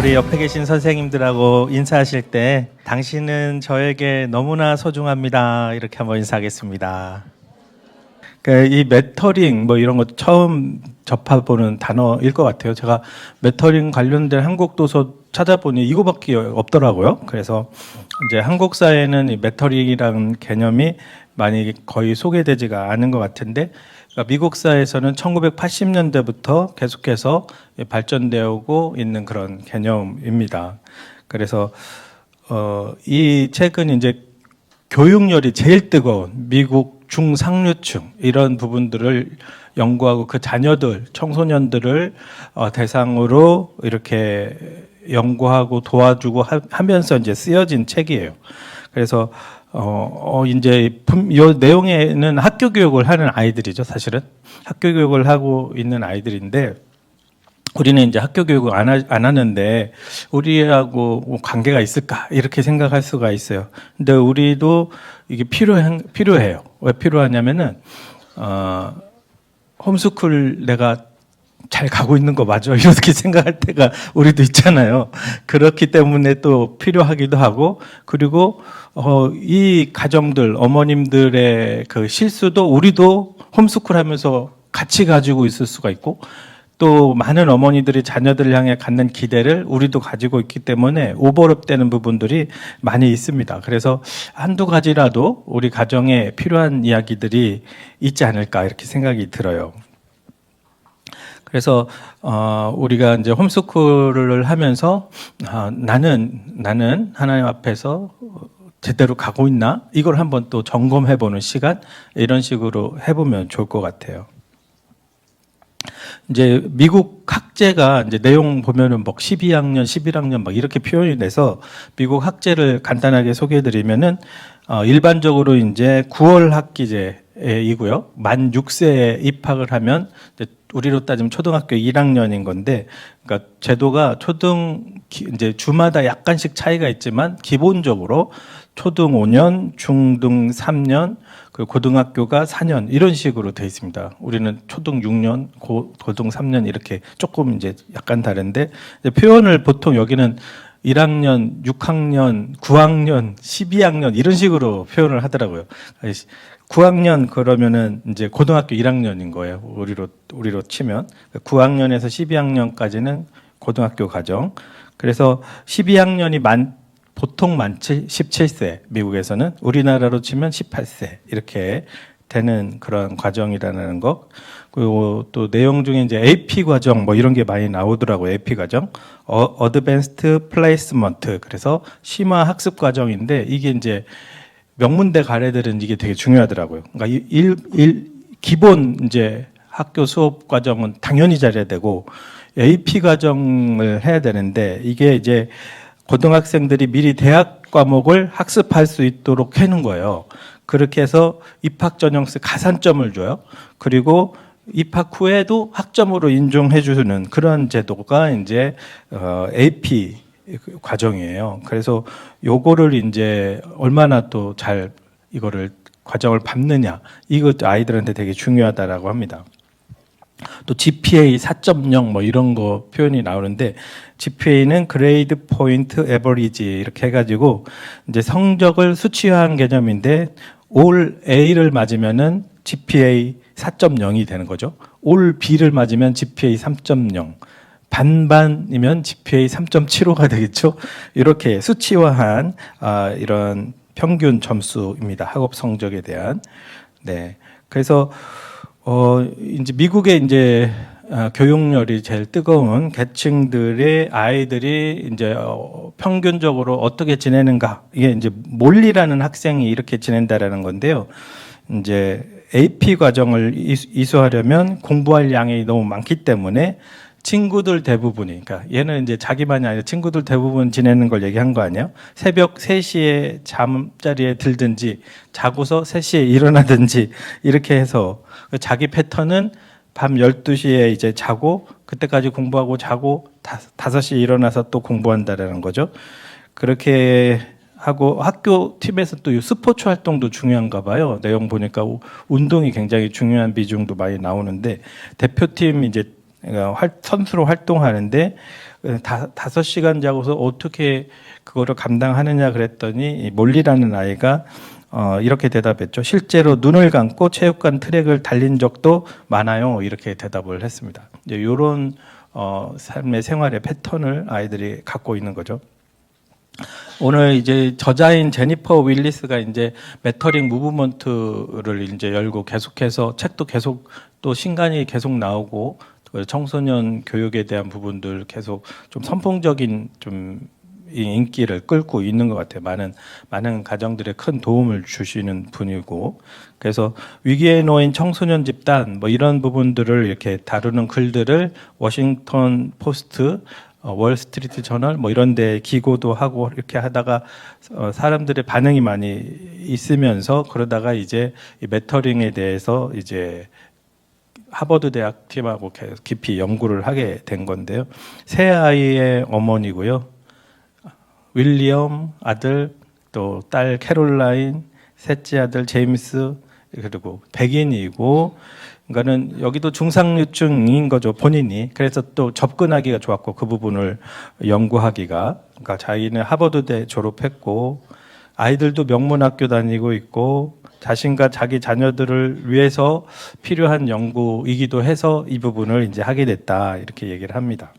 우리 옆에 계신 선생님들하고 인사하실 때 당신은 저에게 너무나 소중합니다. 이렇게 한번 인사하겠습니다. 이 메터링 뭐 이런 거 처음 접해보는 단어일 것 같아요. 제가 메터링 관련된 한국 도서 찾아보니 이거밖에 없더라고요. 그래서 이제 한국 사회는 이 메터링이라는 개념이 많이 거의 소개되지가 않은 것 같은데, 그러니까 미국 사회에서는 1980년대부터 계속해서 발전되고 있는 그런 개념입니다. 그래서 이 책은 이제 교육열이 제일 뜨거운 미국 중상류층 이런 부분들을 연구하고 그 자녀들, 청소년들을 대상으로 이렇게 연구하고 도와주고 하면서 이제 쓰여진 책이에요. 그래서 이제 이 내용에는 학교 교육을 하는 아이들이죠, 사실은. 학교 교육을 하고 있는 아이들인데, 우리는 이제 학교 교육을 안 하는데 우리하고 관계가 있을까 이렇게 생각할 수가 있어요. 근데 우리도 이게 필요해요. 왜 필요하냐면은 홈스쿨 내가 잘 가고 있는 거 맞아? 이렇게 생각할 때가 우리도 있잖아요. 그렇기 때문에 또 필요하기도 하고, 그리고 이 가정들, 어머님들의 그 실수도 우리도 홈스쿨 하면서 같이 가지고 있을 수가 있고, 또 많은 어머니들이 자녀들을 향해 갖는 기대를 우리도 가지고 있기 때문에 오버랩되는 부분들이 많이 있습니다. 그래서 한두 가지라도 우리 가정에 필요한 이야기들이 있지 않을까 이렇게 생각이 들어요. 그래서 우리가 이제 홈스쿨을 하면서 나는 하나님 앞에서 제대로 가고 있나? 이걸 한번 또 점검해보는 시간, 이런 식으로 해보면 좋을 것 같아요. 이제 미국 학제가 이제 내용 보면은 뭐 12학년, 11학년 막 이렇게 표현이 돼서 미국 학제를 간단하게 소개해드리면은 일반적으로 이제 9월 학기제이고요. 만 6세에 입학을 하면 이제 우리로 따지면 초등학교 1학년인 건데, 그러니까 제도가 이제 주마다 약간씩 차이가 있지만 기본적으로 초등 5년, 중등 3년, 그 고등학교가 4년 이런 식으로 돼 있습니다. 우리는 초등 6년, 고등 3년 이렇게 조금 이제 약간 다른데, 이제 표현을 보통 여기는 1학년, 6학년, 9학년, 12학년 이런 식으로 표현을 하더라고요. 9학년 그러면은 이제 고등학교 1학년인 거예요. 우리로 치면 9학년에서 12학년까지는 고등학교 과정. 그래서 12학년이 보통 17세, 미국에서는. 우리나라로 치면 18세 이렇게 되는 그런 과정이라는 거. 그리고 또 내용 중에 이제 AP 과정 뭐 이런 게 많이 나오더라고요. AP 과정, Advanced Placement, 그래서 심화 학습 과정인데, 이게 이제 명문대 가래들은 이게 되게 중요하더라고요. 그러니까 기본 이제 학교 수업 과정은 당연히 잘해야 되고 AP 과정을 해야 되는데, 이게 이제 고등학생들이 미리 대학 과목을 학습할 수 있도록 해놓은 거예요. 그렇게 해서 입학 전형세 가산점을 줘요. 그리고 입학 후에도 학점으로 인정해 주는 그런 제도가 이제 AP 과정이에요. 그래서 요거를 이제 얼마나 또 잘 이거를 과정을 밟느냐, 이것도 아이들한테 되게 중요하다라고 합니다. 또 GPA 4.0 뭐 이런 거 표현이 나오는데, GPA는 Grade Point Average 이렇게 해가지고 이제 성적을 수치화한 개념인데, 올 A를 맞으면은 GPA 4.0이 되는 거죠. 올 B를 맞으면 GPA 3.0. 반반이면 GPA 3.75가 되겠죠. 이렇게 수치화한 이런 평균 점수입니다. 학업 성적에 대한. 네. 그래서 이제 미국의 이제 교육열이 제일 뜨거운 계층들의 아이들이 이제 평균적으로 어떻게 지내는가, 이게 이제 몰리라는 학생이 이렇게 지낸다라는 건데요. 이제 AP 과정을 이수하려면 공부할 양이 너무 많기 때문에 친구들 대부분이, 그러니까 얘는 이제 자기만이 아니라 친구들 대부분 지내는 걸 얘기한 거 아니에요? 새벽 3시에 잠자리에 들든지 자고서 3시에 일어나든지 이렇게 해서 자기 패턴은 밤 12시에 이제 자고 그때까지 공부하고 자고 5시에 일어나서 또 공부한다라는 거죠. 그렇게 하고 학교 팀에서 또 스포츠 활동도 중요한가 봐요. 내용 보니까 운동이 굉장히 중요한 비중도 많이 나오는데, 대표팀 이제 선수로 활동하는데 다섯 시간 자고서 어떻게 그거를 감당하느냐 그랬더니 이 몰리라는 아이가 이렇게 대답했죠. 실제로 눈을 감고 체육관 트랙을 달린 적도 많아요. 이렇게 대답을 했습니다. 이제 이런 삶의 생활의 패턴을 아이들이 갖고 있는 거죠. 오늘 이제 저자인 제니퍼 윌리스가 이제 메터링 무브먼트를 이제 열고 계속해서 책도 계속 또 신간이 계속 나오고 청소년 교육에 대한 부분들 계속 좀 선풍적인 좀 인기를 끌고 있는 것 같아요. 많은 가정들에 큰 도움을 주시는 분이고, 그래서 위기에 놓인 청소년 집단 뭐 이런 부분들을 이렇게 다루는 글들을 워싱턴 포스트, 월스트리트 저널 뭐 이런 데 기고도 하고 이렇게 하다가 사람들의 반응이 많이 있으면서 그러다가 이제 이 메터링에 대해서 이제 하버드 대학 팀하고 깊이 연구를 하게 된 건데요. 세 아이의 어머니고요. 윌리엄 아들, 또 딸 캐롤라인, 셋째 아들 제임스, 그리고 백인이고, 그러니까는 여기도 중상류층인 거죠, 본인이. 그래서 또 접근하기가 좋았고 그 부분을 연구하기가. 그러니까 자기는 하버드대 졸업했고 아이들도 명문학교 다니고 있고 자신과 자기 자녀들을 위해서 필요한 연구이기도 해서 이 부분을 이제 하게 됐다 이렇게 얘기를 합니다.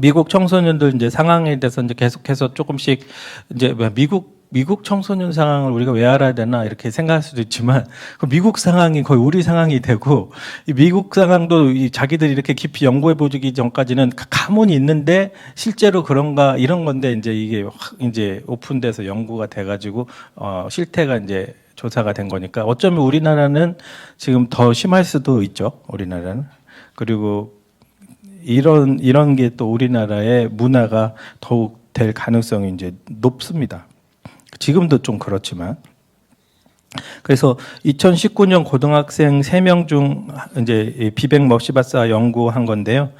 미국 청소년들 이제 상황에 대해서 이제 계속해서 조금씩 이제 미국 청소년 상황을 우리가 왜 알아야 되나 이렇게 생각할 수도 있지만 그 미국 상황이 거의 우리 상황이 되고 이 미국 상황도 이 자기들이 이렇게 깊이 연구해 보기 전까지는 가문이 있는데 실제로 그런가 이런 건데 이제 이게 확 이제 오픈돼서 연구가 돼가지고 실태가 이제 조사가 된 거니까 어쩌면 우리나라는 지금 더 심할 수도 있죠. 우리나라는. 그리고 이런 게 또 우리나라의 문화가 더욱 될 가능성이 이제 높습니다. 지금도 좀 그렇지만. 그래서 2019년 고등학생 3명 중 이제 비백 머시바사 연구한 건데요.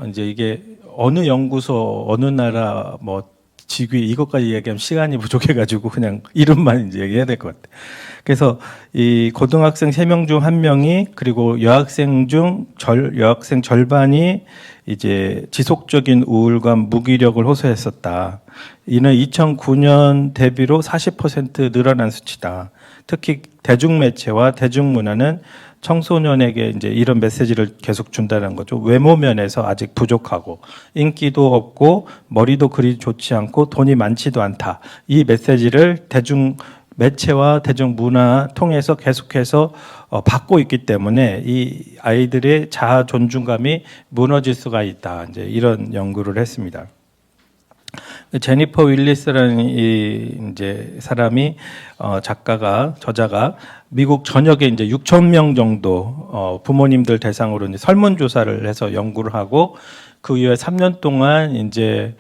이제 이게 어느 연구소, 어느 나라 뭐 직위 이것까지 얘기하면 시간이 부족해가지고 그냥 이름만 이제 얘기해야 될 것 같아요. 그래서 이 고등학생 3명 중 1명이 그리고 여학생 절반이 이제 지속적인 우울감, 무기력을 호소했었다. 이는 2009년 대비로 40% 늘어난 수치다. 특히 대중매체와 대중문화는 청소년에게 이제 이런 메시지를 계속 준다는 거죠. 외모 면에서 아직 부족하고 인기도 없고 머리도 그리 좋지 않고 돈이 많지도 않다. 이 메시지를 대중매체와 대중문화 통해서 계속해서 받고 있기 때문에 이 아이들의 자아 존중감이 무너질 수가 있다. 이제 이런 연구를 했습니다. 제니퍼 윌리스라는 이 이제 사람이 저자가 미국 전역에 이제 6천 명 정도 부모님들 대상으로 이제 설문조사를 해서 연구를 하고 그 이후에 3년 동안 이제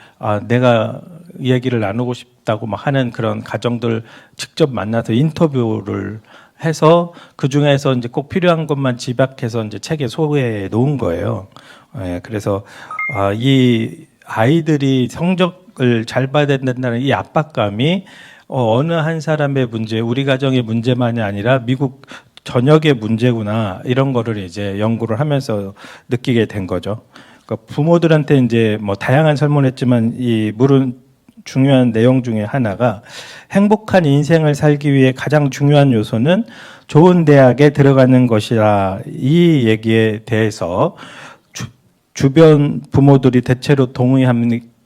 내가 얘기를 나누고 싶다고 막 하는 그런 가정들 직접 만나서 인터뷰를 해서 그 중에서 이제 꼭 필요한 것만 집약해서 이제 책에 소개해 놓은 거예요. 그래서 이 아이들이 성적을 잘 봐야 된다는 이 압박감이 어느 한 사람의 문제, 우리 가정의 문제만이 아니라 미국 전역의 문제구나 이런 거를 이제 연구를 하면서 느끼게 된 거죠. 그러니까 부모들한테 이제 뭐 다양한 설문했지만 이 물은 중요한 내용 중에 하나가 행복한 인생을 살기 위해 가장 중요한 요소는 좋은 대학에 들어가는 것이라 이 얘기에 대해서 주변 부모들이 대체로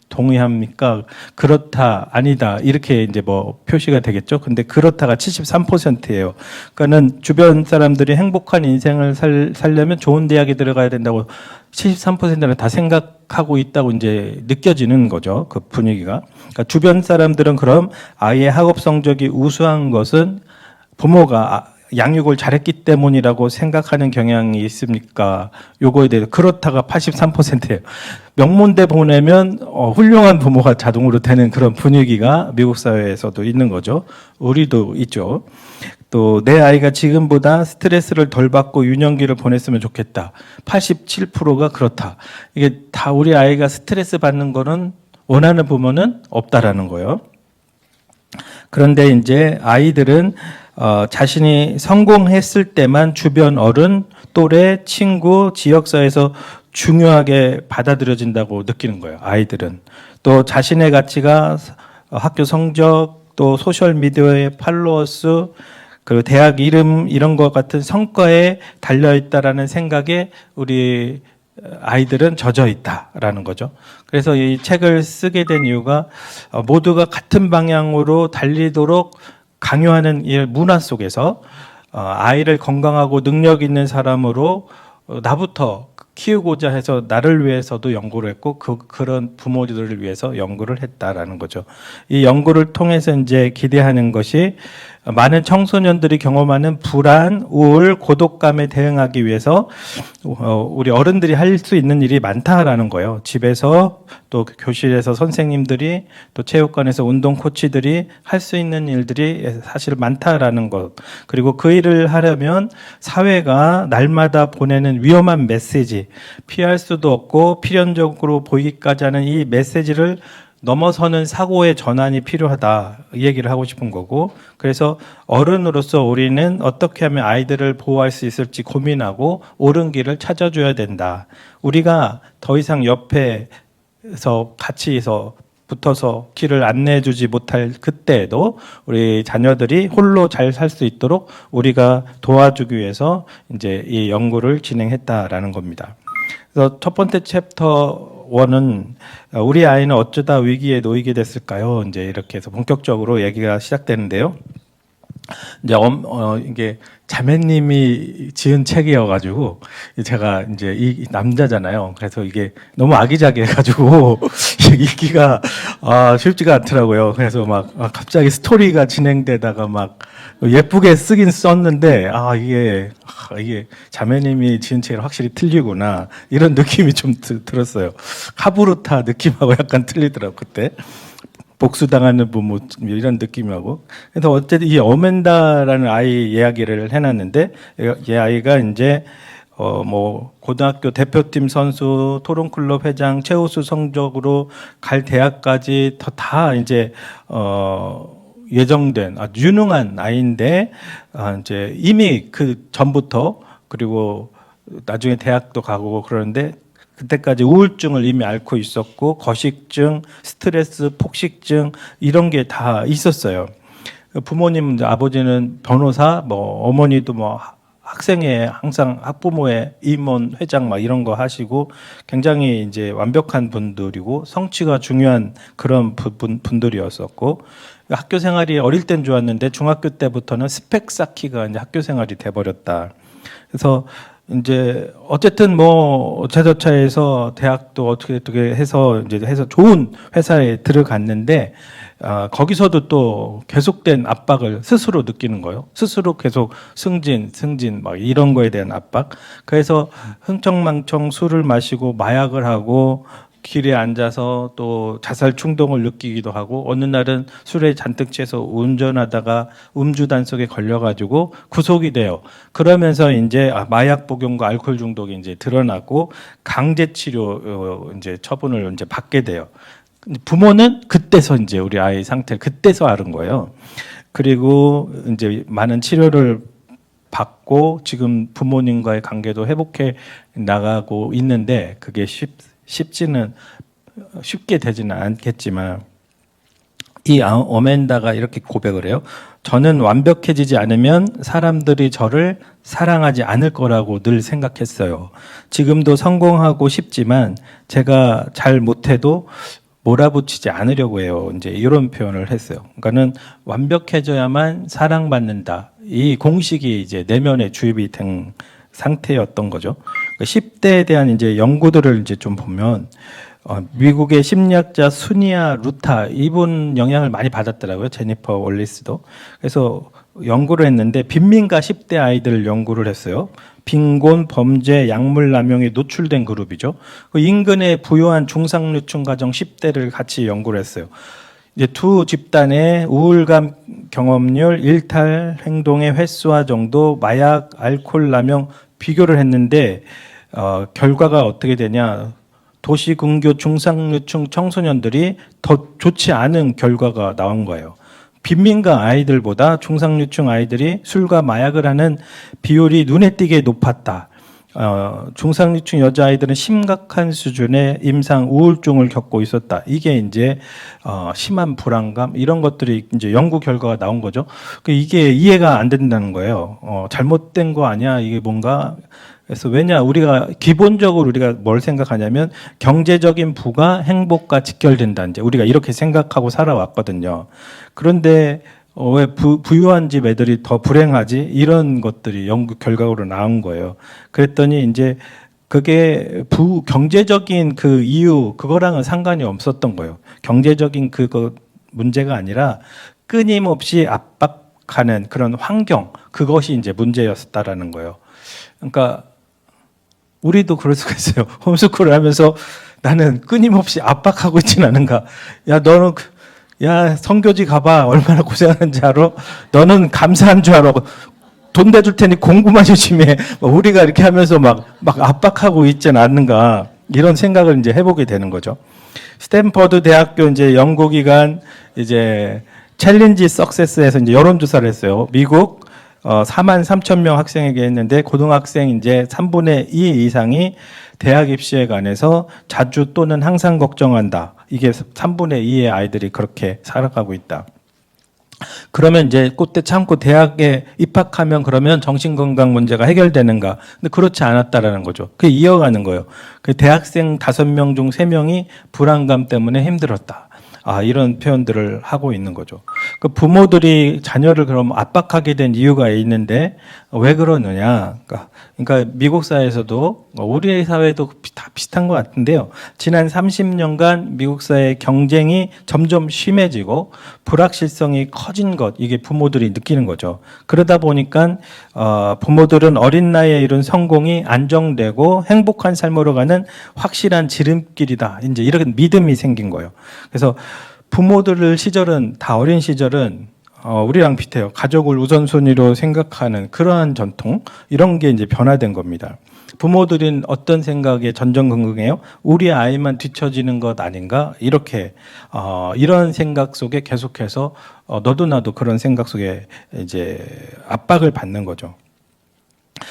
동의합니까? 그렇다, 아니다. 이렇게 이제 뭐 표시가 되겠죠. 근데 그렇다가 73%예요. 그러니까는 주변 사람들이 행복한 인생을 살려면 좋은 대학에 들어가야 된다고 73%는 다 생각하고 있다고 이제 느껴지는 거죠. 그 분위기가. 그러니까 주변 사람들은 그럼 아이의 학업 성적이 우수한 것은 부모가 양육을 잘했기 때문이라고 생각하는 경향이 있습니까? 요거에 대해서 그렇다가 83%예요. 명문대 보내면 훌륭한 부모가 자동으로 되는 그런 분위기가 미국 사회에서도 있는 거죠. 우리도 있죠. 또 내 아이가 지금보다 스트레스를 덜 받고 유년기를 보냈으면 좋겠다. 87%가 그렇다. 이게 다 우리 아이가 스트레스 받는 거는 원하는 부모는 없다라는 거예요. 그런데 이제 아이들은 자신이 성공했을 때만 주변 어른, 또래, 친구, 지역사회에서 중요하게 받아들여진다고 느끼는 거예요. 아이들은. 또 자신의 가치가 학교 성적, 또 소셜미디어의 팔로워스, 그리고 대학 이름 이런 것 같은 성과에 달려 있다라는 생각에 우리 아이들은 젖어 있다라는 거죠. 그래서 이 책을 쓰게 된 이유가 모두가 같은 방향으로 달리도록 강요하는 이 문화 속에서 아이를 건강하고 능력 있는 사람으로 나부터 키우고자 해서 나를 위해서도 연구를 했고 그런 부모들을 위해서 연구를 했다라는 거죠. 이 연구를 통해서 이제 기대하는 것이 많은 청소년들이 경험하는 불안, 우울, 고독감에 대응하기 위해서 우리 어른들이 할 수 있는 일이 많다라는 거예요. 집에서 또 교실에서 선생님들이 또 체육관에서 운동 코치들이 할 수 있는 일들이 사실 많다라는 것. 그리고 그 일을 하려면 사회가 날마다 보내는 위험한 메시지, 피할 수도 없고 필연적으로 보이기까지 하는 이 메시지를 넘어서는 사고의 전환이 필요하다, 이 얘기를 하고 싶은 거고, 그래서 어른으로서 우리는 어떻게 하면 아이들을 보호할 수 있을지 고민하고 옳은 길을 찾아줘야 된다. 우리가 더 이상 옆에서 같이 붙어서 길을 안내해주지 못할 그때에도 우리 자녀들이 홀로 잘 살 수 있도록 우리가 도와주기 위해서 이제 이 연구를 진행했다라는 겁니다. 그래서 첫 번째 챕터 1은 우리 아이는 어쩌다 위기에 놓이게 됐을까요? 이제 이렇게 해서 본격적으로 얘기가 시작되는데요. 이제 이게 자매님이 지은 책이어가지고 제가 이제 이 남자잖아요. 그래서 이게 너무 아기자기해가지고 읽기가 쉽지가 않더라고요. 그래서 막 갑자기 스토리가 진행되다가 막 예쁘게 쓰긴 썼는데 이게 자매님이 지은 책이 확실히 틀리구나 이런 느낌이 좀 들었어요. 카부르타 느낌하고 약간 틀리더라고 그때. 복수당하는 부모 이런 느낌하고. 그래서 어쨌든 이 어멘다라는 아이 이야기를 해놨는데 이 아이가 이제 고등학교 대표팀 선수, 토론클럽 회장, 최우수 성적으로 갈 대학까지 다 이제 예정된 아주 유능한 아이인데 이제 이미 그 전부터 그리고 나중에 대학도 가고 그러는데. 그때까지 우울증을 이미 앓고 있었고 거식증, 스트레스, 폭식증 이런 게 다 있었어요. 부모님, 아버지는 변호사, 어머니도 학생회 항상 학부모회 임원 회장 이런 거 하시고 굉장히 이제 완벽한 분들이고 성취가 중요한 그런 분들이었었고 학교 생활이 어릴 땐 좋았는데 중학교 때부터는 스펙 쌓기가 이제 학교 생활이 돼버렸다. 그래서 이제 어쨌든 제자차에서 대학도 어떻게 해서 좋은 회사에 들어갔는데 거기서도 또 계속된 압박을 스스로 느끼는 거예요. 스스로 계속 승진 이런 거에 대한 압박. 그래서 흥청망청 술을 마시고 마약을 하고 길에 앉아서 또 자살 충동을 느끼기도 하고 어느 날은 술에 잔뜩 취해서 운전하다가 음주 단속에 걸려가지고 구속이 돼요. 그러면서 이제 마약 복용과 알코올 중독이 이제 드러나고 강제 치료 이제 처분을 이제 받게 돼요. 부모는 그때서 이제 우리 아이 상태를 그때서 아는 거예요. 그리고 이제 많은 치료를 받고 지금 부모님과의 관계도 회복해 나가고 있는데 그게 쉽게 되지는 않겠지만 이 어멘다가 이렇게 고백을 해요. 저는 완벽해지지 않으면 사람들이 저를 사랑하지 않을 거라고 늘 생각했어요. 지금도 성공하고 싶지만 제가 잘 못해도 몰아붙이지 않으려고 해요. 이제 이런 표현을 했어요. 그러니까는 완벽해져야만 사랑받는다. 이 공식이 이제 내면에 주입이 된 상태였던 거죠. 10대에 대한 이제 연구들을 이제 좀 보면 미국의 심리학자 수니아 루타 이분 영향을 많이 받았더라고요. 제니퍼 월리스도. 그래서 연구를 했는데 빈민가 10대 아이들 연구를 했어요. 빈곤, 범죄, 약물 남용에 노출된 그룹이죠. 그 인근의 부유한 중상류층 가정 10대를 같이 연구를 했어요. 이제 두 집단의 우울감 경험률, 일탈 행동의 횟수와 정도, 마약, 알코올 남용 비교를 했는데 결과가 어떻게 되냐? 도시 근교 중상류층 청소년들이 더 좋지 않은 결과가 나온 거예요. 빈민가 아이들보다 중상류층 아이들이 술과 마약을 하는 비율이 눈에 띄게 높았다. 중상류층 여자아이들은 심각한 수준의 임상 우울증을 겪고 있었다. 이게 이제 심한 불안감 이런 것들이 이제 연구 결과가 나온 거죠. 이게 이해가 안 된다는 거예요. 잘못된 거 아니야? 이게 뭔가. 그래서 왜냐 우리가 기본적으로 우리가 뭘 생각하냐면 경제적인 부가 행복과 직결된다. 이제 우리가 이렇게 생각하고 살아왔거든요. 그런데 왜 부유한 집 애들이 더 불행하지? 이런 것들이 연구 결과로 나온 거예요. 그랬더니 이제 그게 경제적인 그 이유, 그거랑은 상관이 없었던 거예요. 경제적인 그거 문제가 아니라 끊임없이 압박하는 그런 환경, 그것이 이제 문제였다라는 거예요. 그러니까 우리도 그럴 수가 있어요. 홈스쿨을 하면서 나는 끊임없이 압박하고 있지는 않은가. 야, 너는 야, 선교지 가봐. 얼마나 고생하는지 알아? 너는 감사한 줄 알아? 돈 대줄 테니 공부만 열심히 해. 우리가 이렇게 하면서 막 압박하고 있지는 않는가. 이런 생각을 이제 해보게 되는 거죠. 스탠퍼드 대학교 이제 연구기관 이제 챌린지 석세스에서 이제 여론조사를 했어요. 미국 4만 3천 명 학생에게 했는데 고등학생 이제 3분의 2 이상이 대학 입시에 관해서 자주 또는 항상 걱정한다. 이게 3분의 2의 아이들이 그렇게 살아가고 있다. 그러면 이제 그때 참고 대학에 입학하면 그러면 정신건강 문제가 해결되는가? 근데 그렇지 않았다라는 거죠. 그게 이어가는 거예요. 그 대학생 5명 중 3명이 불안감 때문에 힘들었다. 이런 표현들을 하고 있는 거죠. 그 부모들이 자녀를 그럼 압박하게 된 이유가 있는데 왜 그러느냐? 그러니까 미국 사회에서도 우리 사회도 다 비슷한 것 같은데요. 지난 30년간 미국 사회의 경쟁이 점점 심해지고 불확실성이 커진 것, 이게 부모들이 느끼는 거죠. 그러다 보니까 부모들은 어린 나이에 이룬 성공이 안정되고 행복한 삶으로 가는 확실한 지름길이다. 이제 이런 믿음이 생긴 거예요. 그래서 부모들 시절은 다 어린 시절은 우리랑 비슷해요. 가족을 우선순위로 생각하는 그러한 전통 이런 게 이제 변화된 겁니다. 부모들은 어떤 생각에 전전긍긍해요? 우리 아이만 뒤처지는 것 아닌가? 이렇게 이런 생각 속에 계속해서 너도 나도 그런 생각 속에 이제 압박을 받는 거죠.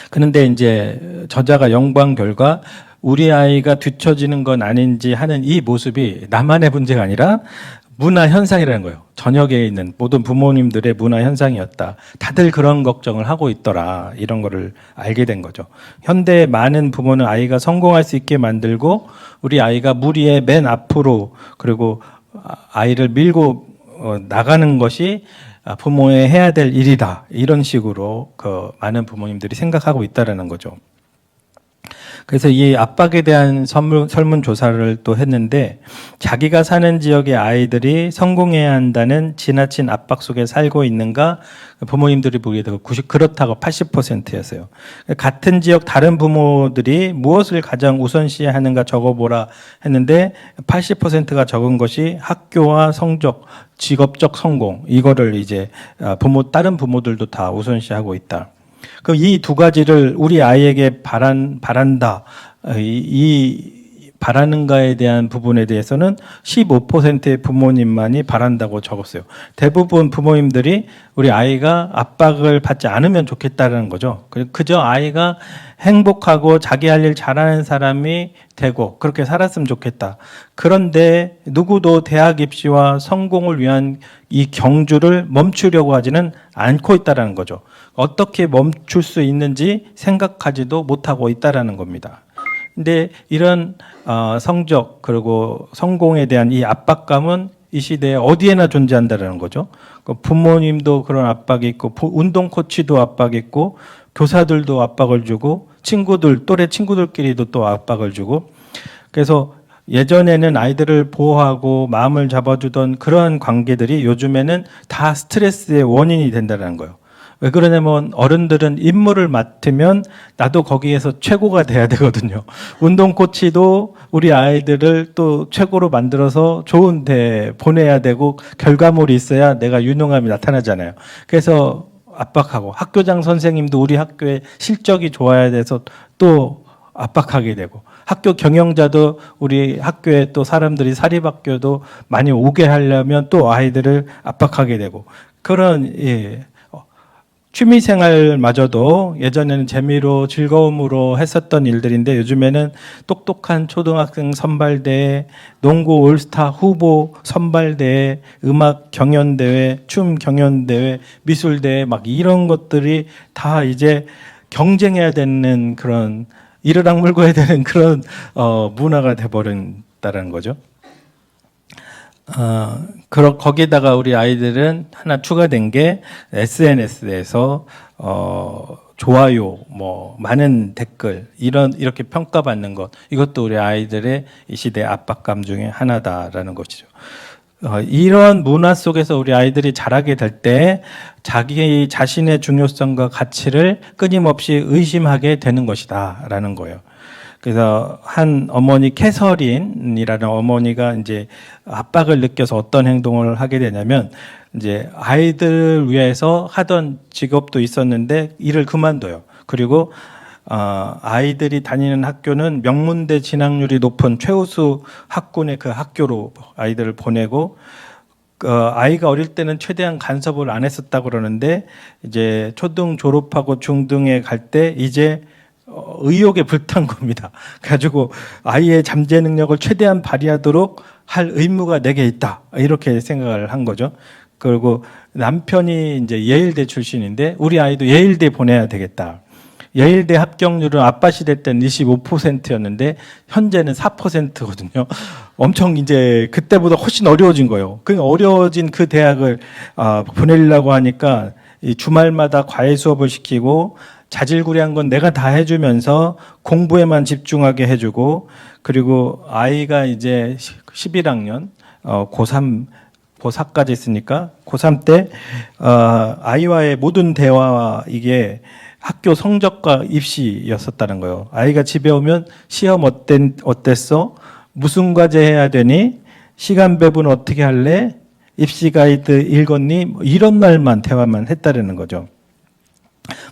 그런데 이제 저자가 연구한 결과 우리 아이가 뒤처지는 건 아닌지 하는 이 모습이 나만의 문제가 아니라 문화 현상이라는 거예요. 전역에 있는 모든 부모님들의 문화 현상이었다. 다들 그런 걱정을 하고 있더라. 이런 거를 알게 된 거죠. 현대 많은 부모는 아이가 성공할 수 있게 만들고 우리 아이가 무리의 맨 앞으로 그리고 아이를 밀고 나가는 것이 부모의 해야 될 일이다. 이런 식으로 그 많은 부모님들이 생각하고 있다라는 거죠. 그래서 이 압박에 대한 설문조사를 또 했는데 자기가 사는 지역의 아이들이 성공해야 한다는 지나친 압박 속에 살고 있는가 부모님들이 보기에도 그렇다고 80%였어요. 같은 지역 다른 부모들이 무엇을 가장 우선시하는가 적어보라 했는데 80%가 적은 것이 학교와 성적, 직업적 성공 이거를 이제 다른 부모들도 다 우선시하고 있다. 그럼 이 두 가지를 우리 아이에게 바란다. 이 바라는가에 대한 부분에 대해서는 15%의 부모님만이 바란다고 적었어요. 대부분 부모님들이 우리 아이가 압박을 받지 않으면 좋겠다는 거죠. 그저 아이가 행복하고 자기 할 일 잘하는 사람이 되고 그렇게 살았으면 좋겠다. 그런데 누구도 대학 입시와 성공을 위한 이 경주를 멈추려고 하지는 않고 있다는 거죠. 어떻게 멈출 수 있는지 생각하지도 못하고 있다는 겁니다. 근데 이런 성적 그리고 성공에 대한 이 압박감은 이 시대에 어디에나 존재한다는 거죠. 부모님도 그런 압박이 있고 운동 코치도 압박이 있고 교사들도 압박을 주고 또래 친구들끼리도 또 압박을 주고 그래서 예전에는 아이들을 보호하고 마음을 잡아주던 그러한 관계들이 요즘에는 다 스트레스의 원인이 된다는 거예요. 왜 그러냐면 어른들은 임무를 맡으면 나도 거기에서 최고가 돼야 되거든요. 운동 코치도 우리 아이들을 또 최고로 만들어서 좋은 데 보내야 되고 결과물이 있어야 내가 유능함이 나타나잖아요. 그래서 압박하고 학교장 선생님도 우리 학교의 실적이 좋아야 돼서 또 압박하게 되고 학교 경영자도 우리 학교에 또 사람들이 사립학교도 많이 오게 하려면 또 아이들을 압박하게 되고 그런 취미생활마저도 예전에는 재미로 즐거움으로 했었던 일들인데 요즘에는 똑똑한 초등학생 선발대회, 농구 올스타 후보 선발대회, 음악 경연대회, 춤 경연대회, 미술대회 막 이런 것들이 다 이제 경쟁해야 되는 그런 이르락 물고 해야 되는 그런 문화가 돼버린다는 거죠. 거기다가 우리 아이들은 하나 추가된 게 SNS에서 좋아요, 뭐 많은 댓글 이렇게 평가받는 것 이것도 우리 아이들의 이 시대 압박감 중에 하나다라는 것이죠. 이런 문화 속에서 우리 아이들이 자라게 될 때 자기 자신의 중요성과 가치를 끊임없이 의심하게 되는 것이다라는 거예요. 그래서 한 어머니 캐서린이라는 어머니가 이제 압박을 느껴서 어떤 행동을 하게 되냐면 이제 아이들을 위해서 하던 직업도 있었는데 일을 그만둬요. 그리고 아이들이 다니는 학교는 명문대 진학률이 높은 최우수 학군의 그 학교로 아이들을 보내고 아이가 어릴 때는 최대한 간섭을 안 했었다고 그러는데 이제 초등 졸업하고 중등에 갈 때 이제 의욕에 불탄 겁니다. 가지고 아이의 잠재 능력을 최대한 발휘하도록 할 의무가 내게 있다. 이렇게 생각을 한 거죠. 그리고 남편이 이제 예일대 출신인데 우리 아이도 예일대 보내야 되겠다. 예일대 합격률은 아빠 시대 때는 25%였는데 현재는 4%거든요. 엄청 이제 그때보다 훨씬 어려워진 거예요. 그 어려워진 그 대학을 보내려고 하니까 이 주말마다 과외 수업을 시키고 자질구레한 건 내가 다 해주면서 공부에만 집중하게 해주고 그리고 아이가 이제 11학년 고3 고4까지 있으니까 고3 때 아이와의 모든 대화와 이게 학교 성적과 입시였었다는 거예요. 아이가 집에 오면 시험 어땠어? 무슨 과제 해야 되니? 시간 배분 어떻게 할래? 입시 가이드 읽었니? 뭐 이런 말만 대화만 했다라는 거죠.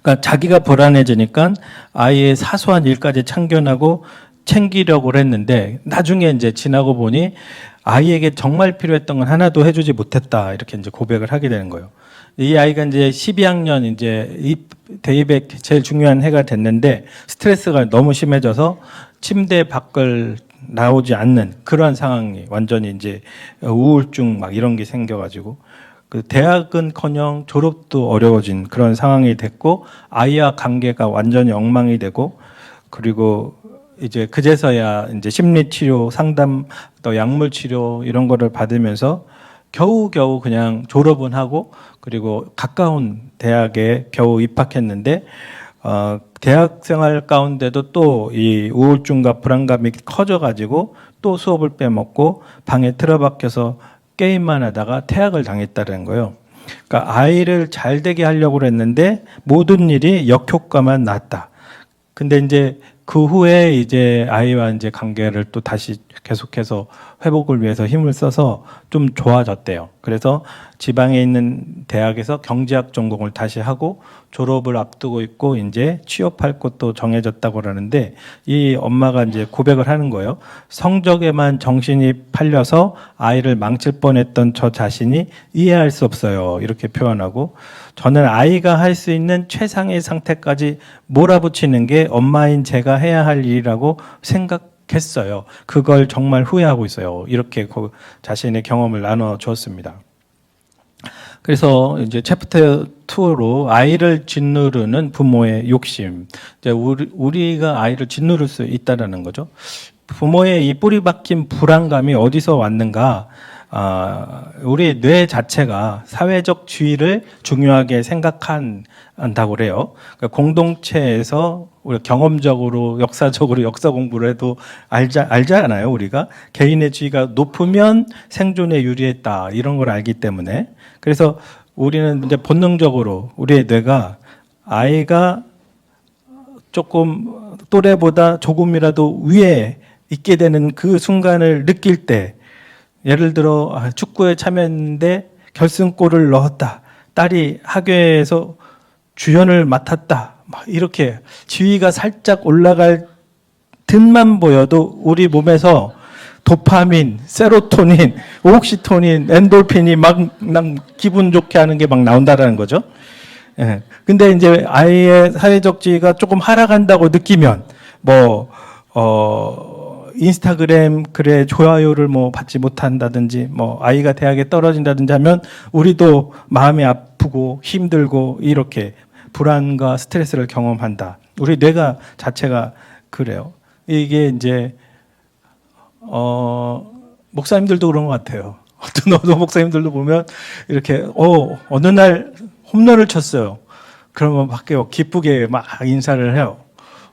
그러니까 자기가 불안해지니까 아이의 사소한 일까지 참견하고 챙기려고 했는데 나중에 이제 지나고 보니 아이에게 정말 필요했던 건 하나도 해주지 못했다 이렇게 이제 고백을 하게 되는 거예요. 이 아이가 이제 12학년 이제 대입에 제일 중요한 해가 됐는데 스트레스가 너무 심해져서 침대 밖을 나오지 않는 그러한 상황이 완전히 이제 우울증 막 이런 게 생겨가지고 그 대학은커녕 졸업도 어려워진 그런 상황이 됐고 아이와 관계가 완전히 엉망이 되고 그리고 이제 그제서야 이제 심리치료 상담 또 약물치료 이런 거를 받으면서 겨우겨우 그냥 졸업은 하고 그리고 가까운 대학에 겨우 입학했는데 대학 생활 가운데도 또 이 우울증과 불안감이 커져가지고 또 수업을 빼먹고 방에 틀어박혀서 게임만 하다가 퇴학을 당했다는 거예요. 그러니까 아이를 잘 되게 하려고 했는데 모든 일이 역효과만 났다. 근데 이제 그 후에 이제 아이와 이제 관계를 또 다시 계속해서 회복을 위해서 힘을 써서 좀 좋아졌대요. 그래서 지방에 있는 대학에서 경제학 전공을 다시 하고 졸업을 앞두고 있고 이제 취업할 곳도 정해졌다고 그러는데 이 엄마가 이제 고백을 하는 거예요. 성적에만 정신이 팔려서 아이를 망칠 뻔했던 저 자신이 이해할 수 없어요. 이렇게 표현하고 저는 아이가 할 수 있는 최상의 상태까지 몰아붙이는 게 엄마인 제가 해야 할 일이라고 생각했어요. 그걸 정말 후회하고 있어요. 이렇게 자신의 경험을 나눠 주었습니다. 그래서 이제 챕터 2로 아이를 짓누르는 부모의 욕심. 이제 우리가 아이를 짓누를 수 있다라는 거죠. 부모의 이 뿌리 박힌 불안감이 어디서 왔는가? 우리 뇌 자체가 사회적 지위를 중요하게 생각한다고 그래요. 그러니까 공동체에서 우리가 경험적으로 역사적으로 역사 공부를 해도 알잖아요. 우리가 개인의 지위가 높으면 생존에 유리했다 이런 걸 알기 때문에 그래서 우리는 이제 본능적으로 우리의 뇌가 아이가 조금 또래보다 조금이라도 위에 있게 되는 그 순간을 느낄 때 예를 들어 축구에 참여했는데 결승골을 넣었다. 딸이 학교에서 주연을 맡았다. 막 이렇게 지위가 살짝 올라갈 듯만 보여도 우리 몸에서 도파민, 세로토닌, 옥시토닌, 엔돌핀이 막 기분 좋게 하는 게 막 나온다라는 거죠. 예. 근데 이제 아이의 사회적 지위가 조금 하락한다고 느끼면 인스타그램 글에 좋아요를 받지 못한다든지 아이가 대학에 떨어진다든지 하면 우리도 마음이 아프고 힘들고 이렇게 불안과 스트레스를 경험한다. 우리 뇌가 자체가 그래요. 이게 이제 목사님들도 그런 것 같아요. 어떤 목사님들도 보면 이렇게 어느 날 홈런을 쳤어요. 그러면 밖에 기쁘게 막 인사를 해요.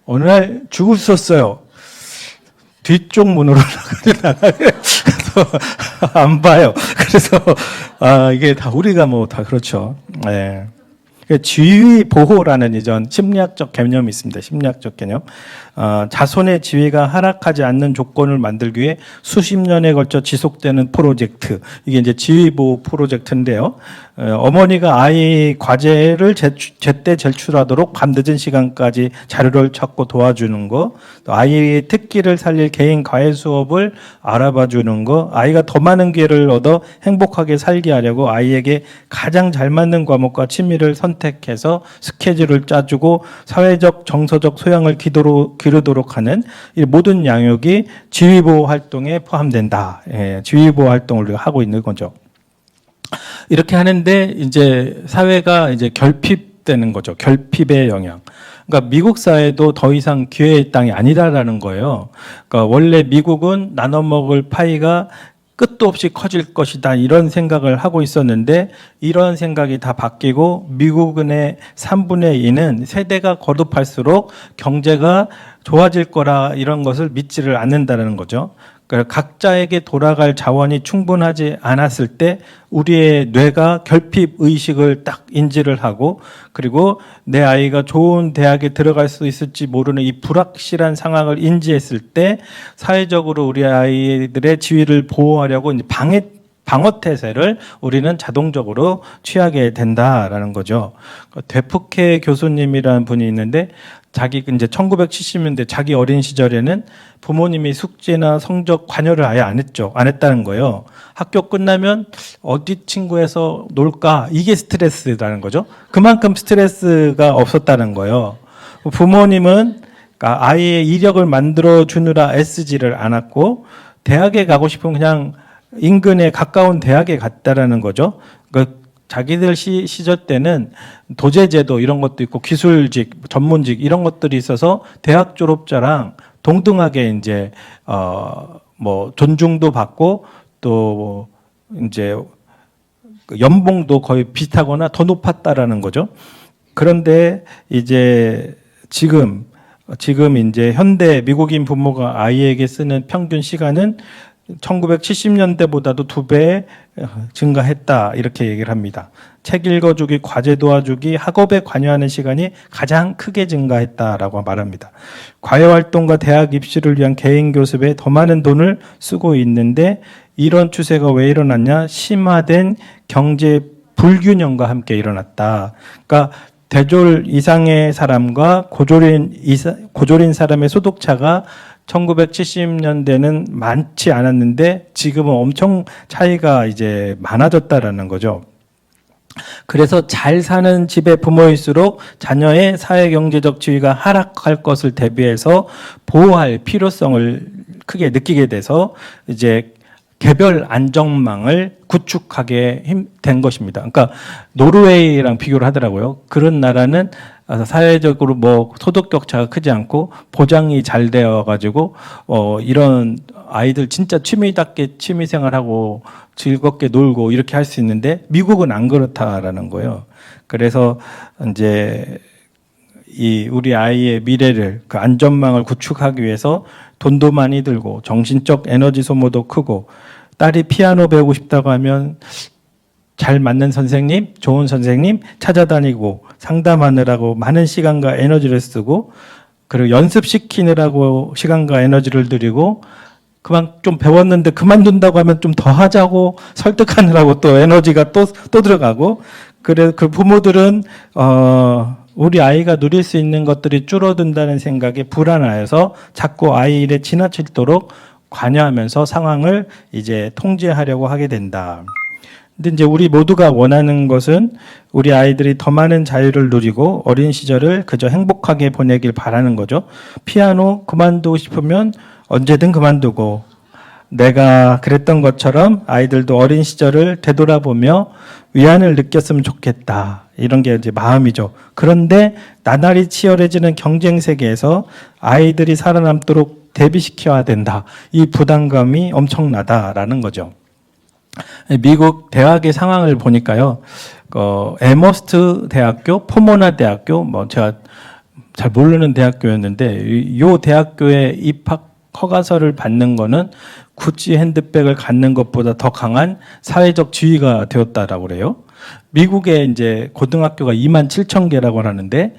어느 날 죽을 썼어요. 뒤쪽 문으로 나가요. 그래서 안 봐요. 그래서 이게 다 우리가 다 그렇죠. 네. 지위 보호라는 이전 심리학적 개념이 있습니다. 심리학적 개념. 자손의 지위가 하락하지 않는 조건을 만들기 위해 수십 년에 걸쳐 지속되는 프로젝트. 이게 이제 지위 보호 프로젝트인데요. 어머니가 아이 과제를 제때 제출하도록 밤늦은 시간까지 자료를 찾고 도와주는 거, 또 아이의 특기를 살릴 개인 과외 수업을 알아봐 주는 거, 아이가 더 많은 기회를 얻어 행복하게 살게 하려고 아이에게 가장 잘 맞는 과목과 취미를 선택해서 스케줄을 짜주고 사회적 정서적 소양을 기르도록 하는 이 모든 양육이 지위보호 활동에 포함된다. 예, 지위보호 활동을 우리가 하고 있는 거죠. 이렇게 하는데 이제 사회가 이제 결핍되는 거죠. 결핍의 영향. 그러니까 미국 사회도 더 이상 기회의 땅이 아니다라는 거예요. 그러니까 원래 미국은 나눠 먹을 파이가 끝도 없이 커질 것이다 이런 생각을 하고 있었는데 이런 생각이 다 바뀌고 미국의 3분의 2는 세대가 거듭할수록 경제가 좋아질 거라 이런 것을 믿지를 않는다는 거죠. 그러니까 각자에게 돌아갈 자원이 충분하지 않았을 때 우리의 뇌가 결핍 의식을 딱 인지를 하고 그리고 내 아이가 좋은 대학에 들어갈 수 있을지 모르는 이 불확실한 상황을 인지했을 때 사회적으로 우리 아이들의 지위를 보호하려고 이제 방어 태세를 우리는 자동적으로 취하게 된다라는 거죠. 되프케 교수님이라는 분이 있는데 자기 이제 1970년대 자기 어린 시절에는 부모님이 숙제나 성적 관여를 아예 안 했다는 거예요. 학교 끝나면 어디 친구에서 놀까? 이게 스트레스라는 거죠. 그만큼 스트레스가 없었다는 거예요. 부모님은 아이의 이력을 만들어 주느라 애쓰지를 않았고 대학에 가고 싶으면 그냥 인근에 가까운 대학에 갔다라는 거죠. 자기들 시절 때는 도제제도 이런 것도 있고 기술직, 전문직 이런 것들이 있어서 대학 졸업자랑 동등하게 이제 존중도 받고 또 이제 연봉도 거의 비슷하거나 더 높았다라는 거죠. 그런데 이제 지금 이제 현대 미국인 부모가 아이에게 쓰는 평균 시간은 1970년대보다도 2배 증가했다 이렇게 얘기를 합니다. 책 읽어주기, 과제 도와주기, 학업에 관여하는 시간이 가장 크게 증가했다라고 말합니다. 과외활동과 대학 입시를 위한 개인 교습에 더 많은 돈을 쓰고 있는데 이런 추세가 왜 일어났냐? 심화된 경제 불균형과 함께 일어났다. 그러니까 대졸 이상의 사람과 고졸인 사람의 소득차가 1970년대는 많지 않았는데 지금은 엄청 차이가 이제 많아졌다라는 거죠. 그래서 잘 사는 집의 부모일수록 자녀의 사회경제적 지위가 하락할 것을 대비해서 보호할 필요성을 크게 느끼게 돼서 이제 개별 안정망을 구축하게 된 것입니다. 그러니까 노르웨이랑 비교를 하더라고요. 그런 나라는 사회적으로 소득 격차가 크지 않고 보장이 잘 되어 가지고 이런 아이들 진짜 취미답게 취미 생활하고 즐겁게 놀고 이렇게 할 수 있는데 미국은 안 그렇다라는 거예요. 그래서 이제 우리 아이의 미래를 그 안전망을 구축하기 위해서 돈도 많이 들고 정신적 에너지 소모도 크고 딸이 피아노 배우고 싶다고 하면 잘 맞는 선생님, 좋은 선생님 찾아다니고 상담하느라고 많은 시간과 에너지를 쓰고 그리고 연습시키느라고 시간과 에너지를 들이고 그만 좀 배웠는데 그만둔다고 하면 좀 더 하자고 설득하느라고 또 에너지가 또 들어가고 그래 그 부모들은 우리 아이가 누릴 수 있는 것들이 줄어든다는 생각에 불안하여서 자꾸 아이 일에 지나치도록 관여하면서 상황을 이제 통제하려고 하게 된다. 근데 이제 우리 모두가 원하는 것은 우리 아이들이 더 많은 자유를 누리고 어린 시절을 그저 행복하게 보내길 바라는 거죠. 피아노 그만두고 싶으면 언제든 그만두고, 내가 그랬던 것처럼 아이들도 어린 시절을 되돌아보며 위안을 느꼈으면 좋겠다. 이런 게 이제 마음이죠. 그런데 나날이 치열해지는 경쟁 세계에서 아이들이 살아남도록 대비시켜야 된다. 이 부담감이 엄청나다라는 거죠. 미국 대학의 상황을 보니까요, 에머스트 대학교, 포모나 대학교, 뭐 제가 잘 모르는 대학교였는데, 이 대학교에 입학 허가서를 받는 거는 구찌 핸드백을 갖는 것보다 더 강한 사회적 지위가 되었다라고 그래요. 미국에 이제 고등학교가 27,000개라고 하는데,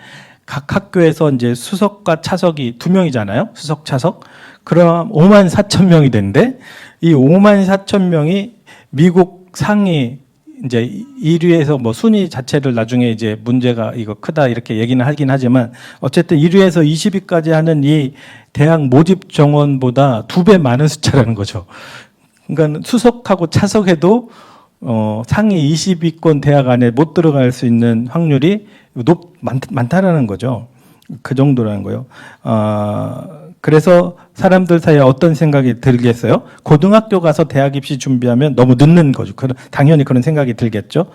각 학교에서 이제 수석과 차석이 2명이잖아요. 수석, 차석. 그럼 54,000명이 되는데, 이 54,000명이 미국 상위 이제 1위에서 뭐 순위 자체를 나중에 이제 문제가 이거 크다 이렇게 얘기는 하긴 하지만, 어쨌든 1위에서 20위까지 하는 이 대학 모집 정원보다 2배 많은 숫자라는 거죠. 그러니까 수석하고 차석해도 상위 20위권 대학 안에 못 들어갈 수 있는 확률이 많다라는 거죠. 그 정도라는 거예요. 그래서 사람들 사이에 어떤 생각이 들겠어요? 고등학교 가서 대학 입시 준비하면 너무 늦는 거죠. 당연히 그런 생각이 들겠죠.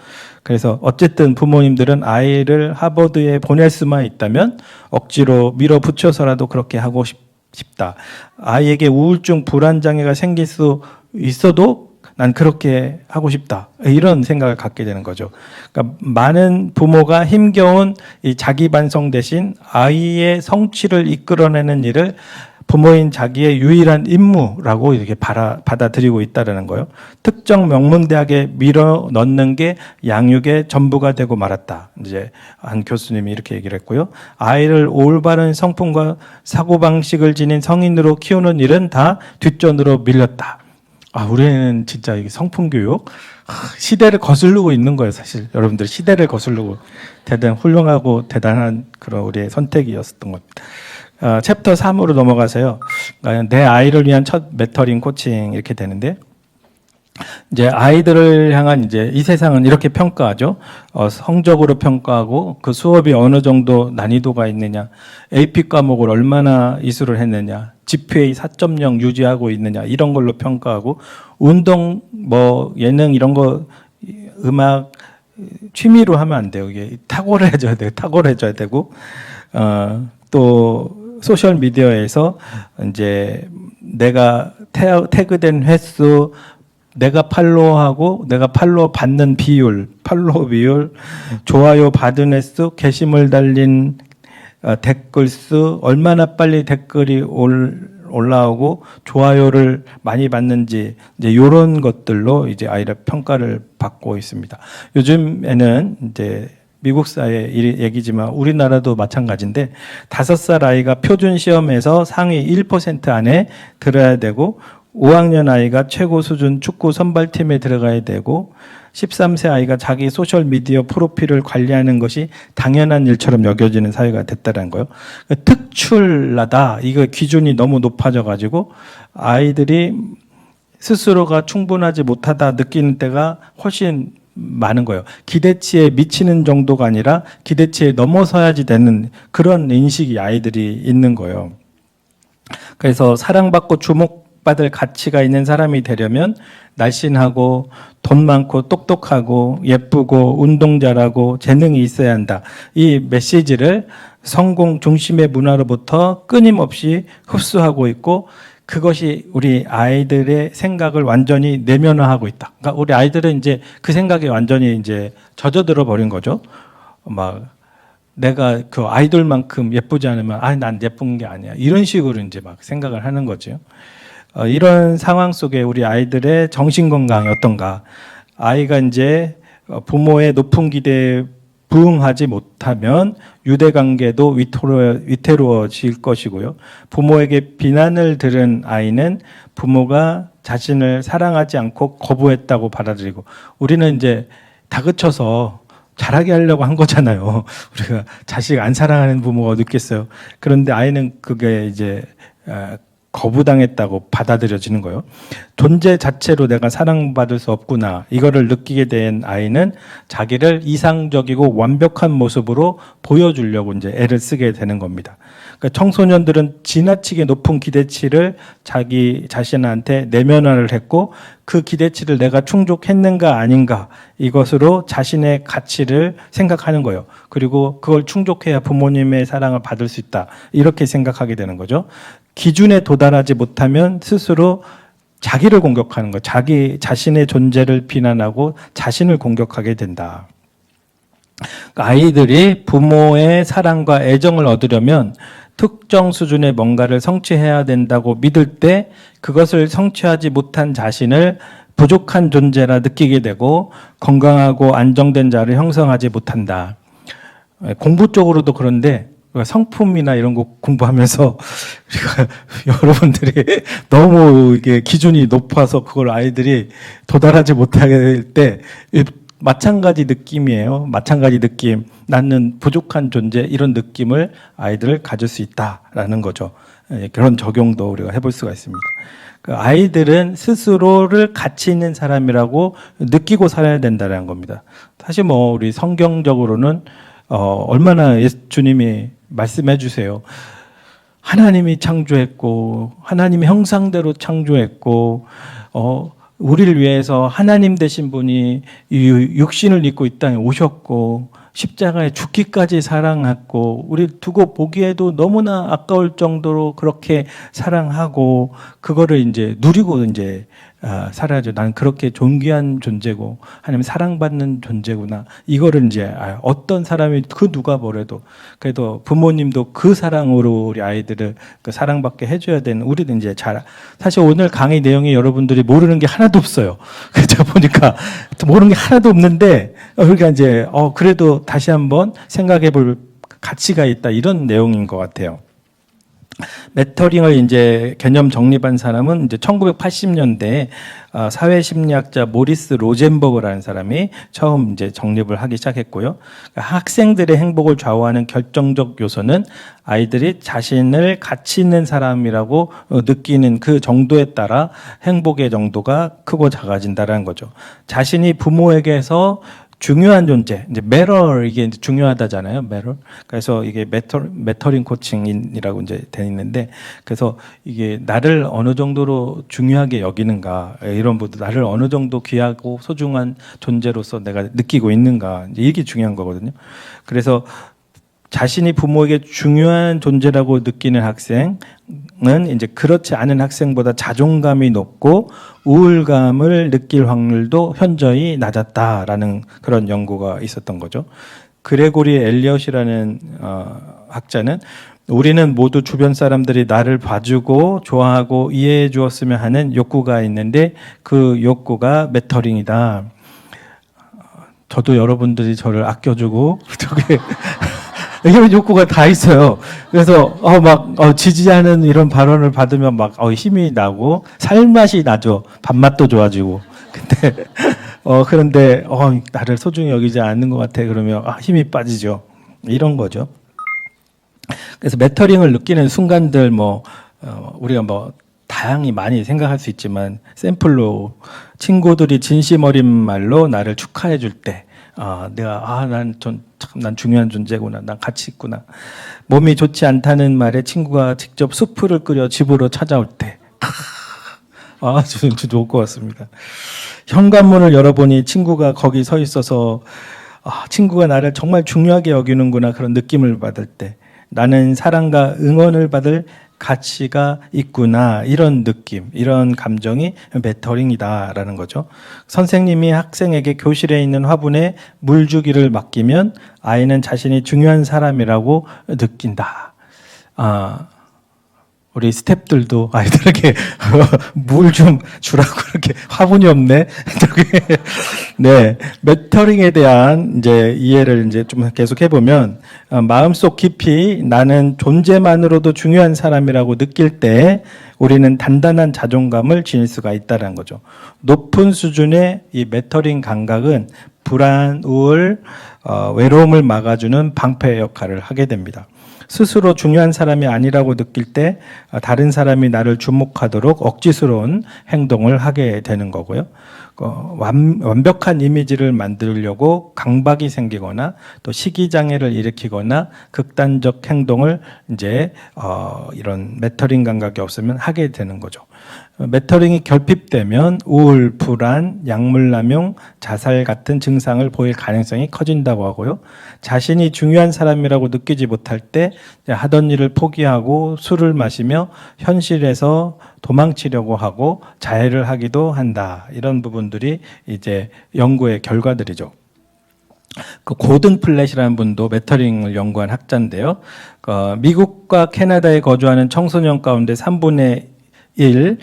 그래서 어쨌든 부모님들은 아이를 하버드에 보낼 수만 있다면 억지로 밀어붙여서라도 그렇게 하고 싶다. 아이에게 우울증 불안장애가 생길 수 있어도 난 그렇게 하고 싶다. 이런 생각을 갖게 되는 거죠. 그러니까 많은 부모가 힘겨운 이 자기 반성 대신 아이의 성취를 이끌어내는 일을 부모인 자기의 유일한 임무라고 이렇게 받아들이고 있다는 거예요. 특정 명문대학에 밀어 넣는 게 양육의 전부가 되고 말았다. 이제 한 교수님이 이렇게 얘기를 했고요. 아이를 올바른 성품과 사고방식을 지닌 성인으로 키우는 일은 다 뒷전으로 밀렸다. 우리는 진짜 성품교육 시대를 거스르고 있는 거예요. 사실 여러분들 시대를 거스르고 대단히 훌륭하고 대단한 그런 우리의 선택이었던 겁니다. 챕터 3으로 넘어가서요. 내 아이를 위한 첫 멘토링 코칭 이렇게 되는데, 이제 아이들을 향한 이제 이 세상은 이렇게 평가하죠. 성적으로 평가하고 그 수업이 어느 정도 난이도가 있느냐, AP 과목을 얼마나 이수를 했느냐, GPA 4.0 유지하고 있느냐 이런 걸로 평가하고, 운동 뭐 예능 이런 거 음악 취미로 하면 안 돼요. 이게 탁월해져야 돼요. 탁월해져야 되고 또 소셜 미디어에서 이제 내가 태그된 횟수, 내가 팔로우하고 내가 팔로우 받는 비율, 팔로우 비율, 좋아요 받은 횟수, 게시물 달린 댓글 수, 얼마나 빨리 댓글이 올라오고 좋아요를 많이 받는지, 이제 이런 것들로 이제 아이를 평가를 받고 있습니다. 요즘에는 이제 미국 사회 얘기지만 우리나라도 마찬가지인데, 5살 아이가 표준 시험에서 상위 1% 안에 들어야 되고, 5학년 아이가 최고 수준 축구 선발팀에 들어가야 되고, 13세 아이가 자기 소셜미디어 프로필을 관리하는 것이 당연한 일처럼 여겨지는 사회가 됐다는 거예요. 특출나다. 이거 기준이 너무 높아져가지고 아이들이 스스로가 충분하지 못하다 느끼는 때가 훨씬 많은 거예요. 기대치에 미치는 정도가 아니라 기대치에 넘어서야지 되는 그런 인식이 아이들이 있는 거예요. 그래서 사랑받고 주목받을 가치가 있는 사람이 되려면 날씬하고 돈 많고 똑똑하고 예쁘고 운동 잘하고 재능이 있어야 한다. 이 메시지를 성공 중심의 문화로부터 끊임없이 흡수하고 있고, 그것이 우리 아이들의 생각을 완전히 내면화하고 있다. 그러니까 우리 아이들은 이제 그 생각에 완전히 이제 젖어들어 버린 거죠. 막 내가 그 아이돌만큼 예쁘지 않으면 난 예쁜 게 아니야. 이런 식으로 이제 막 생각을 하는 거죠. 이런 상황 속에 우리 아이들의 정신 건강이 어떤가? 아이가 이제 부모의 높은 기대에 부응하지 못하면 유대관계도 위태로워질 것이고요. 부모에게 비난을 들은 아이는 부모가 자신을 사랑하지 않고 거부했다고 받아들이고, 우리는 이제 다그쳐서 잘하게 하려고 한 거잖아요. 우리가 자식 안 사랑하는 부모가 어딨겠어요. 그런데 아이는 그게 이제 거부당했다고 받아들여지는 거예요. 존재 자체로 내가 사랑받을 수 없구나. 이거를 느끼게 된 아이는 자기를 이상적이고 완벽한 모습으로 보여주려고 이제 애를 쓰게 되는 겁니다. 그러니까 청소년들은 지나치게 높은 기대치를 자기 자신한테 내면화를 했고 그 기대치를 내가 충족했는가 아닌가 이것으로 자신의 가치를 생각하는 거예요. 그리고 그걸 충족해야 부모님의 사랑을 받을 수 있다. 이렇게 생각하게 되는 거죠. 기준에 도달하지 못하면 스스로 자기를 공격하는 거, 자기 자신의 존재를 비난하고 자신을 공격하게 된다. 아이들이 부모의 사랑과 애정을 얻으려면 특정 수준의 뭔가를 성취해야 된다고 믿을 때 그것을 성취하지 못한 자신을 부족한 존재라 느끼게 되고 건강하고 안정된 자를 형성하지 못한다. 공부 쪽으로도 그런데 성품이나 이런 거 공부하면서 여러분들이 너무 이게 기준이 높아서 그걸 아이들이 도달하지 못하게 될 때 마찬가지 느낌이에요. 마찬가지 느낌. 나는 부족한 존재 이런 느낌을 아이들을 가질 수 있다라는 거죠. 그런 적용도 우리가 해볼 수가 있습니다. 그 아이들은 스스로를 가치 있는 사람이라고 느끼고 살아야 된다는 겁니다. 사실 뭐 우리 성경적으로는 얼마나 주님이 말씀해 주세요. 하나님이 창조했고 하나님의 형상대로 창조했고 우리를 위해서 하나님 되신 분이 육신을 입고 이 땅에 오셨고 십자가에 죽기까지 사랑했고 우리 두고 보기에도 너무나 아까울 정도로 그렇게 사랑하고 그거를 이제 누리고 이제 살아야죠. 나는 그렇게 존귀한 존재고 하나님 사랑받는 존재구나. 이거를 이제 어떤 사람이 그 누가 뭐래도 그래도 부모님도 그 사랑으로 우리 아이들을 그 사랑받게 해줘야 되는 우리는 이제 사실 오늘 강의 내용에 여러분들이 모르는 게 하나도 없어요. 제가 보니까 모르는 게 하나도 없는데 그러니까 이제 그래도 다시 한번 생각해볼 가치가 있다 이런 내용인 것 같아요. 메터링을 이제 개념 정립한 사람은 이제 1980년대에 사회심리학자 모리스 로젠버그라는 사람이 처음 이제 정립을 하기 시작했고요. 학생들의 행복을 좌우하는 결정적 요소는 아이들이 자신을 가치 있는 사람이라고 느끼는 그 정도에 따라 행복의 정도가 크고 작아진다는 거죠. 자신이 부모에게서 중요한 존재, 이제 매럴 이게 이제 중요하다잖아요, 매럴. 그래서 이게 메터링 코칭이라고 이제 돼 있는데, 그래서 이게 나를 어느 정도로 중요하게 여기는가, 이런 부분, 나를 어느 정도 귀하고 소중한 존재로서 내가 느끼고 있는가, 이게 중요한 거거든요. 그래서 자신이 부모에게 중요한 존재라고 느끼는 학생은 이제 그렇지 않은 학생보다 자존감이 높고 우울감을 느낄 확률도 현저히 낮았다라는 그런 연구가 있었던 거죠. 그레고리 엘리엇이라는 학자는 우리는 모두 주변 사람들이 나를 봐주고 좋아하고 이해해 주었으면 하는 욕구가 있는데 그 욕구가 메터링이다. 저도 여러분들이 저를 아껴주고 저게 이런 욕구가 다 있어요. 그래서 지지하는 이런 발언을 받으면 막 힘이 나고 살맛이 나죠. 밥맛도 좋아지고. 근데 그런데 나를 소중히 여기지 않는 것 같아. 그러면 힘이 빠지죠. 이런 거죠. 그래서 메터링을 느끼는 순간들 우리가 다양히 많이 생각할 수 있지만 샘플로 친구들이 진심 어린 말로 나를 축하해 줄 때 난 중요한 존재구나. 난 가치 있구나. 몸이 좋지 않다는 말에 친구가 직접 수프를 끓여 집으로 찾아올 때. 아주 좋을 것 같습니다. 현관문을 열어보니 친구가 거기 서 있어서 친구가 나를 정말 중요하게 여기는구나. 그런 느낌을 받을 때. 나는 사랑과 응원을 받을 가치가 있구나. 이런 느낌, 이런 감정이 메터링이다라는 거죠. 선생님이 학생에게 교실에 있는 화분에 물 주기를 맡기면 아이는 자신이 중요한 사람이라고 느낀다. 우리 스태프들도 아이들에게 물 좀 주라고 이렇게 화분이 없네. 네, 메터링에 대한 이제 이해를 이제 좀 계속 해보면 마음속 깊이 나는 존재만으로도 중요한 사람이라고 느낄 때 우리는 단단한 자존감을 지닐 수가 있다는 거죠. 높은 수준의 이 메터링 감각은 불안, 우울, 외로움을 막아주는 방패 역할을 하게 됩니다. 스스로 중요한 사람이 아니라고 느낄 때 다른 사람이 나를 주목하도록 억지스러운 행동을 하게 되는 거고요. 완벽한 이미지를 만들려고 강박이 생기거나 또 시기장애를 일으키거나 극단적 행동을 이제 이런 메터링 감각이 없으면 하게 되는 거죠. 메터링이 결핍되면 우울, 불안, 약물남용, 자살 같은 증상을 보일 가능성이 커진다고 하고요. 자신이 중요한 사람이라고 느끼지 못할 때 하던 일을 포기하고 술을 마시며 현실에서 도망치려고 하고 자해를 하기도 한다. 이런 부분들이 이제 연구의 결과들이죠. 그 고든 플랫이라는 분도 메터링을 연구한 학자인데요. 미국과 캐나다에 거주하는 청소년 가운데 3분의 1이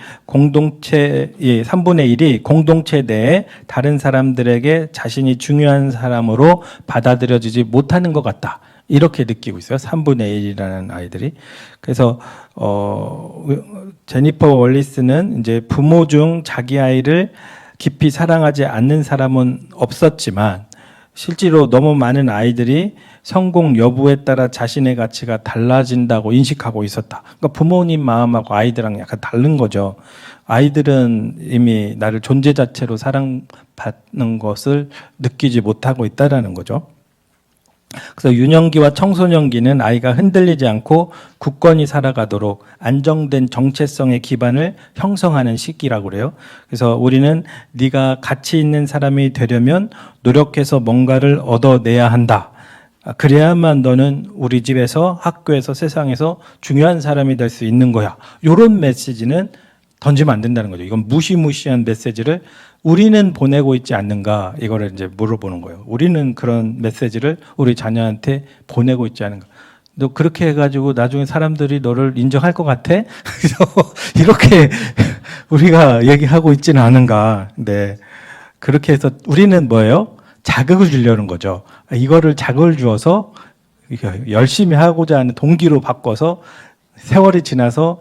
공동체 내에 다른 사람들에게 자신이 중요한 사람으로 받아들여지지 못하는 것 같다. 이렇게 느끼고 있어요. 3분의 1이라는 아이들이. 그래서, 제니퍼 월리스는 이제 부모 중 자기 아이를 깊이 사랑하지 않는 사람은 없었지만, 실제로 너무 많은 아이들이 성공 여부에 따라 자신의 가치가 달라진다고 인식하고 있었다. 그러니까 부모님 마음하고 아이들랑 약간 다른 거죠. 아이들은 이미 나를 존재 자체로 사랑받는 것을 느끼지 못하고 있다라는 거죠. 그래서 유년기와 청소년기는 아이가 흔들리지 않고 굳건히 살아가도록 안정된 정체성의 기반을 형성하는 시기라고 그래요. 그래서 우리는 네가 가치 있는 사람이 되려면 노력해서 뭔가를 얻어내야 한다. 그래야만 너는 우리 집에서, 학교에서, 세상에서 중요한 사람이 될 수 있는 거야. 이런 메시지는 던지면 안 된다는 거죠. 이건 무시무시한 메시지를 우리는 보내고 있지 않는가, 이거를 이제 물어보는 거예요. 우리는 그런 메시지를 우리 자녀한테 보내고 있지 않은가. 너 그렇게 해가지고 나중에 사람들이 너를 인정할 것 같아? 이렇게 우리가 얘기하고 있지는 않은가. 네. 그렇게 해서 우리는 뭐예요? 자극을 주려는 거죠. 이거를 자극을 주어서 열심히 하고자 하는 동기로 바꿔서 세월이 지나서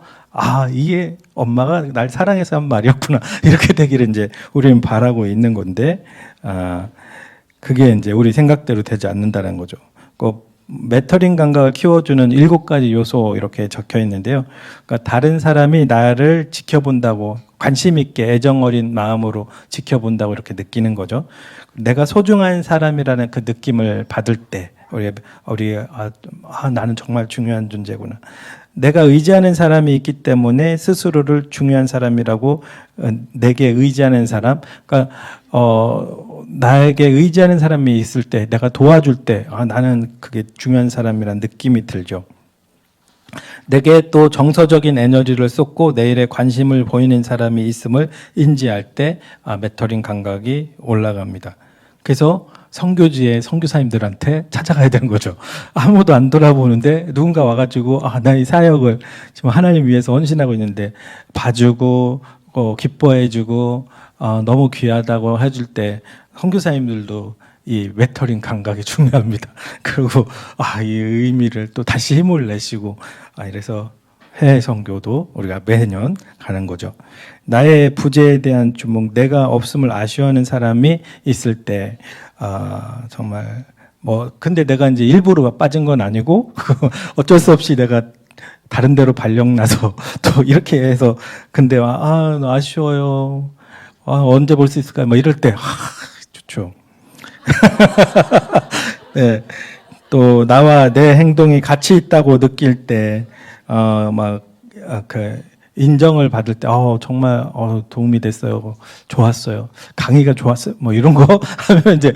이게 엄마가 날 사랑해서 한 말이었구나. 이렇게 되기를 이제 우리는 바라고 있는 건데, 그게 이제 우리 생각대로 되지 않는다는 거죠. 메터링 감각을 키워주는 7가지 요소 이렇게 적혀 있는데요. 그러니까 다른 사람이 나를 지켜본다고 관심 있게 애정 어린 마음으로 지켜본다고 이렇게 느끼는 거죠. 내가 소중한 사람이라는 그 느낌을 받을 때, 나는 정말 중요한 존재구나. 내가 의지하는 사람이 있기 때문에 스스로를 중요한 사람이라고, 내게 의지하는 사람, 그러니까 나에게 의지하는 사람이 있을 때, 내가 도와줄 때, 나는 그게 중요한 사람이라는 느낌이 들죠. 내게 또 정서적인 에너지를 쏟고 내일에 관심을 보이는 사람이 있음을 인지할 때 메터링 감각이 올라갑니다. 그래서 선교지에 선교사님들한테 찾아가야 되는 거죠. 아무도 안 돌아보는데 누군가 와가지고 나 이 사역을 지금 하나님 위해서 헌신하고 있는데 봐주고 기뻐해주고 너무 귀하다고 해줄 때 선교사님들도 이 메터링 감각이 중요합니다. 그리고 이 의미를 또 다시 힘을 내시고 이래서 해외 선교도 우리가 매년 가는 거죠. 나의 부재에 대한 주목, 내가 없음을 아쉬워하는 사람이 있을 때 정말 근데 내가 이제 일부러 빠진 건 아니고 어쩔 수 없이 내가 다른 데로 발령 나서 또 이렇게 해서 근데 나 아쉬워요. 언제 볼 수 있을까요? 이럴 때 좋죠. 네. 또 나와 내 행동이 가치 있다고 느낄 때 인정을 받을 때 정말 도움이 됐어요. 좋았어요. 강의가 좋았어요. 이런 거 하면 이제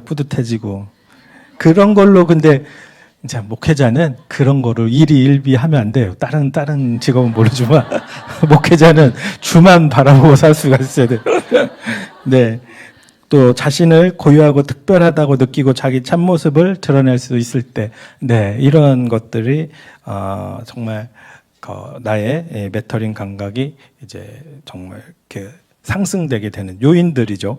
뿌듯해지고 그런 걸로. 근데 이제 목회자는 그런 거를 일희일비 하면 안 돼요. 다른 직업은 모르지만 목회자는 주만 바라보고 살 수가 있어야 돼요. 네. 또 자신을 고유하고 특별하다고 느끼고 자기 참모습을 드러낼 수 있을 때, 네, 이런 것들이 정말 나의 메터링 감각이 이제 정말 이렇게 상승되게 되는 요인들이죠.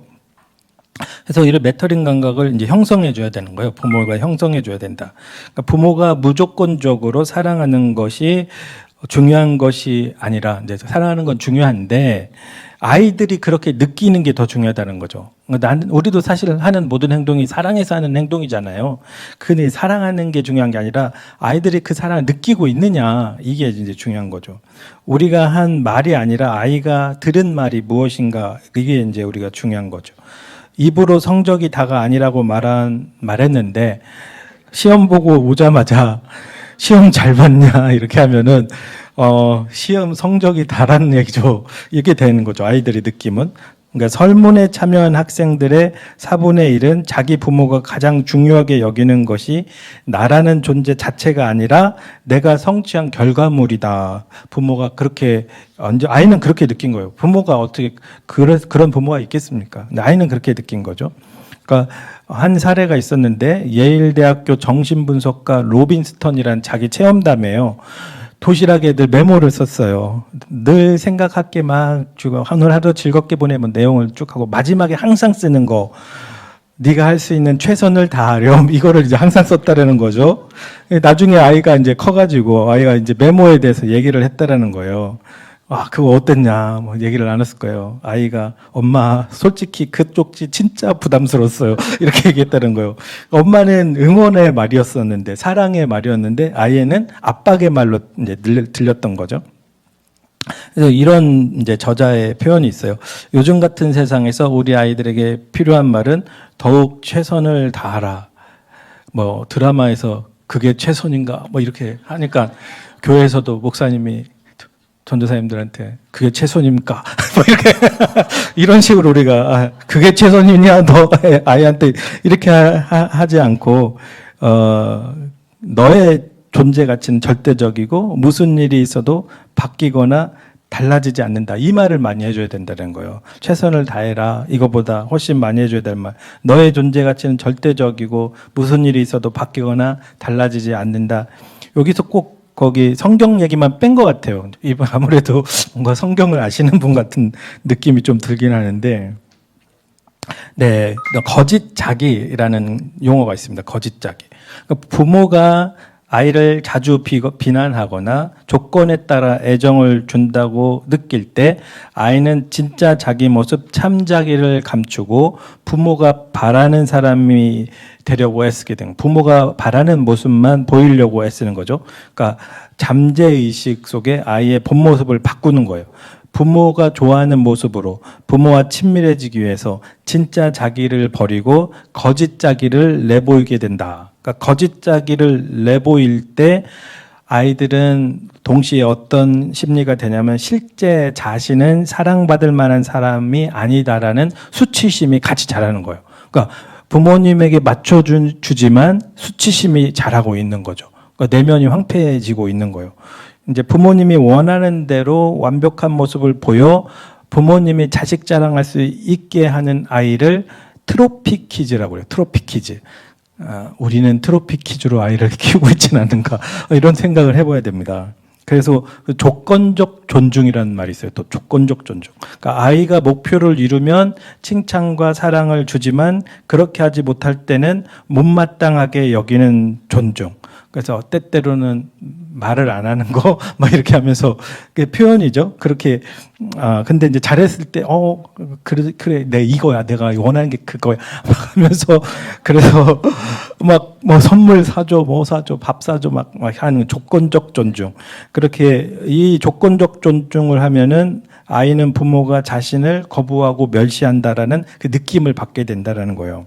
그래서 이런 메터링 감각을 이제 형성해 줘야 되는 거예요. 부모가 형성해 줘야 된다. 그러니까 부모가 무조건적으로 사랑하는 것이 중요한 것이 아니라, 이제 사랑하는 건 중요한데 아이들이 그렇게 느끼는 게 더 중요하다는 거죠. 우리도 사실 하는 모든 행동이 사랑해서 하는 행동이잖아요. 근데 사랑하는 게 중요한 게 아니라 아이들이 그 사랑을 느끼고 있느냐, 이게 이제 중요한 거죠. 우리가 한 말이 아니라 아이가 들은 말이 무엇인가, 이게 이제 우리가 중요한 거죠. 입으로 성적이 다가 아니라고 말했는데 시험 보고 오자마자 시험 잘 봤냐 이렇게 하면은 시험 성적이 다라는 얘기죠. 이게 되는 거죠. 아이들이 느낌은. 그러니까 설문에 참여한 학생들의 4분의 1은 자기 부모가 가장 중요하게 여기는 것이 나라는 존재 자체가 아니라 내가 성취한 결과물이다. 부모가 그렇게, 아이는 그렇게 느낀 거예요. 부모가 어떻게, 그런 부모가 있겠습니까? 근데 아이는 그렇게 느낀 거죠. 그러니까 한 사례가 있었는데 예일대학교 정신분석가 로빈스턴이라는 자기 체험담이에요. 도시락에 늘 메모를 썼어요. 늘 생각할게 막 주고 오늘 하루 즐겁게 보내면 내용을 쭉 하고 마지막에 항상 쓰는 거 네가 할 수 있는 최선을 다하렴 이거를 이제 항상 썼다라는 거죠. 나중에 아이가 이제 커가지고 아이가 이제 메모에 대해서 얘기를 했다라는 거예요. 아, 그거 어땠냐, 뭐, 얘기를 나눴을 거예요. 아이가, 엄마, 솔직히 그 쪽지 진짜 부담스러웠어요. 이렇게 얘기했다는 거예요. 엄마는 응원의 말이었었는데, 사랑의 말이었는데, 아이는 압박의 말로 이제 들렸던 거죠. 그래서 이런 이제 저자의 표현이 있어요. 요즘 같은 세상에서 우리 아이들에게 필요한 말은 더욱 최선을 다하라. 뭐, 드라마에서 그게 최선인가? 뭐, 이렇게 하니까, 교회에서도 목사님이 전도사님들한테 그게 최선입니까? 뭐 이렇게 이런 식으로 우리가 그게 최선이냐 너 아이한테 이렇게 하지 않고 너의 존재 가치는 절대적이고 무슨 일이 있어도 바뀌거나 달라지지 않는다. 이 말을 많이 해줘야 된다는 거예요. 최선을 다해라. 이거보다 훨씬 많이 해줘야 될 말. 너의 존재 가치는 절대적이고 무슨 일이 있어도 바뀌거나 달라지지 않는다. 여기서 꼭 거기 성경 얘기만 뺀 것 같아요. 아무래도 뭔가 성경을 아시는 분 같은 느낌이 좀 들긴 하는데, 네, 거짓 자기라는 용어가 있습니다. 거짓 자기. 그러니까 부모가 아이를 자주 비난하거나 조건에 따라 애정을 준다고 느낄 때 아이는 진짜 자기 모습, 참 자기를 감추고 부모가 바라는 사람이 되려고 애쓰게 된, 부모가 바라는 모습만 보이려고 애쓰는 거죠. 그러니까 잠재의식 속에 아이의 본 모습을 바꾸는 거예요. 부모가 좋아하는 모습으로 부모와 친밀해지기 위해서 진짜 자기를 버리고 거짓 자기를 내보이게 된다. 그러니까 거짓 자기를 내보일 때 아이들은 동시에 어떤 심리가 되냐면 실제 자신은 사랑받을 만한 사람이 아니다라는 수치심이 같이 자라는 거예요. 그러니까 부모님에게 맞춰주지만 수치심이 자라고 있는 거죠. 그러니까 내면이 황폐해지고 있는 거예요. 이제 부모님이 원하는 대로 완벽한 모습을 보여 부모님이 자식 자랑할 수 있게 하는 아이를 트로피 키즈라고 해요. 트로피 키즈. 우리는 트로피 키즈로 아이를 키우고 있지는 않은가 이런 생각을 해봐야 됩니다. 그래서 조건적 존중이라는 말이 있어요. 또 조건적 존중. 그러니까 아이가 목표를 이루면 칭찬과 사랑을 주지만 그렇게 하지 못할 때는 못마땅하게 여기는 존중. 그래서 때때로는 말을 안 하는 거, 막 이렇게 하면서, 그게 표현이죠. 그렇게, 근데 이제 잘했을 때, 그래, 이거야. 내가 원하는 게 그거야. 막 하면서, 그래서 막, 뭐 선물 사줘, 뭐 사줘, 밥 사줘, 막 하는 조건적 존중. 그렇게 이 조건적 존중을 하면은 아이는 부모가 자신을 거부하고 멸시한다라는 그 느낌을 받게 된다라는 거예요.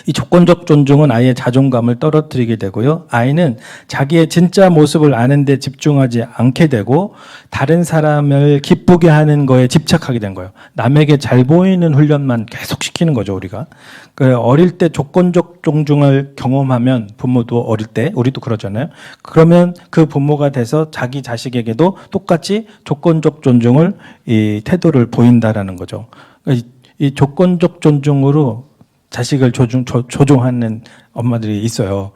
이 조건적 존중은 아이의 자존감을 떨어뜨리게 되고요. 아이는 자기의 진짜 모습을 아는 데 집중하지 않게 되고 다른 사람을 기쁘게 하는 거에 집착하게 된 거예요. 남에게 잘 보이는 훈련만 계속 시키는 거죠, 우리가. 어릴 때 조건적 존중을 경험하면 부모도 어릴 때 우리도 그러잖아요. 그러면 그 부모가 돼서 자기 자식에게도 똑같이 조건적 존중을 이 태도를 보인다라는 거죠. 이 조건적 존중으로 자식을 조종하는 엄마들이 있어요.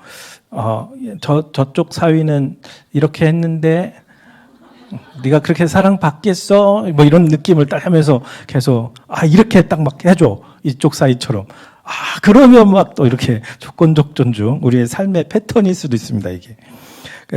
저쪽 사위는 이렇게 했는데 네가 그렇게 사랑받겠어? 뭐 이런 느낌을 딱 하면서 계속 이렇게 딱 막 해줘. 이쪽 사위처럼. 그러면 막 또 이렇게 조건적 존중. 우리의 삶의 패턴일 수도 있습니다, 이게.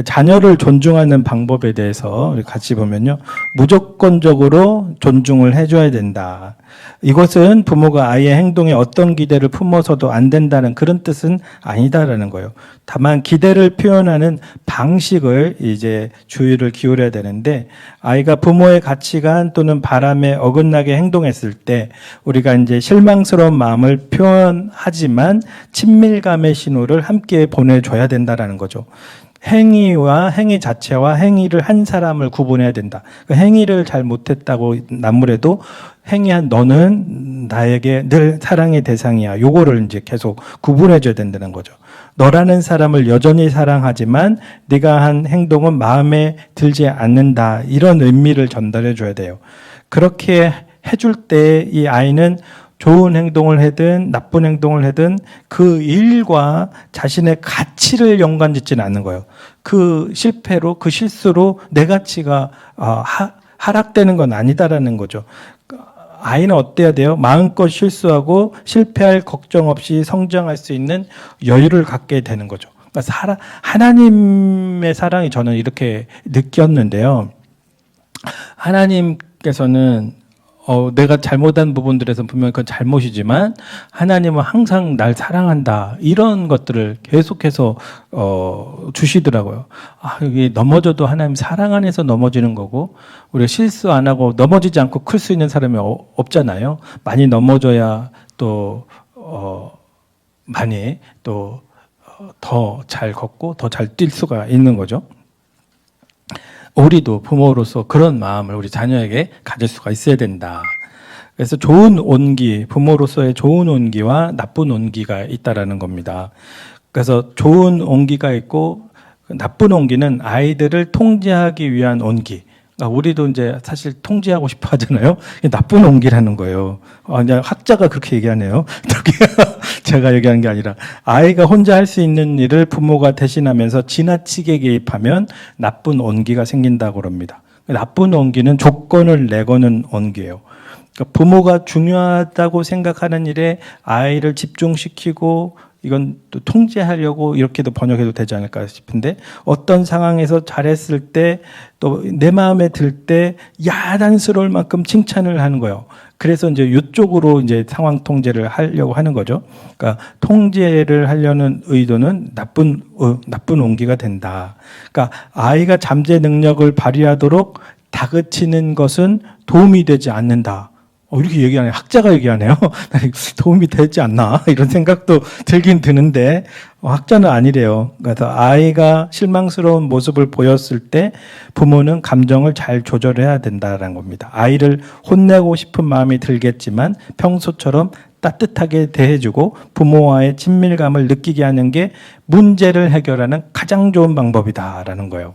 자녀를 존중하는 방법에 대해서 우리 같이 보면요. 무조건적으로 존중을 해줘야 된다. 이것은 부모가 아이의 행동에 어떤 기대를 품어서도 안 된다는 그런 뜻은 아니다라는 거예요. 다만 기대를 표현하는 방식을 이제 주의를 기울여야 되는데, 아이가 부모의 가치관 또는 바람에 어긋나게 행동했을 때 우리가 이제 실망스러운 마음을 표현하지만 친밀감의 신호를 함께 보내줘야 된다라는 거죠. 행위와 행위 자체와 행위를 한 사람을 구분해야 된다. 그 행위를 잘 못했다고 나무래도 행위한 너는 나에게 늘 사랑의 대상이야. 요거를 이제 계속 구분해줘야 된다는 거죠. 너라는 사람을 여전히 사랑하지만 네가 한 행동은 마음에 들지 않는다. 이런 의미를 전달해줘야 돼요. 그렇게 해줄 때 이 아이는 좋은 행동을 하든 나쁜 행동을 하든 그 일과 자신의 가치를 연관짓지는 않는 거예요. 그 실패로, 그 실수로 내 가치가 하락되는 건 아니다라는 거죠. 아이는 어때야 돼요? 마음껏 실수하고 실패할 걱정 없이 성장할 수 있는 여유를 갖게 되는 거죠. 그러니까 하나님의 사랑이 저는 이렇게 느꼈는데요. 하나님께서는 내가 잘못한 부분들에서 분명히 그건 잘못이지만 하나님은 항상 날 사랑한다. 이런 것들을 계속해서 주시더라고요. 여기 넘어져도 하나님 사랑 안에서 넘어지는 거고, 우리가 실수 안 하고 넘어지지 않고 클 수 있는 사람이 없잖아요. 많이 넘어져야 또 많이 또 더 잘 걷고 더 잘 뛸 수가 있는 거죠. 우리도 부모로서 그런 마음을 우리 자녀에게 가질 수가 있어야 된다. 그래서 좋은 온기, 부모로서의 좋은 온기와 나쁜 온기가 있다라는 겁니다. 그래서 좋은 온기가 있고 나쁜 온기는 아이들을 통제하기 위한 온기. 우리도 이제 사실 통제하고 싶어 하잖아요. 나쁜 온기라는 거예요. 그냥 학자가 그렇게 얘기하네요. 제가 얘기하는 게 아니라, 아이가 혼자 할 수 있는 일을 부모가 대신하면서 지나치게 개입하면 나쁜 온기가 생긴다고 합니다. 나쁜 온기는 조건을 내거는 온기예요. 그러니까 부모가 중요하다고 생각하는 일에 아이를 집중시키고 이건 또 통제하려고 이렇게도 번역해도 되지 않을까 싶은데, 어떤 상황에서 잘했을 때 또 내 마음에 들 때 야단스러울 만큼 칭찬을 하는 거예요. 그래서 이제 이쪽으로 이제 상황 통제를 하려고 하는 거죠. 그러니까 통제를 하려는 의도는 나쁜 온기가 된다. 그러니까 아이가 잠재 능력을 발휘하도록 다그치는 것은 도움이 되지 않는다. 이렇게 얘기하네요. 학자가 얘기하네요. 도움이 되지 않나? 이런 생각도 들긴 드는데, 학자는 아니래요. 그래서 아이가 실망스러운 모습을 보였을 때 부모는 감정을 잘 조절해야 된다는 겁니다. 아이를 혼내고 싶은 마음이 들겠지만 평소처럼 따뜻하게 대해주고 부모와의 친밀감을 느끼게 하는 게 문제를 해결하는 가장 좋은 방법이다라는 거예요.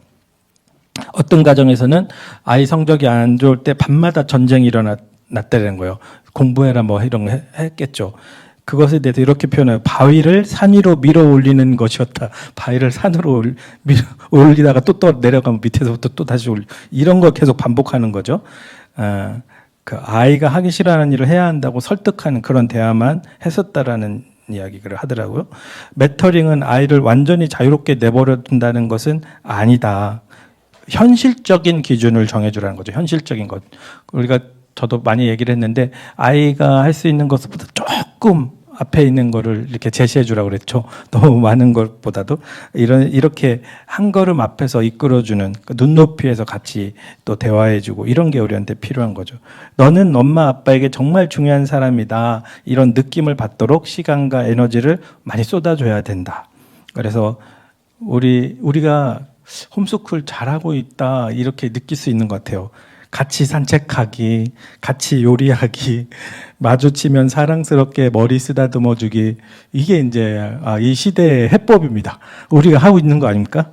어떤 가정에서는 아이 성적이 안 좋을 때 밤마다 전쟁이 났다는 거예요. 공부해라 뭐 이런 거 했겠죠. 그것에 대해서 이렇게 표현해요. 바위를 산 위로 밀어 올리는 것이었다. 바위를 산으로 올리다가 또 내려가면 밑에서부터 또 다시 이런 거 계속 반복하는 거죠. 그 아이가 하기 싫어하는 일을 해야 한다고 설득하는 그런 대화만 했었다라는 이야기를 하더라고요. mentoring은 아이를 완전히 자유롭게 내버려 둔다는 것은 아니다. 현실적인 기준을 정해주라는 거죠. 현실적인 것. 우리가 저도 많이 얘기를 했는데, 아이가 할 수 있는 것보다 조금 앞에 있는 거를 이렇게 제시해 주라고 그랬죠. 너무 많은 것보다도 이렇게 한 걸음 앞에서 이끌어주는, 눈높이에서 같이 또 대화해 주고 이런 게 우리한테 필요한 거죠. 너는 엄마 아빠에게 정말 중요한 사람이다. 이런 느낌을 받도록 시간과 에너지를 많이 쏟아줘야 된다. 그래서 우리가 홈스쿨 잘하고 있다 이렇게 느낄 수 있는 것 같아요. 같이 산책하기, 같이 요리하기, 마주치면 사랑스럽게 머리 쓰다듬어 주기, 이게 이제 이 시대의 해법입니다. 우리가 하고 있는 거 아닙니까?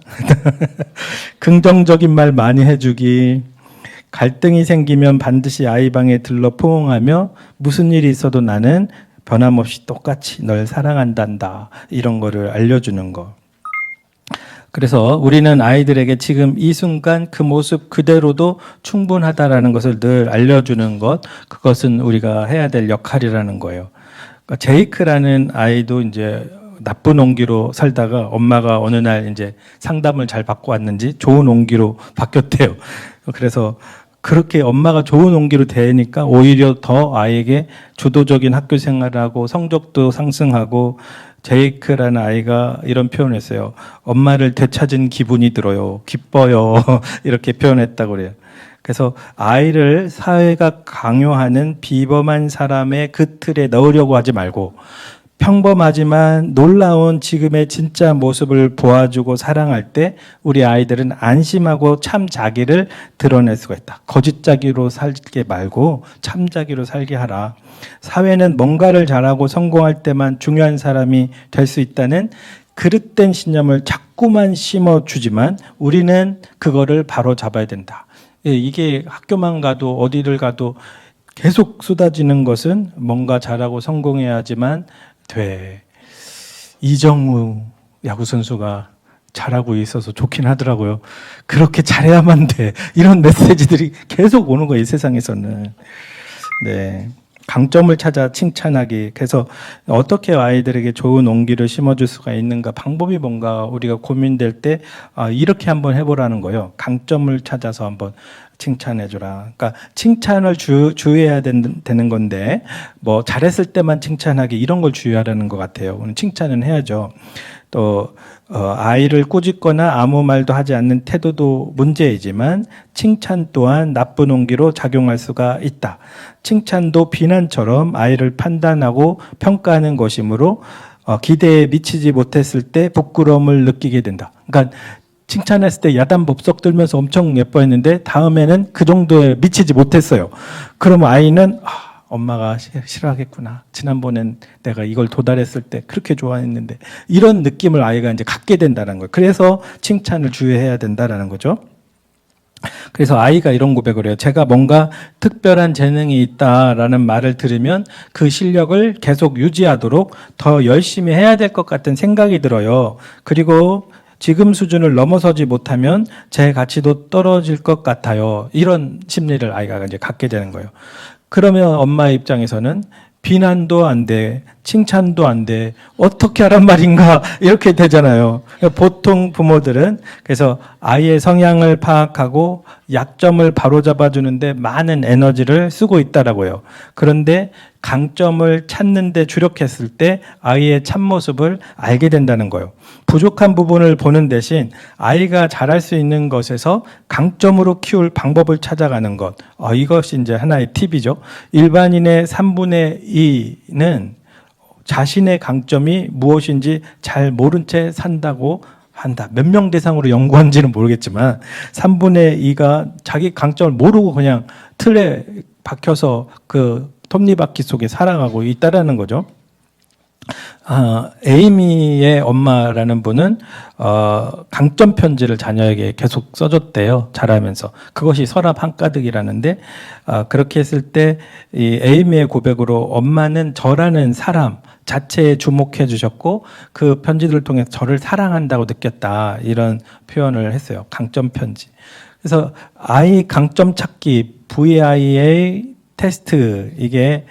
긍정적인 말 많이 해주기, 갈등이 생기면 반드시 아이 방에 들러 포옹하며 무슨 일이 있어도 나는 변함없이 똑같이 널 사랑한단다, 이런 거를 알려주는 거. 그래서 우리는 아이들에게 지금 이 순간 그 모습 그대로도 충분하다라는 것을 늘 알려주는 것, 그것은 우리가 해야 될 역할이라는 거예요. 그러니까 제이크라는 아이도 이제 나쁜 온기로 살다가 엄마가 어느 날 이제 상담을 잘 받고 왔는지 좋은 온기로 바뀌었대요. 그래서 그렇게 엄마가 좋은 온기로 되니까 오히려 더 아이에게 주도적인 학교 생활하고 성적도 상승하고 제이크라는 아이가 이런 표현을 했어요. 엄마를 되찾은 기분이 들어요. 기뻐요. 이렇게 표현했다고 그래요. 그래서 아이를 사회가 강요하는 비범한 사람의 그 틀에 넣으려고 하지 말고 평범하지만 놀라운 지금의 진짜 모습을 보아주고 사랑할 때 우리 아이들은 안심하고 참 자기를 드러낼 수가 있다. 거짓 자기로 살게 말고 참 자기로 살게 하라. 사회는 뭔가를 잘하고 성공할 때만 중요한 사람이 될 수 있다는 그릇된 신념을 자꾸만 심어주지만 우리는 그거를 바로 잡아야 된다. 이게 학교만 가도 어디를 가도 계속 쏟아지는 것은 뭔가 잘하고 성공해야지만 돼. 이정우 야구 선수가 잘하고 있어서 좋긴 하더라고요. 그렇게 잘해야만 돼. 이런 메시지들이 계속 오는 거예요, 이 세상에서는. 네. 강점을 찾아 칭찬하기. 그래서 어떻게 아이들에게 좋은 온기를 심어줄 수가 있는가, 방법이 뭔가 우리가 고민될 때 이렇게 한번 해보라는 거예요. 강점을 찾아서 한번 칭찬해주라. 그러니까 칭찬을 주의해야 되는 건데 뭐 잘했을 때만 칭찬하기 이런 걸 주의하라는 것 같아요. 오늘 칭찬은 해야죠. 또 아이를 꾸짖거나 아무 말도 하지 않는 태도도 문제이지만 칭찬 또한 나쁜 온기로 작용할 수가 있다. 칭찬도 비난처럼 아이를 판단하고 평가하는 것이므로 기대에 미치지 못했을 때 부끄러움을 느끼게 된다. 그러니까 칭찬했을 때 야단법석 들면서 엄청 예뻐했는데 다음에는 그 정도에 미치지 못했어요. 그러면 아이는 엄마가 싫어하겠구나. 지난번엔 내가 이걸 도달했을 때 그렇게 좋아했는데 이런 느낌을 아이가 이제 갖게 된다는 거예요. 그래서 칭찬을 주의해야 된다라는 거죠. 그래서 아이가 이런 고백을 해요. 제가 뭔가 특별한 재능이 있다라는 말을 들으면 그 실력을 계속 유지하도록 더 열심히 해야 될 것 같은 생각이 들어요. 그리고 지금 수준을 넘어서지 못하면 제 가치도 떨어질 것 같아요. 이런 심리를 아이가 이제 갖게 되는 거예요. 그러면 엄마의 입장에서는 비난도 안 돼, 칭찬도 안 돼, 어떻게 하란 말인가 이렇게 되잖아요. 보통 부모들은 그래서 아이의 성향을 파악하고 약점을 바로잡아주는데 많은 에너지를 쓰고 있다라고요. 그런데 강점을 찾는데 주력했을 때 아이의 참모습을 알게 된다는 거예요. 부족한 부분을 보는 대신 아이가 잘할 수 있는 것에서 강점으로 키울 방법을 찾아가는 것. 이것이 이제 하나의 팁이죠. 일반인의 3분의 2는 자신의 강점이 무엇인지 잘 모른 채 산다고 한다. 몇 명 대상으로 연구한지는 모르겠지만 3분의 2가 자기 강점을 모르고 그냥 틀에 박혀서 그 톱니바퀴 속에 살아가고 있다라는 거죠. 에이미의 엄마라는 분은 강점 편지를 자녀에게 계속 써줬대요. 자라면서. 그것이 서랍 한가득이라는데 그렇게 했을 때 이 에이미의 고백으로 엄마는 저라는 사람 자체에 주목해 주셨고 그 편지들을 통해 저를 사랑한다고 느꼈다. 이런 표현을 했어요. 강점 편지. 그래서 아이 강점 찾기 VIA 테스트 이게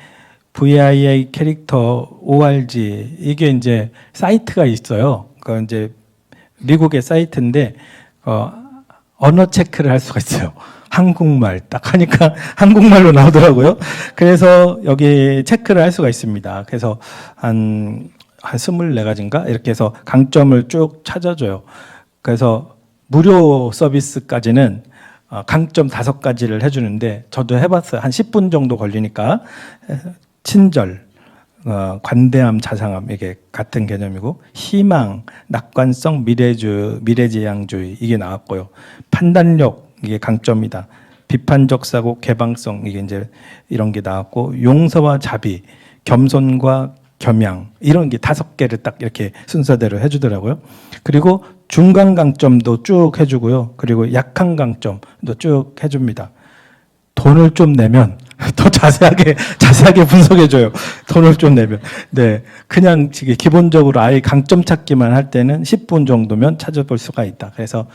VIA 캐릭터 ORG 이게 이제 사이트가 있어요. 그 이제 미국의 사이트인데 언어 체크를 할 수가 있어요. 한국말 딱 하니까 한국말로 나오더라고요. 그래서 여기 체크를 할 수가 있습니다. 그래서 한 24가지인가 이렇게 해서 강점을 쭉 찾아줘요. 그래서 무료 서비스까지는 강점 5가지를 해주는데 저도 해봤어요. 한 10분 정도 걸리니까 친절, 관대함, 자상함 이게 같은 개념이고 희망, 낙관성, 미래지향주의 이게 나왔고요. 판단력 이게 강점이다. 비판적 사고, 개방성 이게 이제 이런 게 나왔고 용서와 자비, 겸손과 겸양 이런 게 5개를 딱 이렇게 순서대로 해주더라고요. 그리고 중간 강점도 쭉 해주고요. 그리고 약한 강점도 쭉 해줍니다. 돈을 좀 내면 더 자세하게 분석해줘요. 돈을 좀 내면. 네. 그냥 기본적으로 아예 강점 찾기만 할 때는 10분 정도면 찾아볼 수가 있다. 그래서,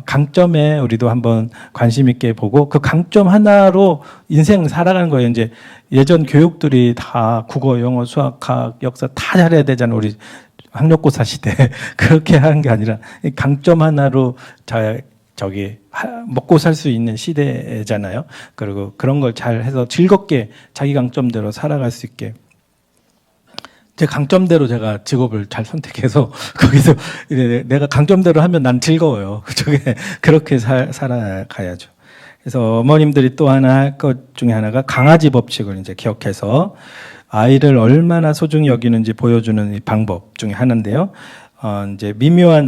강점에 우리도 한번 관심 있게 보고 그 강점 하나로 인생 살아가는 거예요. 이제 예전 교육들이 다 국어, 영어, 수학학, 역사 다 잘해야 되잖아요. 우리 학력고사 시대 그렇게 하는 게 아니라 강점 하나로 먹고 살 수 있는 시대잖아요. 그리고 그런 걸 잘 해서 즐겁게 자기 강점대로 살아갈 수 있게. 제 강점대로 제가 직업을 잘 선택해서 거기서 내가 강점대로 하면 난 즐거워요. 그렇게 살아가야죠. 그래서 어머님들이 또 하나 할 것 중에 하나가 강아지 법칙을 이제 기억해서 아이를 얼마나 소중히 여기는지 보여주는 이 방법 중에 하나인데요. 이제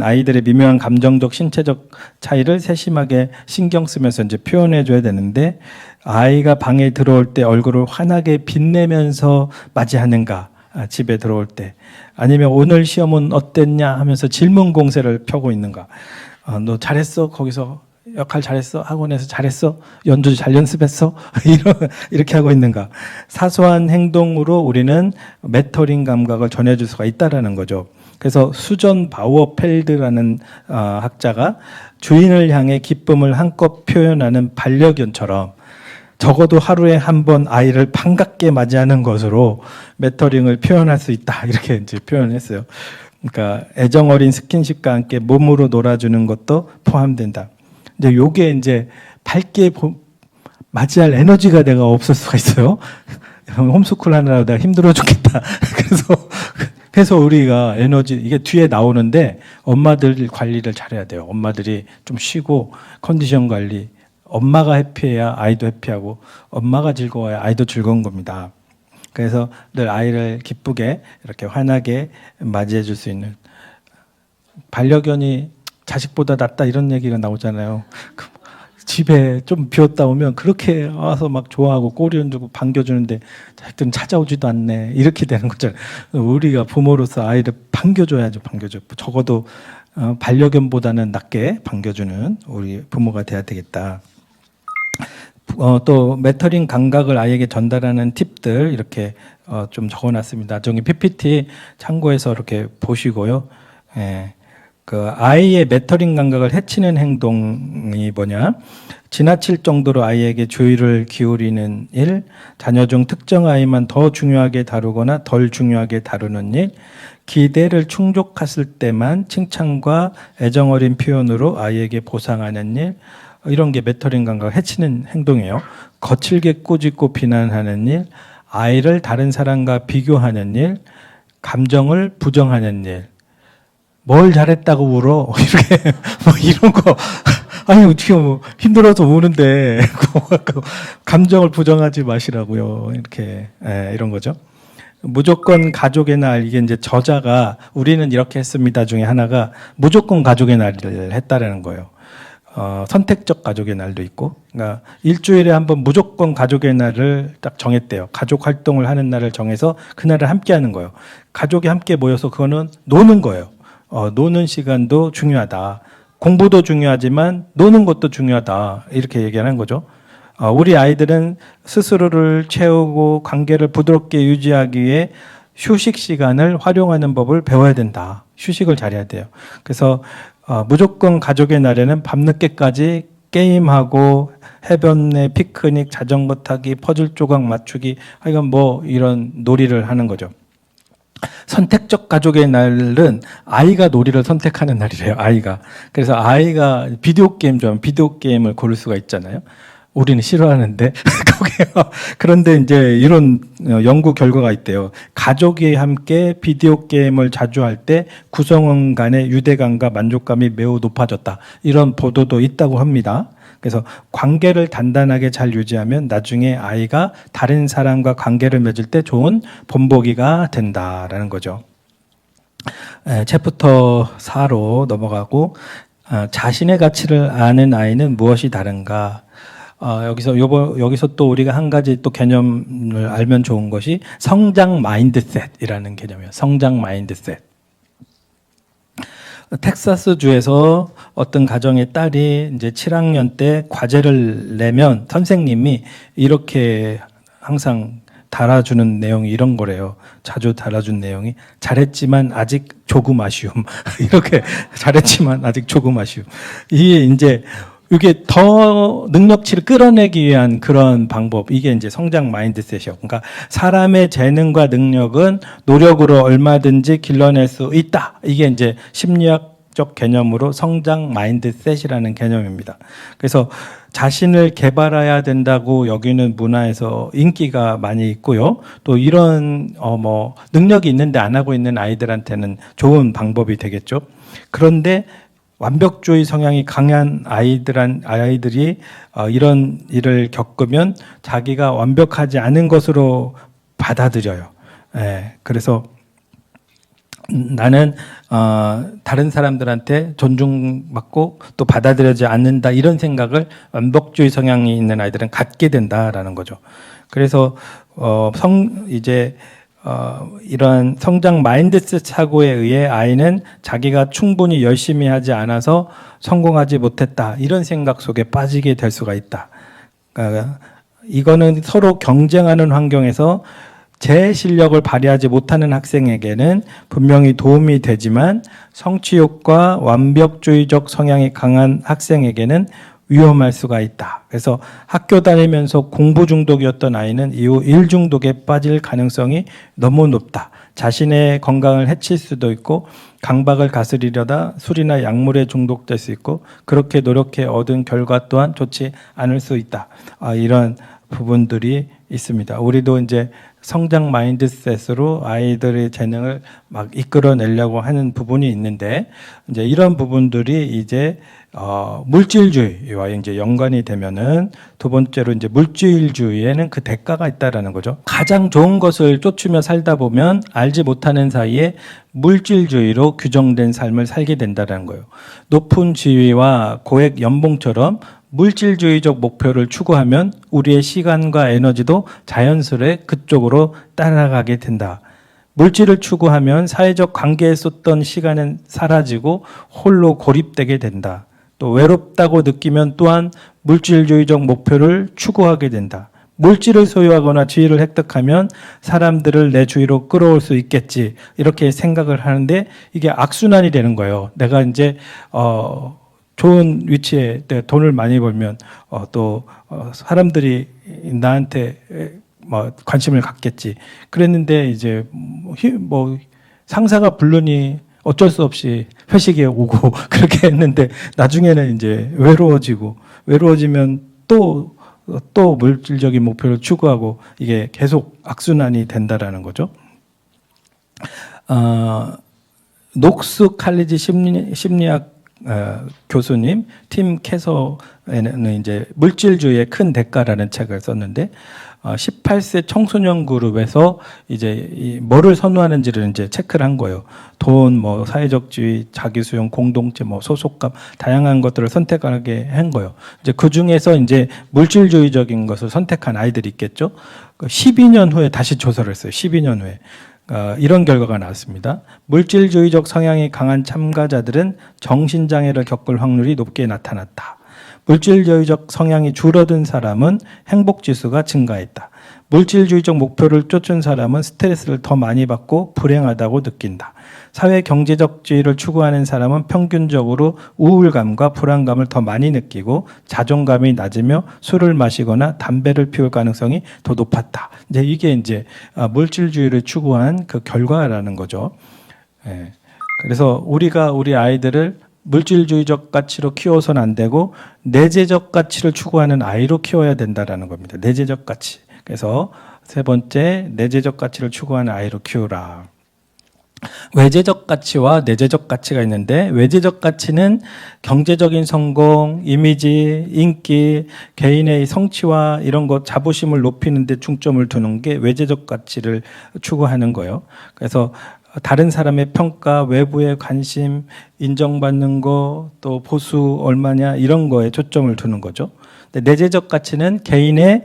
아이들의 미묘한 감정적, 신체적 차이를 세심하게 신경 쓰면서 이제 표현해줘야 되는데, 아이가 방에 들어올 때 얼굴을 환하게 빛내면서 맞이하는가, 집에 들어올 때, 아니면 오늘 시험은 어땠냐 하면서 질문 공세를 펴고 있는가, 너 잘했어? 거기서 역할 잘했어? 학원에서 잘했어? 연주 잘 연습했어? 이렇게 하고 있는가. 사소한 행동으로 우리는 메터링 감각을 전해줄 수가 있다라는 거죠. 그래서 수전 바우어펠드라는 학자가 주인을 향해 기쁨을 한껏 표현하는 반려견처럼 적어도 하루에 한 번 아이를 반갑게 맞이하는 것으로 메터링을 표현할 수 있다, 이렇게 이제 표현했어요. 그러니까 애정 어린 스킨십과 함께 몸으로 놀아주는 것도 포함된다. 이제 요게 이제 밝게 맞이할 에너지가 내가 없을 수가 있어요. 홈스쿨 하느라고 내가 힘들어 죽겠다. 그래서 우리가 에너지, 이게 뒤에 나오는데 엄마들 관리를 잘해야 돼요. 엄마들이 좀 쉬고 컨디션 관리. 엄마가 해피해야 아이도 해피하고 엄마가 즐거워야 아이도 즐거운 겁니다. 그래서 늘 아이를 기쁘게 이렇게 환하게 맞이해 줄 수 있는, 반려견이 자식보다 낫다 이런 얘기가 나오잖아요. 집에 좀 비웠다 오면 그렇게 와서 막 좋아하고 꼬리 흔들고 반겨주는데 자식들은 찾아오지도 않네, 이렇게 되는 거잖아요. 우리가 부모로서 아이를 반겨줘야죠. 적어도 반려견보다는 낫게 반겨주는 우리 부모가 돼야 되겠다. 또 메터링 감각을 아이에게 전달하는 팁들 이렇게 좀 적어놨습니다. 나중에 PPT 참고해서 이렇게 보시고요. 그 아이의 메터링 감각을 해치는 행동이 뭐냐? 지나칠 정도로 아이에게 주의를 기울이는 일, 자녀 중 특정 아이만 더 중요하게 다루거나 덜 중요하게 다루는 일, 기대를 충족했을 때만 칭찬과 애정 어린 표현으로 아이에게 보상하는 일, 이런 게 메터링 감각을 해치는 행동이에요. 거칠게 꾸짖고 비난하는 일, 아이를 다른 사람과 비교하는 일, 감정을 부정하는 일. 뭘 잘했다고 울어? 이렇게, 이런 거. 아니, 어떻게 힘들어서 우는데, 감정을 부정하지 마시라고요. 이렇게, 이런 거죠. 무조건 가족의 날, 이게 이제 저자가 우리는 이렇게 했습니다 중에 하나가 무조건 가족의 날을 했다라는 거예요. 선택적 가족의 날도 있고, 그러니까 일주일에 한 번 무조건 가족의 날을 딱 정했대요. 가족 활동을 하는 날을 정해서 그날을 함께 하는 거예요. 가족이 함께 모여서 그거는 노는 거예요. 노는 시간도 중요하다. 공부도 중요하지만 노는 것도 중요하다. 이렇게 얘기하는 거죠. 우리 아이들은 스스로를 채우고 관계를 부드럽게 유지하기 위해 휴식 시간을 활용하는 법을 배워야 된다. 휴식을 잘해야 돼요. 그래서 무조건 가족의 날에는 밤늦게까지 게임하고 해변에 피크닉, 자전거 타기, 퍼즐 조각 맞추기, 하여간 이런 놀이를 하는 거죠. 선택적 가족의 날은 아이가 놀이를 선택하는 날이래요. 아이가. 그래서 아이가 비디오 게임 좋아하면 비디오 게임을 고를 수가 있잖아요. 우리는 싫어하는데 그런데 이제 이런 연구 결과가 있대요. 가족이 함께 비디오 게임을 자주 할 때 구성원 간의 유대감과 만족감이 매우 높아졌다. 이런 보도도 있다고 합니다. 그래서 관계를 단단하게 잘 유지하면 나중에 아이가 다른 사람과 관계를 맺을 때 좋은 본보기가 된다라는 거죠. 챕터 4로 넘어가고, 자신의 가치를 아는 아이는 무엇이 다른가? 여기서 또 우리가 한 가지 또 개념을 알면 좋은 것이 성장 마인드셋이라는 개념이에요. 성장 마인드셋. 텍사스주에서 어떤 가정의 딸이 이제 7학년 때 과제를 내면 선생님이 이렇게 항상 달아주는 내용이 이런 거래요. 자주 달아준 내용이 잘했지만 아직 조금 아쉬움. 이렇게 잘했지만 아직 조금 아쉬움. 이게 이제 이게 더 능력치를 끌어내기 위한 그런 방법, 이게 이제 성장 마인드셋이요. 그러니까 사람의 재능과 능력은 노력으로 얼마든지 길러낼 수 있다. 이게 이제 심리학적 개념으로 성장 마인드셋이라는 개념입니다. 그래서 자신을 개발해야 된다고 여기는 문화에서 인기가 많이 있고요. 또 이런 능력이 있는데 안 하고 있는 아이들한테는 좋은 방법이 되겠죠. 그런데 완벽주의 성향이 강한 아이들이 이런 일을 겪으면 자기가 완벽하지 않은 것으로 받아들여요. 예, 그래서 나는 다른 사람들한테 존중받고 또 받아들여지지 않는다, 이런 생각을 완벽주의 성향이 있는 아이들은 갖게 된다라는 거죠. 그래서 이러한 성장 마인드셋 사고에 의해 아이는 자기가 충분히 열심히 하지 않아서 성공하지 못했다, 이런 생각 속에 빠지게 될 수가 있다. 그러니까 이거는 서로 경쟁하는 환경에서 제 실력을 발휘하지 못하는 학생에게는 분명히 도움이 되지만 성취욕과 완벽주의적 성향이 강한 학생에게는 위험할 수가 있다. 그래서 학교 다니면서 공부 중독이었던 아이는 이후 일 중독에 빠질 가능성이 너무 높다. 자신의 건강을 해칠 수도 있고 강박을 다스리려다 술이나 약물에 중독될 수 있고 그렇게 노력해 얻은 결과 또한 좋지 않을 수 있다. 이런 부분들이 있습니다. 우리도 이제 성장 마인드셋으로 아이들의 재능을 막 이끌어내려고 하는 부분이 있는데, 이제 이런 부분들이 이제 물질주의와 이제 연관이 되면은 두 번째로 이제 물질주의에는 그 대가가 있다라는 거죠. 가장 좋은 것을 쫓으며 살다 보면 알지 못하는 사이에 물질주의로 규정된 삶을 살게 된다는 거예요. 높은 지위와 고액 연봉처럼 물질주의적 목표를 추구하면 우리의 시간과 에너지도 자연스레 그쪽으로 따라가게 된다. 물질을 추구하면 사회적 관계에 쏟던 시간은 사라지고 홀로 고립되게 된다. 또 외롭다고 느끼면 또한 물질주의적 목표를 추구하게 된다. 물질을 소유하거나 지위를 획득하면 사람들을 내 주위로 끌어올 수 있겠지, 이렇게 생각을 하는데 이게 악순환이 되는 거예요. 내가 이제 좋은 위치에 돈을 많이 벌면 또 사람들이 나한테 관심을 갖겠지. 그랬는데 이제 상사가 부르니 어쩔 수 없이 회식에 오고 그렇게 했는데 나중에는 이제 외로워지면 또 물질적인 목표를 추구하고 이게 계속 악순환이 된다라는 거죠. 녹스 칼리지 심리학 교수님 팀 캐서는 이제 물질주의의 큰 대가라는 책을 썼는데 18세 청소년 그룹에서 이제 뭐를 선호하는지를 이제 체크를 한 거예요. 돈, 사회적주의, 자기수용, 공동체, 소속감, 다양한 것들을 선택하게 한 거예요. 이제 그 중에서 이제 물질주의적인 것을 선택한 아이들이 있겠죠. 12년 후에 다시 조사를 했어요. 12년 후에. 이런 결과가 나왔습니다. 물질주의적 성향이 강한 참가자들은 정신장애를 겪을 확률이 높게 나타났다. 물질주의적 성향이 줄어든 사람은 행복지수가 증가했다. 물질주의적 목표를 쫓은 사람은 스트레스를 더 많이 받고 불행하다고 느낀다. 사회 경제적주의를 추구하는 사람은 평균적으로 우울감과 불안감을 더 많이 느끼고 자존감이 낮으며 술을 마시거나 담배를 피울 가능성이 더 높았다. 이게 이제 물질주의를 추구한 그 결과라는 거죠. 그래서 우리가 우리 아이들을 물질주의적 가치로 키워서는 안 되고 내재적 가치를 추구하는 아이로 키워야 된다라는 겁니다. 내재적 가치. 그래서 세 번째, 내재적 가치를 추구하는 아이로 키우라. 외재적 가치와 내재적 가치가 있는데, 외재적 가치는 경제적인 성공, 이미지, 인기, 개인의 성취와 이런 것, 자부심을 높이는 데 중점을 두는 게 외재적 가치를 추구하는 거예요. 그래서 다른 사람의 평가, 외부의 관심, 인정받는 거, 또 보수 얼마냐, 이런 거에 초점을 두는 거죠. 내재적 가치는 개인의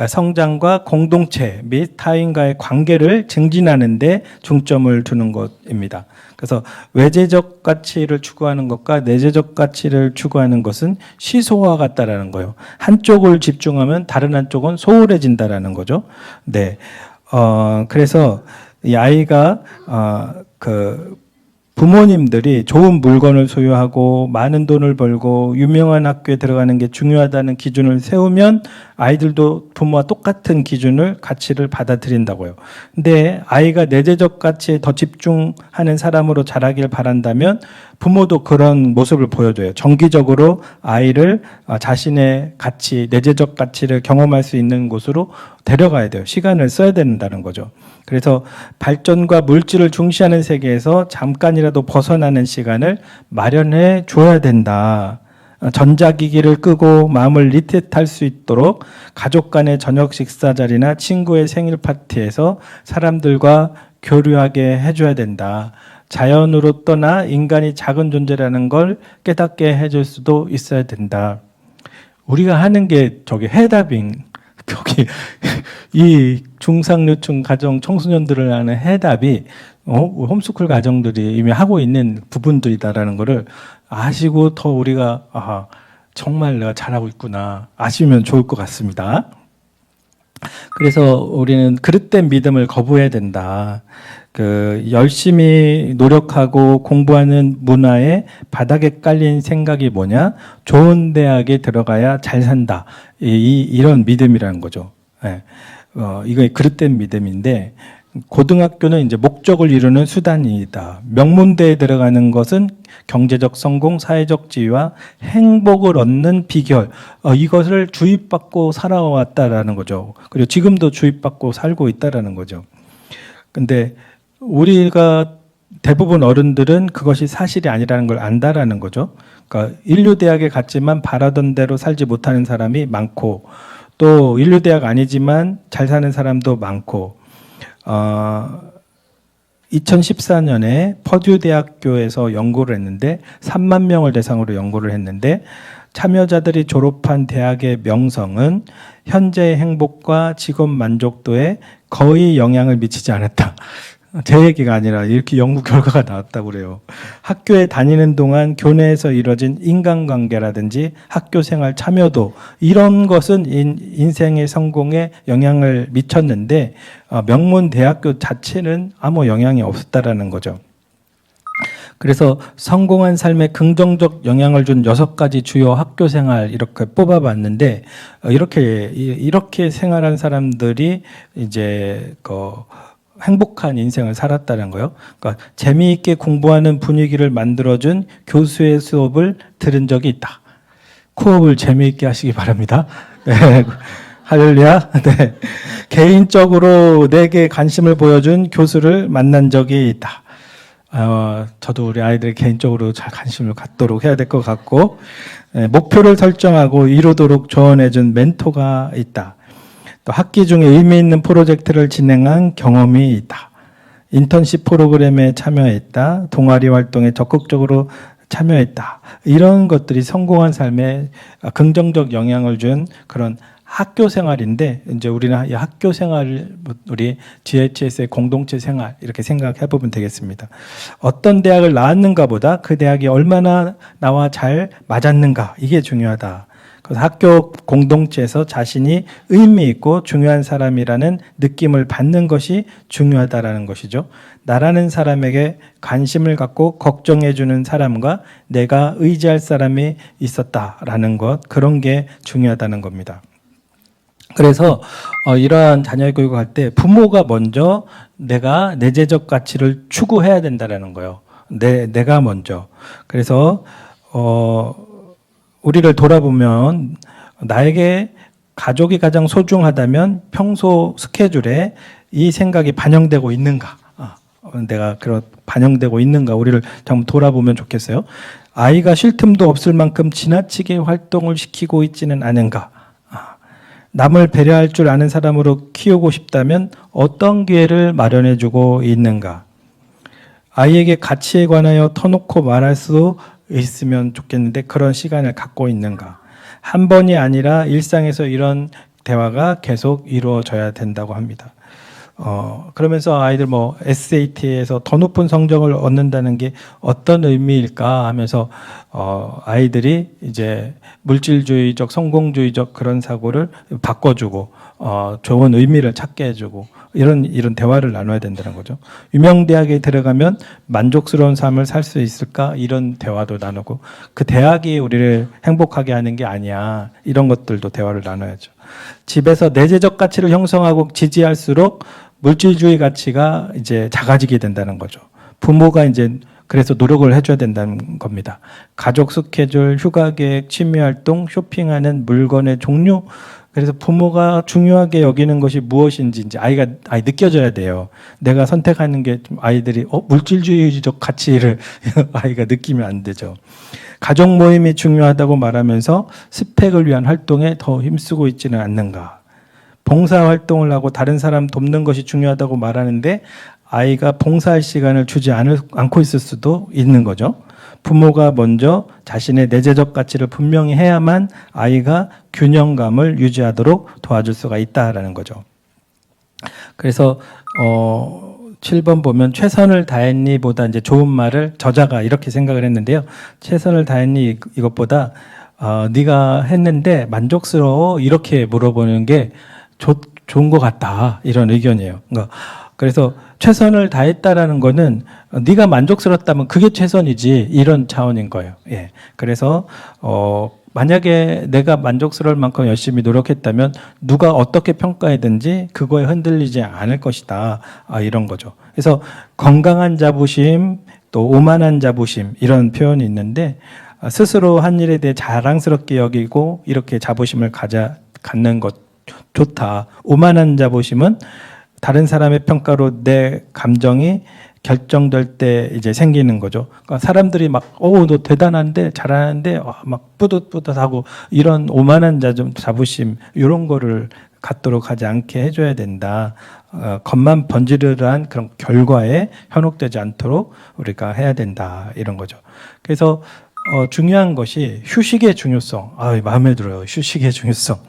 성장과 공동체 및 타인과의 관계를 증진하는 데 중점을 두는 것입니다. 그래서 외재적 가치를 추구하는 것과 내재적 가치를 추구하는 것은 시소와 같다라는 거예요. 한쪽을 집중하면 다른 한쪽은 소홀해진다라는 거죠. 네. 그래서 이 아이가 부모님들이 좋은 물건을 소유하고 많은 돈을 벌고 유명한 학교에 들어가는 게 중요하다는 기준을 세우면 아이들도 부모와 똑같은 기준을 가치를 받아들인다고요. 근데 아이가 내재적 가치에 더 집중하는 사람으로 자라길 바란다면 부모도 그런 모습을 보여줘요. 정기적으로 아이를 자신의 가치, 내재적 가치를 경험할 수 있는 곳으로 데려가야 돼요. 시간을 써야 된다는 거죠. 그래서 발전과 물질을 중시하는 세계에서 잠깐이라도 벗어나는 시간을 마련해 줘야 된다. 전자기기를 끄고 마음을 리셋할 수 있도록 가족 간의 저녁 식사 자리나 친구의 생일 파티에서 사람들과 교류하게 해줘야 된다. 자연으로 떠나 인간이 작은 존재라는 걸 깨닫게 해줄 수도 있어야 된다. 우리가 하는 게 저기 해답인, 여기 이 중상류층 가정 청소년들을 하는 해답이 홈스쿨 가정들이 이미 하고 있는 부분들이다라는 거를 아시고 더 우리가 정말 내가 잘하고 있구나 아시면 좋을 것 같습니다. 그래서 우리는 그릇된 믿음을 거부해야 된다. 열심히 노력하고 공부하는 문화에 바닥에 깔린 생각이 뭐냐? 좋은 대학에 들어가야 잘 산다. 이런 믿음이라는 거죠. 네. 이거 그릇된 믿음인데, 고등학교는 이제 목적을 이루는 수단이다. 명문대에 들어가는 것은 경제적 성공, 사회적 지위와 행복을 얻는 비결. 이것을 주입받고 살아왔다라는 거죠. 그리고 지금도 주입받고 살고 있다라는 거죠. 근데 우리가 대부분 어른들은 그것이 사실이 아니라는 걸 안다라는 거죠. 그러니까 인류대학에 갔지만 바라던 대로 살지 못하는 사람이 많고, 또 인류대학 아니지만 잘 사는 사람도 많고, 2014년에 퍼듀 대학교에서 연구를 했는데 3만 명을 대상으로 연구를 했는데 참여자들이 졸업한 대학의 명성은 현재의 행복과 직업 만족도에 거의 영향을 미치지 않았다. 제 얘기가 아니라 이렇게 연구 결과가 나왔다고 그래요. 학교에 다니는 동안 교내에서 이뤄진 인간관계라든지 학교 생활 참여도 이런 것은 인생의 성공에 영향을 미쳤는데 명문 대학교 자체는 아무 영향이 없었다라는 거죠. 그래서 성공한 삶에 긍정적 영향을 준 6가지 주요 학교 생활 이렇게 뽑아봤는데 이렇게 생활한 사람들이 이제 행복한 인생을 살았다는 거예요. 그러니까 재미있게 공부하는 분위기를 만들어준 교수의 수업을 들은 적이 있다. 코업을 재미있게 하시기 바랍니다. 네. 할렐루야. 네. 개인적으로 내게 관심을 보여준 교수를 만난 적이 있다. 저도 우리 아이들 개인적으로 잘 관심을 갖도록 해야 될 것 같고, 목표를 설정하고 이루도록 조언해준 멘토가 있다. 또 학기 중에 의미 있는 프로젝트를 진행한 경험이 있다. 인턴십 프로그램에 참여했다. 동아리 활동에 적극적으로 참여했다. 이런 것들이 성공한 삶에 긍정적 영향을 준 그런 학교 생활인데, 이제 우리는 이 학교 생활을 우리 GHS의 공동체 생활 이렇게 생각해 보면 되겠습니다. 어떤 대학을 나왔는가 보다 그 대학이 얼마나 나와 잘 맞았는가, 이게 중요하다. 그래서 학교 공동체에서 자신이 의미 있고 중요한 사람이라는 느낌을 받는 것이 중요하다라는 것이죠. 나라는 사람에게 관심을 갖고 걱정해주는 사람과 내가 의지할 사람이 있었다라는 것, 그런 게 중요하다는 겁니다. 그래서 이러한 자녀 교육을 할 때 부모가 먼저 내가 내재적 가치를 추구해야 된다라는 거예요. 내가 먼저. 그래서 우리를 돌아보면 나에게 가족이 가장 소중하다면 평소 스케줄에 이 생각이 반영되고 있는가? 내가 그런 반영되고 있는가? 우리를 좀 돌아보면 좋겠어요. 아이가 쉴 틈도 없을 만큼 지나치게 활동을 시키고 있지는 않은가? 남을 배려할 줄 아는 사람으로 키우고 싶다면 어떤 기회를 마련해주고 있는가? 아이에게 가치에 관하여 터놓고 말할 수 있으면 좋겠는데 그런 시간을 갖고 있는가? 한 번이 아니라 일상에서 이런 대화가 계속 이루어져야 된다고 합니다. 그러면서 아이들 뭐 SAT에서 더 높은 성적을 얻는다는 게 어떤 의미일까 하면서 아이들이 이제 물질주의적, 성공주의적 그런 사고를 바꿔주고 좋은 의미를 찾게 해주고 이런 대화를 나눠야 된다는 거죠. 유명 대학에 들어가면 만족스러운 삶을 살 수 있을까 이런 대화도 나누고 그 대학이 우리를 행복하게 하는 게 아니야 이런 것들도 대화를 나눠야죠. 집에서 내재적 가치를 형성하고 지지할수록 물질주의 가치가 이제 작아지게 된다는 거죠. 부모가 이제 그래서 노력을 해줘야 된다는 겁니다. 가족 스케줄, 휴가 계획, 취미 활동, 쇼핑하는 물건의 종류. 그래서 부모가 중요하게 여기는 것이 무엇인지 이제 아이 느껴져야 돼요. 내가 선택하는 게 좀 아이들이 물질주의적 가치를 아이가 느끼면 안 되죠. 가족 모임이 중요하다고 말하면서 스펙을 위한 활동에 더 힘쓰고 있지는 않는가. 봉사활동을 하고 다른 사람 돕는 것이 중요하다고 말하는데 아이가 봉사할 시간을 주지 않고 있을 수도 있는 거죠. 부모가 먼저 자신의 내재적 가치를 분명히 해야만 아이가 균형감을 유지하도록 도와줄 수가 있다라는 거죠. 그래서 7번 보면 최선을 다했니 보다 이제 좋은 말을 저자가 이렇게 생각을 했는데요. 최선을 다했니 이것보다 네가 했는데 만족스러워 이렇게 물어보는 게 좋은 것 같다 이런 의견이에요. 그래서 최선을 다했다라는 거는 네가 만족스럽다면 그게 최선이지 이런 차원인 거예요. 예. 그래서 만약에 내가 만족스러울 만큼 열심히 노력했다면 누가 어떻게 평가하든지 그거에 흔들리지 않을 것이다. 이런 거죠. 그래서 건강한 자부심, 또 오만한 자부심 이런 표현이 있는데 스스로 한 일에 대해 자랑스럽게 여기고 이렇게 자부심을 갖는 것 좋다. 오만한 자부심은 다른 사람의 평가로 내 감정이 결정될 때 이제 생기는 거죠. 그러니까 사람들이 막, 너 대단한데, 잘하는데, 막 뿌듯뿌듯하고, 이런 오만한 자부심, 이런 거를 갖도록 하지 않게 해줘야 된다. 겉만 번지르르한 그런 결과에 현혹되지 않도록 우리가 해야 된다. 이런 거죠. 그래서, 중요한 것이 휴식의 중요성. 마음에 들어요. 휴식의 중요성.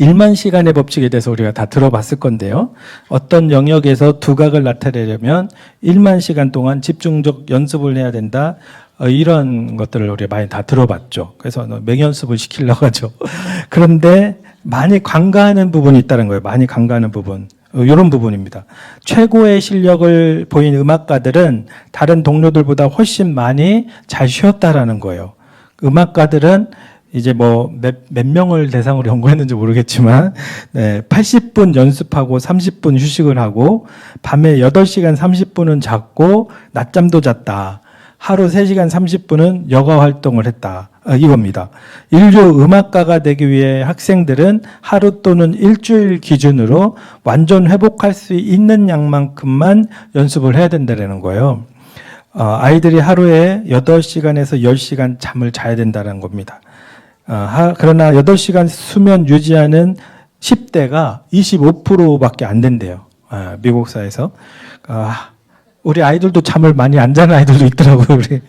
1만 시간의 법칙에 대해서 우리가 다 들어봤을 건데요. 어떤 영역에서 두각을 나타내려면 1만 시간 동안 집중적 연습을 해야 된다. 이런 것들을 우리가 많이 다 들어봤죠. 그래서 맹연습을 시키려고 하죠. 그런데 많이 간과하는 부분이 있다는 거예요. 많이 간과하는 부분. 이런 부분입니다. 최고의 실력을 보인 음악가들은 다른 동료들보다 훨씬 많이 잘 쉬었다라는 거예요. 음악가들은 이제 몇 명을 대상으로 연구했는지 모르겠지만, 80분 연습하고 30분 휴식을 하고, 밤에 8시간 30분은 잤고, 낮잠도 잤다. 하루 3시간 30분은 여가 활동을 했다. 이겁니다. 인류 음악가가 되기 위해 학생들은 하루 또는 일주일 기준으로 완전 회복할 수 있는 양만큼만 연습을 해야 된다는 거예요. 아이들이 하루에 8시간에서 10시간 잠을 자야 된다는 겁니다. 그러나 8시간 수면 유지하는 10대가 25%밖에 안 된대요. 미국 사회에서. 우리 아이들도 잠을 많이 안 자는 아이들도 있더라고요. 우리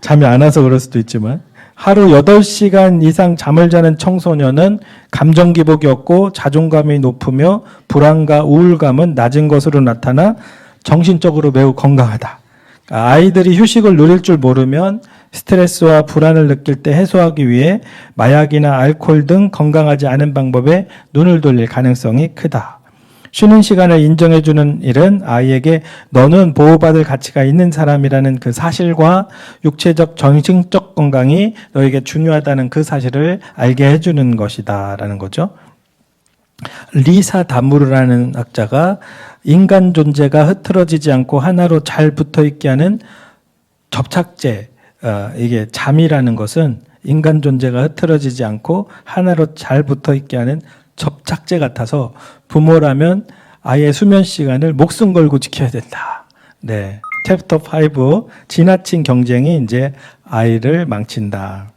잠이 안 와서 그럴 수도 있지만. 하루 8시간 이상 잠을 자는 청소년은 감정 기복이 없고 자존감이 높으며 불안과 우울감은 낮은 것으로 나타나 정신적으로 매우 건강하다. 아이들이 휴식을 누릴 줄 모르면 스트레스와 불안을 느낄 때 해소하기 위해 마약이나 알코올 등 건강하지 않은 방법에 눈을 돌릴 가능성이 크다. 쉬는 시간을 인정해주는 일은 아이에게 너는 보호받을 가치가 있는 사람이라는 그 사실과 육체적, 정신적 건강이 너에게 중요하다는 그 사실을 알게 해주는 것이다 라는 거죠. 리사 다무르라는 학자가 인간 존재가 흐트러지지 않고 하나로 잘 붙어있게 하는 접착제, 이게 잠이라는 것은 인간 존재가 흐트러지지 않고 하나로 잘 붙어있게 하는 접착제 같아서 부모라면 아이의 수면 시간을 목숨 걸고 지켜야 된다. 네. 챕터 5, 지나친 경쟁이 이제 아이를 망친다.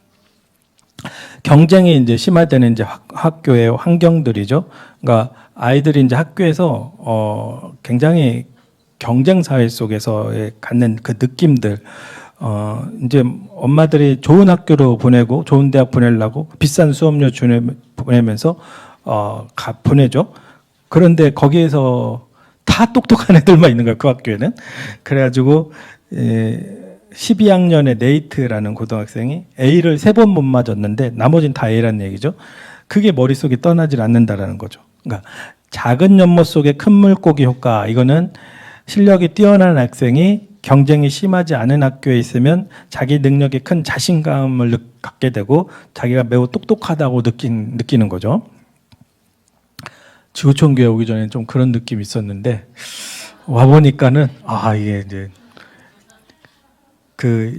경쟁이 이제 심화되는 이제 학교의 환경들이죠. 그러니까 아이들이 이제 학교에서 굉장히 경쟁 사회 속에서 갖는 그 느낌들, 이제 엄마들이 좋은 학교로 보내고 좋은 대학 보내려고 비싼 수업료 보내면서 보내죠. 그런데 거기에서 다 똑똑한 애들만 있는 거예요, 그 학교에는. 그래가지고 12학년의 네이트라는 고등학생이 A를 3번 못 맞았는데 나머지는 다 A라는 얘기죠. 그게 머릿속에 떠나질 않는다라는 거죠. 그러니까 작은 연못 속의 큰 물고기 효과, 이거는 실력이 뛰어난 학생이 경쟁이 심하지 않은 학교에 있으면 자기 능력에 큰 자신감을 갖게 되고 자기가 매우 똑똑하다고 느끼는 거죠. 지구촌교회 오기 전에 좀 그런 느낌이 있었는데 와보니까는 이게 이제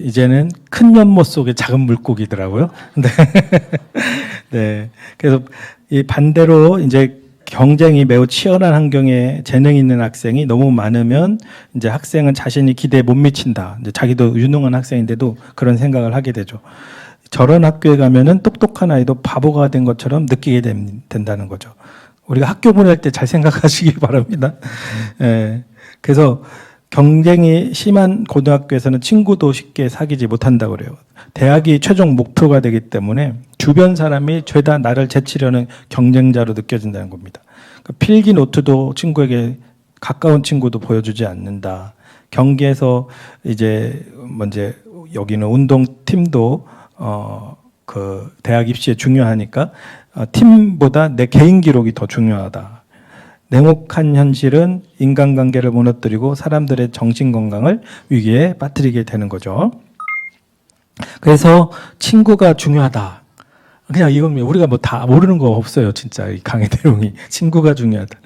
이제는 큰 연못 속의 작은 물고기더라고요. 네. 네. 그래서 이 반대로 이제 경쟁이 매우 치열한 환경에 재능 있는 학생이 너무 많으면 이제 학생은 자신이 기대에 못 미친다. 이제 자기도 유능한 학생인데도 그런 생각을 하게 되죠. 저런 학교에 가면은 똑똑한 아이도 바보가 된 것처럼 느끼게 된다는 거죠. 우리가 학교 보낼 때 잘 생각하시기 바랍니다. 예. 그래서 경쟁이 심한 고등학교에서는 친구도 쉽게 사귀지 못한다고 그래요. 대학이 최종 목표가 되기 때문에 주변 사람이 죄다 나를 제치려는 경쟁자로 느껴진다는 겁니다. 필기 노트도 친구에게 가까운 친구도 보여주지 않는다. 경기에서 이제 먼저 여기는 운동팀도 그 대학 입시에 중요하니까 팀보다 내 개인 기록이 더 중요하다. 냉혹한 현실은 인간관계를 무너뜨리고 사람들의 정신건강을 위기에 빠뜨리게 되는 거죠. 그래서 친구가 중요하다. 그냥 이건 우리가 뭐 다 모르는 거 없어요. 진짜 이 강의 내용이. 친구가 중요하다.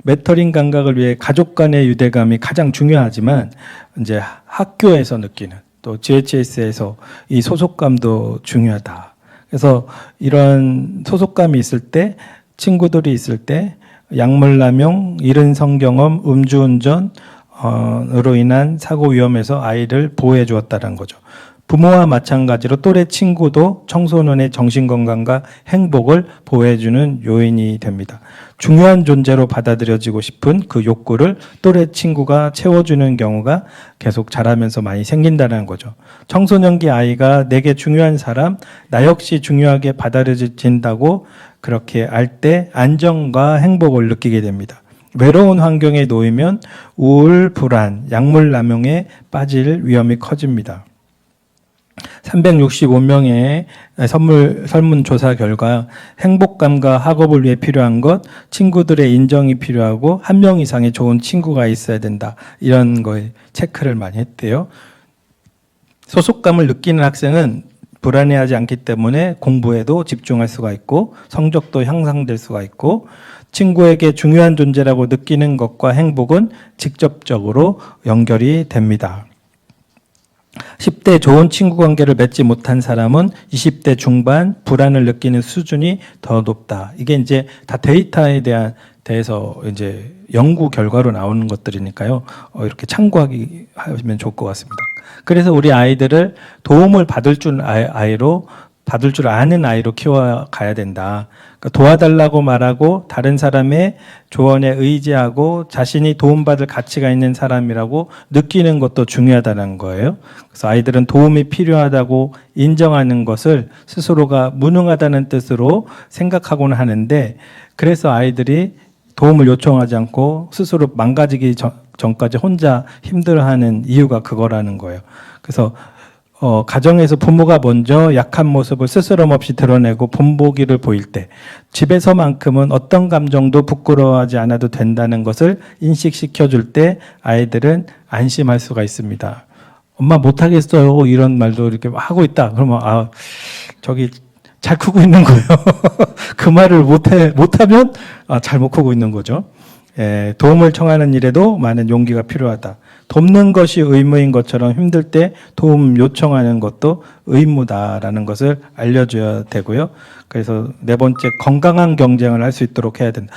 메터링 감각을 위해 가족 간의 유대감이 가장 중요하지만 이제 학교에서 느끼는 또 GHS에서 이 소속감도 중요하다. 그래서 이런 소속감이 있을 때 친구들이 있을 때 약물남용, 이른 성경험, 음주운전으로 인한 사고 위험에서 아이를 보호해 주었다는 거죠. 부모와 마찬가지로 또래 친구도 청소년의 정신건강과 행복을 보호해주는 요인이 됩니다. 중요한 존재로 받아들여지고 싶은 그 욕구를 또래 친구가 채워주는 경우가 계속 자라면서 많이 생긴다는 거죠. 청소년기 아이가 내게 중요한 사람, 나 역시 중요하게 받아들여진다고 그렇게 알 때 안정과 행복을 느끼게 됩니다. 외로운 환경에 놓이면 우울, 불안, 약물 남용에 빠질 위험이 커집니다. 365명의 설문조사 결과 행복감과 학업을 위해 필요한 것, 친구들의 인정이 필요하고 한 명 이상의 좋은 친구가 있어야 된다. 이런 거에 체크를 많이 했대요. 소속감을 느끼는 학생은 불안해하지 않기 때문에 공부에도 집중할 수가 있고 성적도 향상될 수가 있고 친구에게 중요한 존재라고 느끼는 것과 행복은 직접적으로 연결이 됩니다. 10대 좋은 친구 관계를 맺지 못한 사람은 20대 중반 불안을 느끼는 수준이 더 높다. 이게 이제 다 데이터에 대해서 이제 연구 결과로 나오는 것들이니까요. 이렇게 참고하면 좋을 것 같습니다. 그래서 우리 아이들을 도움을 받을 줄 아는 아이로 키워가야 된다. 그러니까 도와달라고 말하고 다른 사람의 조언에 의지하고 자신이 도움받을 가치가 있는 사람이라고 느끼는 것도 중요하다는 거예요. 그래서 아이들은 도움이 필요하다고 인정하는 것을 스스로가 무능하다는 뜻으로 생각하고는 하는데 그래서 아이들이 도움을 요청하지 않고 스스로 망가지기 전까지 혼자 힘들어하는 이유가 그거라는 거예요. 그래서 가정에서 부모가 먼저 약한 모습을 스스럼 없이 드러내고 본보기를 보일 때 집에서만큼은 어떤 감정도 부끄러워하지 않아도 된다는 것을 인식시켜줄 때 아이들은 안심할 수가 있습니다. 엄마 못하겠어요. 이런 말도 이렇게 하고 있다. 그러면 저기 잘 크고 있는 거예요. 그 말을 못하면 잘못 크고 있는 거죠. 도움을 청하는 일에도 많은 용기가 필요하다. 돕는 것이 의무인 것처럼 힘들 때 도움 요청하는 것도 의무다라는 것을 알려줘야 되고요. 그래서 네 번째, 건강한 경쟁을 할 수 있도록 해야 된다.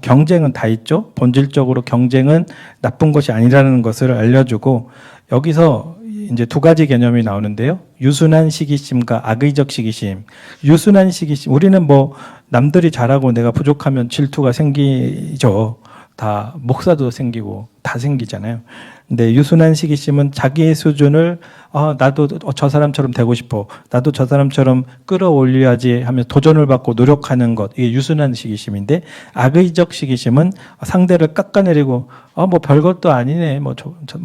경쟁은 다 있죠. 본질적으로 경쟁은 나쁜 것이 아니라는 것을 알려주고 여기서 이제 두 가지 개념이 나오는데요. 유순한 시기심과 악의적 시기심. 유순한 시기심. 우리는 뭐 남들이 잘하고 내가 부족하면 질투가 생기죠. 다 목사도 생기고 다 생기잖아요. 근데 유순한 시기심은 자기의 수준을 나도 저 사람처럼 되고 싶어. 나도 저 사람처럼 끌어올려야지 하며 도전을 받고 노력하는 것. 이게 유순한 시기심인데 악의적 시기심은 상대를 깎아내리고 뭐 별것도 아니네. 뭐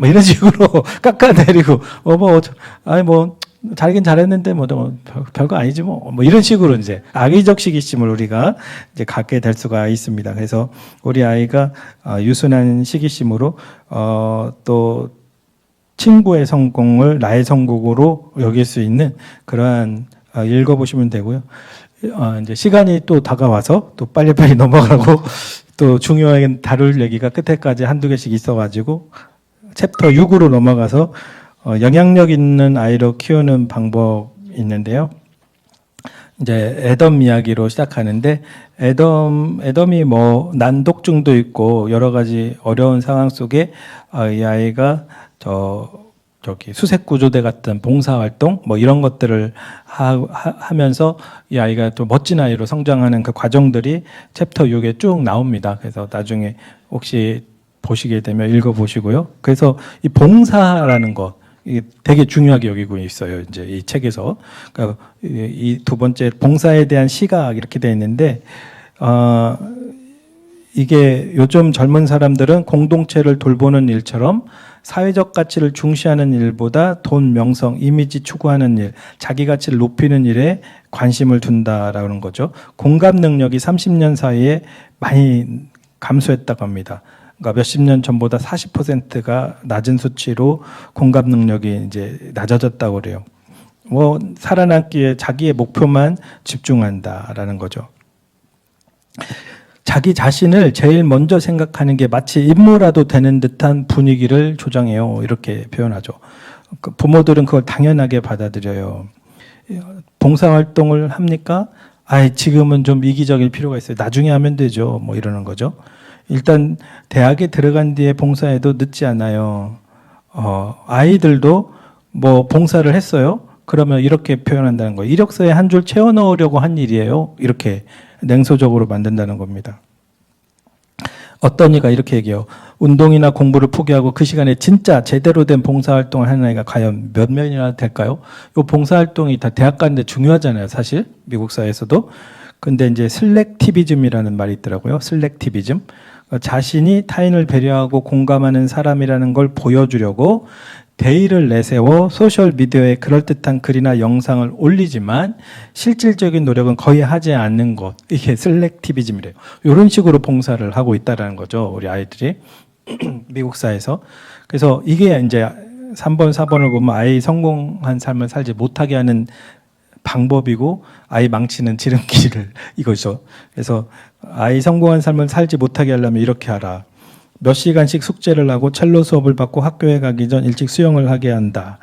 이런 식으로 깎아내리고 잘긴 잘했는데 별거 아니지 뭐 이런 식으로 이제 악의적 시기심을 우리가 이제 갖게 될 수가 있습니다. 그래서 우리 아이가 유순한 시기심으로 또 친구의 성공을 나의 성공으로 여길 수 있는 그러한 읽어보시면 되고요. 이제 시간이 또 다가와서 또 빨리빨리 넘어가고 또 중요하게 다룰 얘기가 끝에까지 한두 개씩 있어가지고 챕터 6으로 넘어가서 영향력 있는 아이로 키우는 방법이 있는데요. 이제 애덤 이야기로 시작하는데 애덤이 뭐 난독증도 있고 여러 가지 어려운 상황 속에 이 아이가 저기 수색구조대 같은 봉사활동 뭐 이런 것들을 하면서 이 아이가 또 멋진 아이로 성장하는 그 과정들이 챕터 6에 쭉 나옵니다. 그래서 나중에 혹시 보시게 되면 읽어보시고요. 그래서 이 봉사라는 것 이게 되게 중요하게 여기고 있어요. 이제 이 책에서. 그러니까 이 두 번째 봉사에 대한 시각 이렇게 되어 있는데, 이게 요즘 젊은 사람들은 공동체를 돌보는 일처럼 사회적 가치를 중시하는 일보다 돈, 명성, 이미지 추구하는 일, 자기 가치를 높이는 일에 관심을 둔다라는 거죠. 공감 능력이 30년 사이에 많이 감소했다고 합니다. 그러니까 몇십 년 전보다 40%가 낮은 수치로 공감 능력이 이제 낮아졌다고 그래요. 뭐 살아남기에 자기의 목표만 집중한다라는 거죠. 자기 자신을 제일 먼저 생각하는 게 마치 임무라도 되는 듯한 분위기를 조장해요. 이렇게 표현하죠. 부모들은 그걸 당연하게 받아들여요. 봉사활동을 합니까? 지금은 좀 이기적일 필요가 있어요. 나중에 하면 되죠. 뭐 이러는 거죠. 일단 대학에 들어간 뒤에 봉사해도 늦지 않아요. 아이들도 뭐 봉사를 했어요. 그러면 이렇게 표현한다는 거예요. 이력서에 한 줄 채워 넣으려고 한 일이에요. 이렇게 냉소적으로 만든다는 겁니다. 어떤 이가 이렇게 얘기해요. 운동이나 공부를 포기하고 그 시간에 진짜 제대로 된 봉사활동을 하는 아이가 과연 몇 명이나 될까요? 이 봉사활동이 다 대학 가는데 중요하잖아요. 사실 미국 사회에서도. 근데 이제 슬랙티비즘이라는 말이 있더라고요. 슬랙티비즘. 자신이 타인을 배려하고 공감하는 사람이라는 걸 보여주려고 대의를 내세워 소셜미디어에 그럴듯한 글이나 영상을 올리지만 실질적인 노력은 거의 하지 않는 것. 이게 슬랙티비즘이래요. 이런 식으로 봉사를 하고 있다는 거죠. 우리 아이들이. 미국 사회에서. 그래서 이게 이제 3번, 4번을 보면 아이 성공한 삶을 살지 못하게 하는 방법이고 아이 망치는 지름길을 이거죠. 그래서 아이 성공한 삶을 살지 못하게 하려면 이렇게 하라. 몇 시간씩 숙제를 하고 첼로 수업을 받고 학교에 가기 전 일찍 수영을 하게 한다.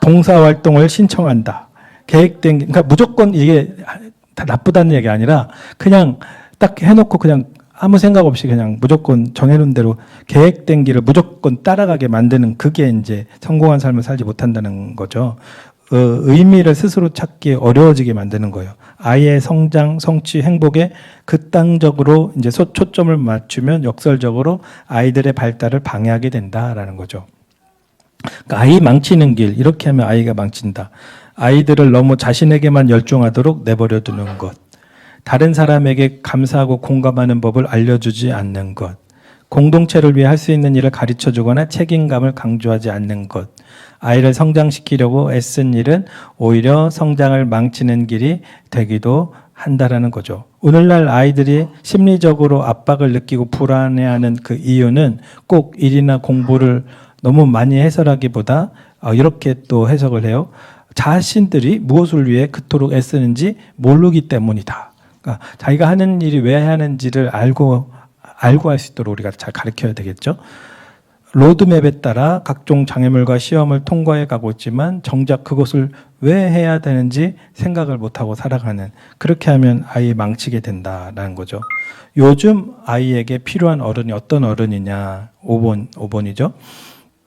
봉사활동을 신청한다. 계획된, 그러니까 무조건 이게 다 나쁘다는 얘기 아니라 그냥 딱 해놓고 그냥 아무 생각 없이 그냥 무조건 정해놓은 대로 계획된 길을 무조건 따라가게 만드는 그게 이제 성공한 삶을 살지 못한다는 거죠. 의미를 스스로 찾기 어려워지게 만드는 거예요. 아이의 성장, 성취, 행복에 극단적으로 이제 초점을 맞추면 역설적으로 아이들의 발달을 방해하게 된다라는 거죠. 그러니까 아이 망치는 길, 이렇게 하면 아이가 망친다. 아이들을 너무 자신에게만 열중하도록 내버려 두는 것. 다른 사람에게 감사하고 공감하는 법을 알려주지 않는 것. 공동체를 위해 할 수 있는 일을 가르쳐 주거나 책임감을 강조하지 않는 것. 아이를 성장시키려고 애쓴 일은 오히려 성장을 망치는 길이 되기도 한다라는 거죠. 오늘날 아이들이 심리적으로 압박을 느끼고 불안해하는 그 이유는 꼭 일이나 공부를 너무 많이 해설하기보다 이렇게 또 해석을 해요. 자신들이 무엇을 위해 그토록 애쓰는지 모르기 때문이다. 그러니까 자기가 하는 일이 왜 하는지를 알고 할 수 있도록 우리가 잘 가르쳐야 되겠죠. 로드맵에 따라 각종 장애물과 시험을 통과해 가고 있지만 정작 그것을 왜 해야 되는지 생각을 못하고 살아가는, 그렇게 하면 아이 망치게 된다라는 거죠. 요즘 아이에게 필요한 어른이 어떤 어른이냐. 5번이죠.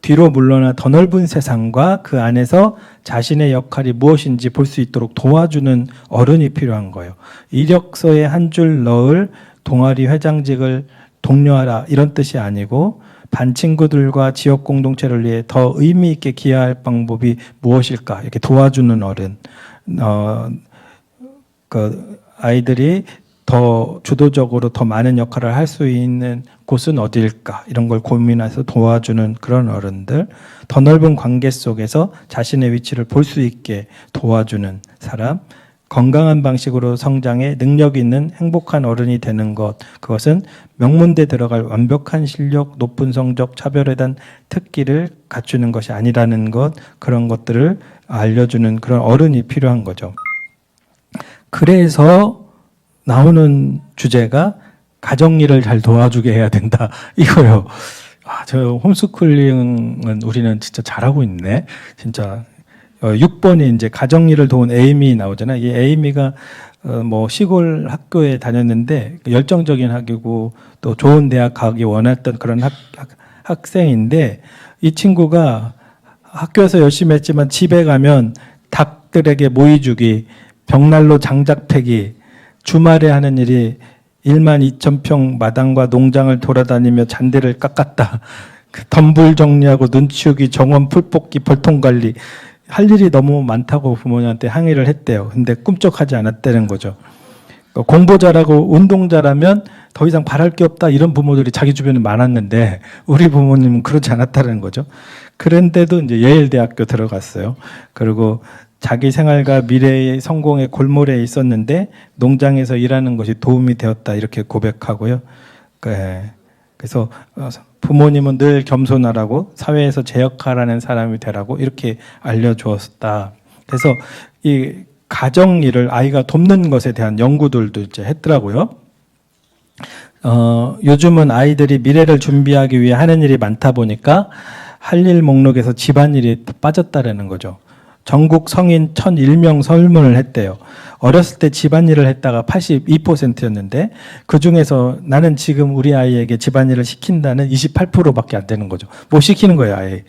뒤로 물러나 더 넓은 세상과 그 안에서 자신의 역할이 무엇인지 볼 수 있도록 도와주는 어른이 필요한 거예요. 이력서에 한 줄 넣을 동아리 회장직을 독려하라 이런 뜻이 아니고 반 친구들과 지역 공동체를 위해 더 의미 있게 기여할 방법이 무엇일까 이렇게 도와주는 어른, 그 아이들이 더 주도적으로 더 많은 역할을 할 수 있는 곳은 어디일까 이런 걸 고민해서 도와주는 그런 어른들, 더 넓은 관계 속에서 자신의 위치를 볼 수 있게 도와주는 사람, 건강한 방식으로 성장해 능력 있는 행복한 어른이 되는 것, 그것은 명문대 들어갈 완벽한 실력, 높은 성적, 차별에 대한 특기를 갖추는 것이 아니라는 것, 그런 것들을 알려주는 그런 어른이 필요한 거죠. 그래서 나오는 주제가 가정일을 잘 도와주게 해야 된다 이거요. 저 홈스쿨링은 우리는 진짜 잘하고 있네. 진짜 6번이 이제 가정일을 도운 에이미 나오잖아요. 이 에이미가 뭐 시골 학교에 다녔는데 열정적인 학이고 또 좋은 대학 가기 원했던 그런 학생인데, 이 친구가 학교에서 열심히 했지만 집에 가면 닭들에게 모이 주기, 벽난로 장작 패기, 주말에 하는 일이 12,000평 마당과 농장을 돌아다니며 잔디를 깎았다. 덤불 정리하고 눈 치우기, 정원 풀 뽑기, 벌통 관리, 할 일이 너무 많다고 부모님한테 항의를 했대요. 근데 꿈쩍하지 않았다는 거죠. 공부 잘하고 운동 잘하면 더 이상 바랄 게 없다 이런 부모들이 자기 주변에 많았는데 우리 부모님은 그렇지 않았다는 거죠. 그런데도 이제 예일대학교 들어갔어요. 그리고 자기 생활과 미래의 성공의 골몰에 있었는데 농장에서 일하는 것이 도움이 되었다 이렇게 고백하고요. 그래서 부모님은 늘 겸손하라고, 사회에서 제 역할하는 사람이 되라고 이렇게 알려주었다. 그래서 이 가정 일을 아이가 돕는 것에 대한 연구들도 이제 했더라고요. 요즘은 아이들이 미래를 준비하기 위해 하는 일이 많다 보니까 할 일 목록에서 집안일이 빠졌다라는 거죠. 전국 성인 1,001명 설문을 했대요. 어렸을 때 집안일을 했다가 82%였는데 그중에서 나는 지금 우리 아이에게 집안일을 시킨다는 28%밖에 안 되는 거죠. 못 시키는 거예요, 아예.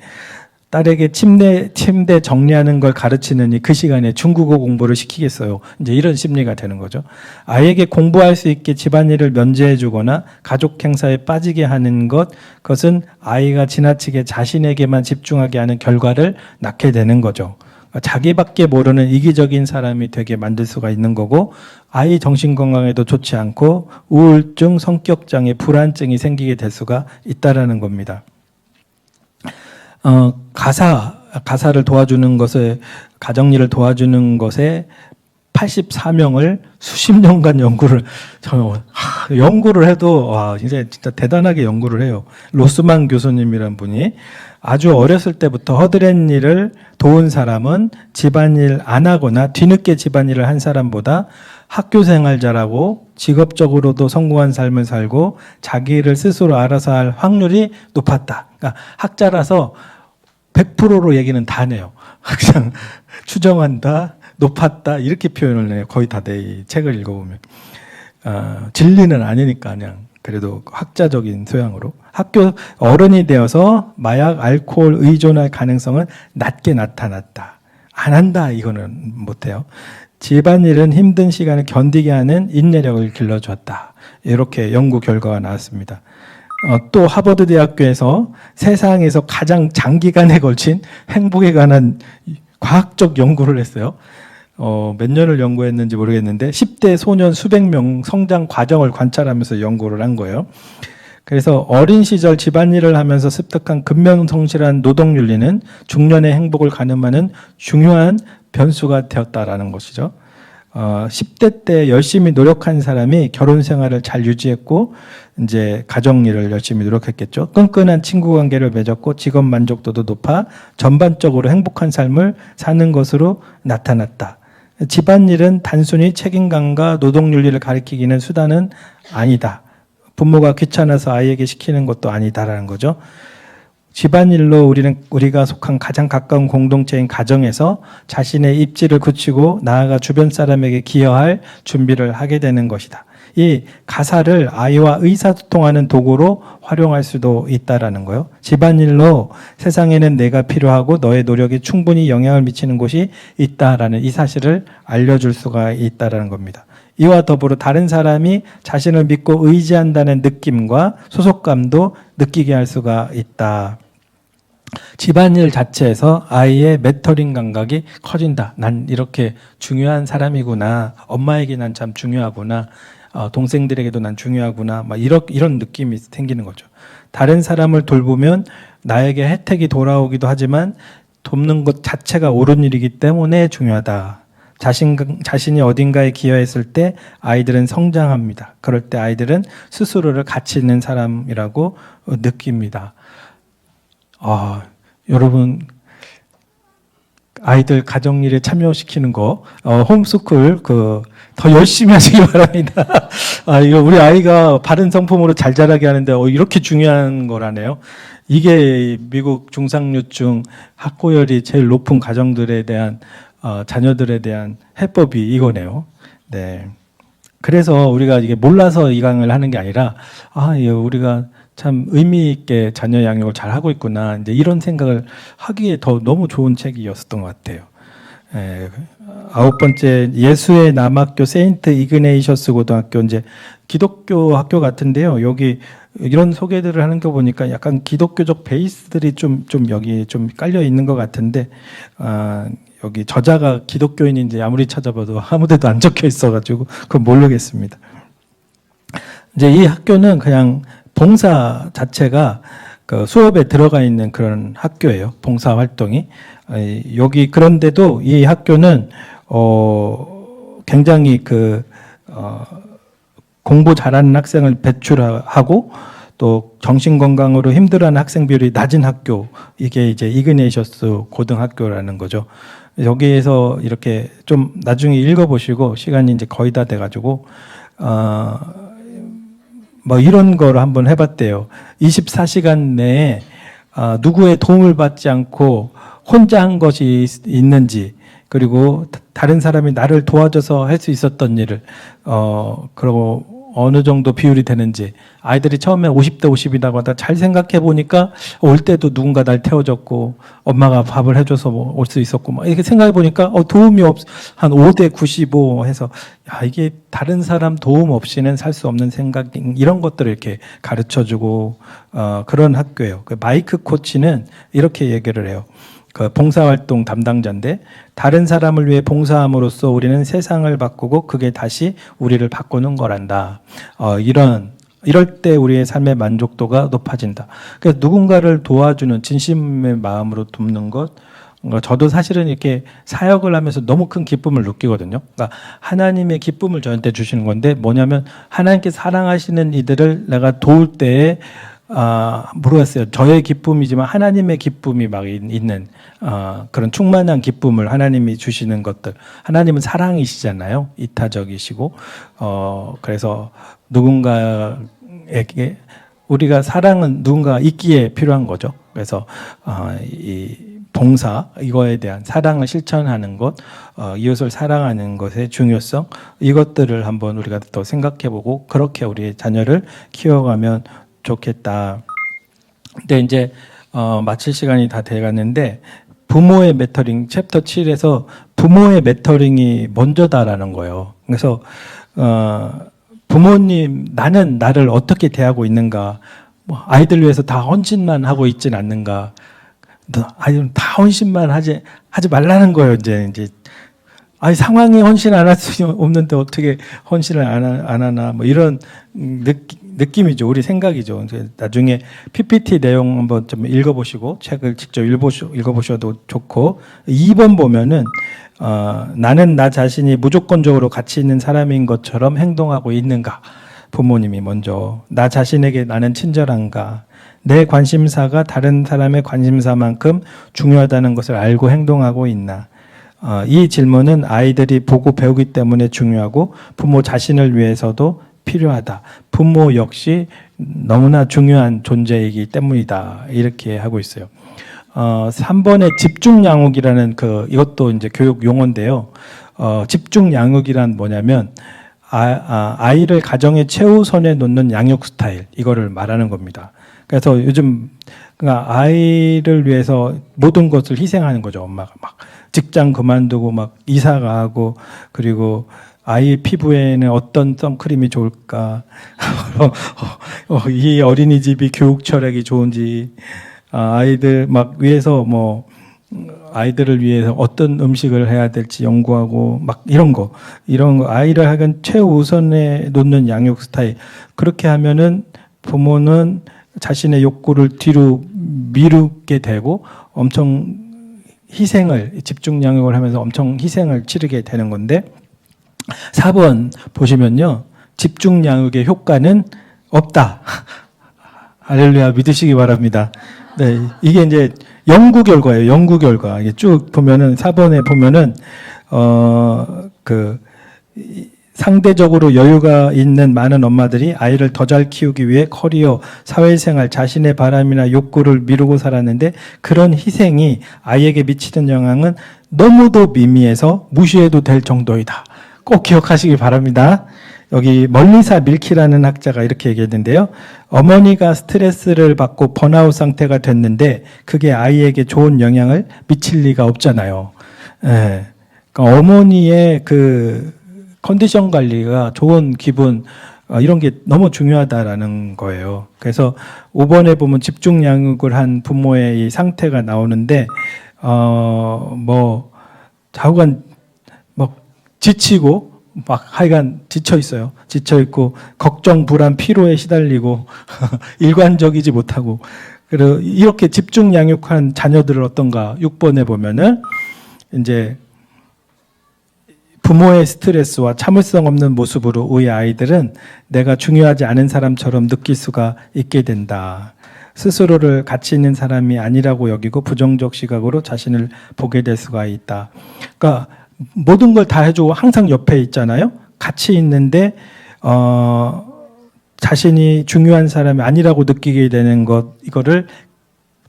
딸에게 침대 정리하는 걸 가르치느니 그 시간에 중국어 공부를 시키겠어요. 이제 이런 심리가 되는 거죠. 아이에게 공부할 수 있게 집안일을 면제해 주거나 가족 행사에 빠지게 하는 그것은 아이가 지나치게 자신에게만 집중하게 하는 결과를 낳게 되는 거죠. 자기밖에 모르는 이기적인 사람이 되게 만들 수가 있는 거고, 아이 정신건강에도 좋지 않고 우울증, 성격장애, 불안증이 생기게 될 수가 있다라는 겁니다. 가사를 도와주는 것에, 가정일을 도와주는 것에 84명을 수십 년간 연구를 해도 이제 진짜 대단하게 연구를 해요. 로스만 교수님이란 분이 아주 어렸을 때부터 허드렛 일을 도운 사람은 집안일 안 하거나 뒤늦게 집안일을 한 사람보다 학교 생활 잘하고 직업적으로도 성공한 삶을 살고 자기 일을 스스로 알아서 할 확률이 높았다. 그러니까 학자라서 100%로 얘기는 다 내요. 그냥 추정한다, 높았다 이렇게 표현을 해요. 거의 다 내 책을 읽어보면. 진리는 아니니까 그냥 그래도 학자적인 소양으로. 학교 어른이 되어서 마약, 알코올 의존할 가능성은 낮게 나타났다. 안 한다 이거는 못해요. 집안일은 힘든 시간을 견디게 하는 인내력을 길러주었다. 이렇게 연구 결과가 나왔습니다. 또 하버드 대학교에서 세상에서 가장 장기간에 걸친 행복에 관한 과학적 연구를 했어요. 몇 년을 연구했는지 모르겠는데 10대 소년 수백 명 성장 과정을 관찰하면서 연구를 한 거예요. 그래서 어린 시절 집안일을 하면서 습득한 근면성실한 노동윤리는 중년의 행복을 가늠하는 중요한 변수가 되었다라는 것이죠. 10대 때 열심히 노력한 사람이 결혼 생활을 잘 유지했고 이제 가정일을 열심히 노력했겠죠. 끈끈한 친구 관계를 맺었고 직업 만족도도 높아 전반적으로 행복한 삶을 사는 것으로 나타났다. 집안일은 단순히 책임감과 노동윤리를 가리키기는 수단은 아니다. 부모가 귀찮아서 아이에게 시키는 것도 아니다라는 거죠. 집안일로 우리가 속한 가장 가까운 공동체인 가정에서 자신의 입지를 굳히고 나아가 주변 사람에게 기여할 준비를 하게 되는 것이다. 이 가사를 아이와 의사소통하는 도구로 활용할 수도 있다라는 거예요. 집안일로 세상에는 내가 필요하고 너의 노력이 충분히 영향을 미치는 곳이 있다라는 이 사실을 알려줄 수가 있다라는 겁니다. 이와 더불어 다른 사람이 자신을 믿고 의지한다는 느낌과 소속감도 느끼게 할 수가 있다. 집안일 자체에서 아이의 멘토링 감각이 커진다. 난 이렇게 중요한 사람이구나. 엄마에게 난 참 중요하구나. 동생들에게도 난 중요하구나. 막 이런 느낌이 생기는 거죠. 다른 사람을 돌보면 나에게 혜택이 돌아오기도 하지만 돕는 것 자체가 옳은 일이기 때문에 중요하다. 자신이 어딘가에 기여했을 때 아이들은 성장합니다. 그럴 때 아이들은 스스로를 가치 있는 사람이라고 느낍니다. 여러분, 아이들 가정일에 참여시키는 거, 홈스쿨, 더 열심히 하시기 바랍니다. 이거 우리 아이가 바른 성품으로 잘 자라게 하는데, 이렇게 중요한 거라네요. 이게 미국 중상류층 학고열이 제일 높은 가정들에 대한, 자녀들에 대한 해법이 이거네요. 네. 그래서 우리가 이게 몰라서 이 강의를 하는 게 아니라, 우리가 참 의미 있게 자녀 양육을 잘 하고 있구나. 이제 이런 생각을 하기에 더 너무 좋은 책이었던 것 같아요. 9번째, 예수의 남학교 세인트 이그네이셔스 고등학교, 이제 기독교 학교 같은데요. 여기 이런 소개들을 하는 거 보니까 약간 기독교적 베이스들이 좀 여기 좀 깔려 있는 것 같은데, 여기 저자가 기독교인인지 아무리 찾아봐도 아무데도 안 적혀 있어가지고 그건 모르겠습니다. 이제 이 학교는 그냥 봉사 자체가 그 수업에 들어가 있는 그런 학교예요. 봉사 활동이. 여기 그런데도 이 학교는 굉장히 공부 잘하는 학생을 배출하고 또 정신건강으로 힘들어하는 학생 비율이 낮은 학교, 이게 이제 이그네이셔스 고등학교라는 거죠. 여기에서 이렇게 좀 나중에 읽어보시고, 시간이 이제 거의 다 돼가지고 뭐 이런 거를 한번 해봤대요. 24시간 내에 누구의 도움을 받지 않고 혼자 한 것이 있는지, 그리고 다른 사람이 나를 도와줘서 할 수 있었던 일을 그리고 어느 정도 비율이 되는지. 아이들이 처음에 50대 50이라고 하다가 잘 생각해 보니까 올 때도 누군가 날 태워줬고 엄마가 밥을 해줘서 뭐 올 수 있었고 막 이렇게 생각해 보니까 도움이 한 5대 95 해서 이게 다른 사람 도움 없이는 살 수 없는 생각, 이런 것들을 이렇게 가르쳐주고 그런 학교예요. 마이크 코치는 이렇게 얘기를 해요. 봉사활동 담당자인데, 다른 사람을 위해 봉사함으로써 우리는 세상을 바꾸고 그게 다시 우리를 바꾸는 거란다. 이럴 때 우리의 삶의 만족도가 높아진다. 그래서 누군가를 도와주는 진심의 마음으로 돕는 것, 저도 사실은 이렇게 사역을 하면서 너무 큰 기쁨을 느끼거든요. 그러니까 하나님의 기쁨을 저한테 주시는 건데, 뭐냐면 하나님께 사랑하시는 이들을 내가 도울 때에 모르겠어요. 저의 기쁨이지만 하나님의 기쁨이 막 있는 그런 충만한 기쁨을 하나님이 주시는 것들. 하나님은 사랑이시잖아요. 이타적이시고 그래서 누군가에게, 우리가 사랑은 누군가 있기에 필요한 거죠. 그래서 이 봉사, 이거에 대한 사랑을 실천하는 것, 이웃을 사랑하는 것의 중요성, 이것들을 한번 우리가 또 생각해보고 그렇게 우리의 자녀를 키워가면 좋겠다. 근데 이제 마칠 시간이 다 돼가는데, 부모의 멘토링 챕터 7에서 부모의 멘토링이 먼저다라는 거예요. 그래서 부모님, 나는 나를 어떻게 대하고 있는가, 아이들 위해서 다 헌신만 하고 있진 않는가, 아이들은 다 헌신만 하지 말라는 거예요. 이제 상황이 헌신 안 할 수 없는데 어떻게 헌신을 안 하나, 뭐 이런 느낌이죠. 우리 생각이죠. 나중에 PPT 내용 한번 좀 읽어보시고 책을 직접 읽어보셔도 좋고, 2번 보면은 나는 나 자신이 무조건적으로 가치 있는 사람인 것처럼 행동하고 있는가. 부모님이 먼저 나 자신에게 나는 친절한가, 내 관심사가 다른 사람의 관심사만큼 중요하다는 것을 알고 행동하고 있나. 이 질문은 아이들이 보고 배우기 때문에 중요하고 부모 자신을 위해서도 필요하다. 부모 역시 너무나 중요한 존재이기 때문이다. 이렇게 하고 있어요. 3번에 집중 양육이라는 이것도 이제 교육 용어인데요. 집중 양육이란 뭐냐면 아이를 가정의 최우선에 놓는 양육 스타일, 이거를 말하는 겁니다. 그래서 요즘 그러니까 아이를 위해서 모든 것을 희생하는 거죠. 엄마가 막 직장 그만두고 막 이사 가고 그리고 아이 피부에는 어떤 선크림이 좋을까? 이 어린이집이 교육 철학이 좋은지, 아이들 막 위해서 뭐 아이들을 위해서 어떤 음식을 해야 될지 연구하고 막 이런 거 아이를 하여간 최우선에 놓는 양육 스타일. 그렇게 하면은 부모는 자신의 욕구를 뒤로 미루게 되고 엄청 집중 양육을 하면서 엄청 희생을 치르게 되는 건데, 4번 보시면요. 집중 양육의 효과는 없다. 할렐루야, 믿으시기 바랍니다. 네, 이게 이제 연구 결과예요. 연구 결과. 이게 쭉 보면은 4번에 보면은 상대적으로 여유가 있는 많은 엄마들이 아이를 더 잘 키우기 위해 커리어, 사회생활, 자신의 바람이나 욕구를 미루고 살았는데 그런 희생이 아이에게 미치는 영향은 너무도 미미해서 무시해도 될 정도이다. 꼭 기억하시기 바랍니다. 여기 멀리사 밀키라는 학자가 이렇게 얘기했는데요. 어머니가 스트레스를 받고 번아웃 상태가 됐는데 그게 아이에게 좋은 영향을 미칠 리가 없잖아요. 예. 그러니까 어머니의 그 컨디션 관리가 좋은 기분, 이런 게 너무 중요하다라는 거예요. 그래서 5번에 보면 집중 양육을 한 부모의 이 상태가 나오는데, 자꾸간 지치고, 막 하여간 지쳐 있어요. 지쳐 있고, 걱정, 불안, 피로에 시달리고, 일관적이지 못하고, 그리고 이렇게 집중 양육한 자녀들은 어떤가? 6번에 보면은, 이제, 부모의 스트레스와 참을성 없는 모습으로 우리 아이들은 내가 중요하지 않은 사람처럼 느낄 수가 있게 된다. 스스로를 가치 있는 사람이 아니라고 여기고 부정적 시각으로 자신을 보게 될 수가 있다. 그러니까 모든 걸 다 해주고 항상 옆에 있잖아요. 같이 있는데 자신이 중요한 사람이 아니라고 느끼게 되는 것, 이거를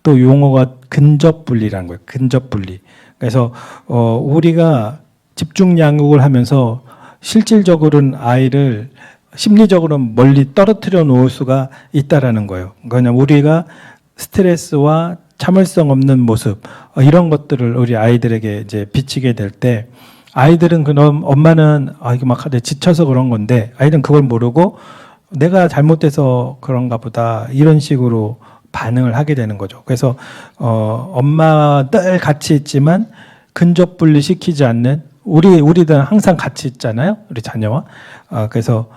또 용어가 근접분리라는 거예요. 근접분리. 그래서 우리가 집중 양육을 하면서 실질적으로는 아이를 심리적으로는 멀리 떨어뜨려 놓을 수가 있다라는 거예요. 그러니까 우리가 스트레스와 참을성 없는 모습, 이런 것들을 우리 아이들에게 이제 비치게 될 때, 아이들은 그럼 엄마는 이거 막 지쳐서 그런 건데, 아이들은 그걸 모르고 내가 잘못돼서 그런가 보다, 이런 식으로 반응을 하게 되는 거죠. 그래서 엄마와 늘 같이 있지만 근접 분리시키지 않는, 우리들은 항상 같이 있잖아요. 우리 자녀와. 그래서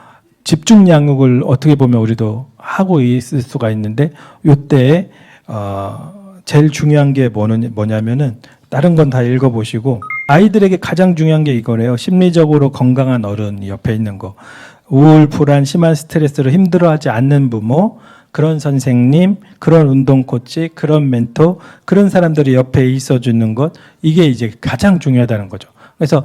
집중 양육을 어떻게 보면 우리도 하고 있을 수가 있는데, 요때에 제일 중요한 게 뭐냐면은, 다른 건 다 읽어보시고, 아이들에게 가장 중요한 게 이거래요. 심리적으로 건강한 어른이 옆에 있는 거. 우울, 불안, 심한 스트레스로 힘들어하지 않는 부모, 그런 선생님, 그런 운동 코치, 그런 멘토, 그런 사람들이 옆에 있어주는 것, 이게 이제 가장 중요하다는 거죠. 그래서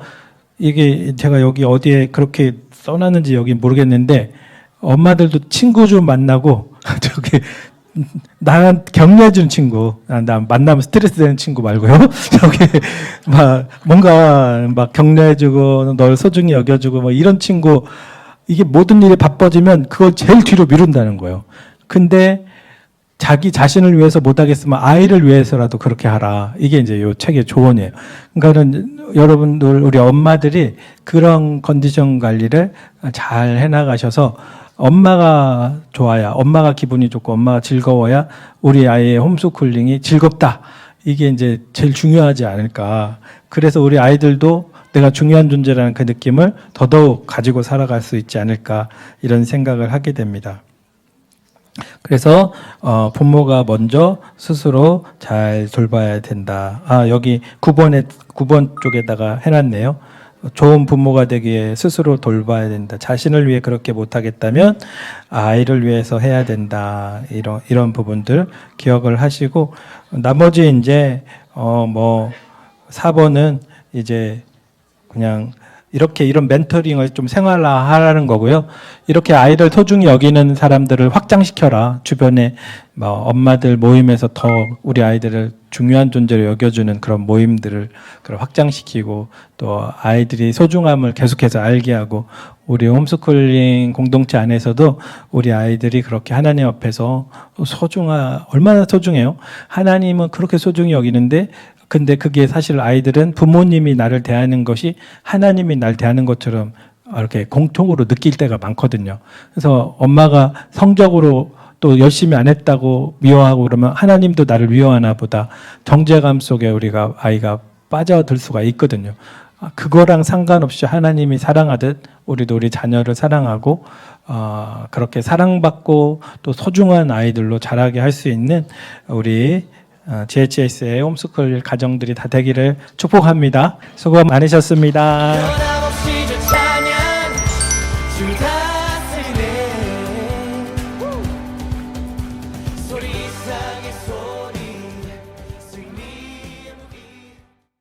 이게 제가 여기 어디에 그렇게 써놨는지 여기 모르겠는데, 엄마들도 친구 좀 만나고, 나 격려해주는 친구, 나 만나면 스트레스 되는 친구 말고요. 뭔가 격려해주고, 널 소중히 여겨주고, 이런 친구, 이게 모든 일이 바빠지면 그걸 제일 뒤로 미룬다는 거예요. 근데 자기 자신을 위해서 못하겠으면 아이를 위해서라도 그렇게 하라. 이게 이제 이 책의 조언이에요. 그러니까는 여러분들, 우리 엄마들이 그런 컨디션 관리를 잘 해나가셔서 엄마가 좋아야, 엄마가 기분이 좋고 엄마가 즐거워야 우리 아이의 홈스쿨링이 즐겁다. 이게 이제 제일 중요하지 않을까. 그래서 우리 아이들도 내가 중요한 존재라는 그 느낌을 더더욱 가지고 살아갈 수 있지 않을까, 이런 생각을 하게 됩니다. 그래서 부모가 먼저 스스로 잘 돌봐야 된다. 여기 9번 쪽에다가 해놨네요. 좋은 부모가 되기에 스스로 돌봐야 된다. 자신을 위해 그렇게 못하겠다면 아이를 위해서 해야 된다. 이런 부분들 기억을 하시고, 나머지 이제 4번은 이제 그냥 이렇게 이런 멘토링을 좀 생활화하라는 거고요. 이렇게 아이를 소중히 여기는 사람들을 확장시켜라. 주변에 엄마들 모임에서 더 우리 아이들을 중요한 존재로 여겨주는 그런 모임들을 확장시키고, 또 아이들이 소중함을 계속해서 알게 하고, 우리 홈스쿨링 공동체 안에서도 우리 아이들이 그렇게 하나님 앞에서 얼마나 소중해요. 하나님은 그렇게 소중히 여기는데 근데 그게 사실 아이들은 부모님이 나를 대하는 것이 하나님이 날 대하는 것처럼 이렇게 공통으로 느낄 때가 많거든요. 그래서 엄마가 성적으로 또 열심히 안 했다고 미워하고 그러면 하나님도 나를 미워하나 보다 정죄감 속에 아이가 빠져들 수가 있거든요. 그거랑 상관없이 하나님이 사랑하듯 우리도 우리 자녀를 사랑하고 그렇게 사랑받고 또 소중한 아이들로 자라게 할 수 있는 우리 GHS의 홈스쿨 가정들이 다 되기를 축복합니다. 수고 많으셨습니다.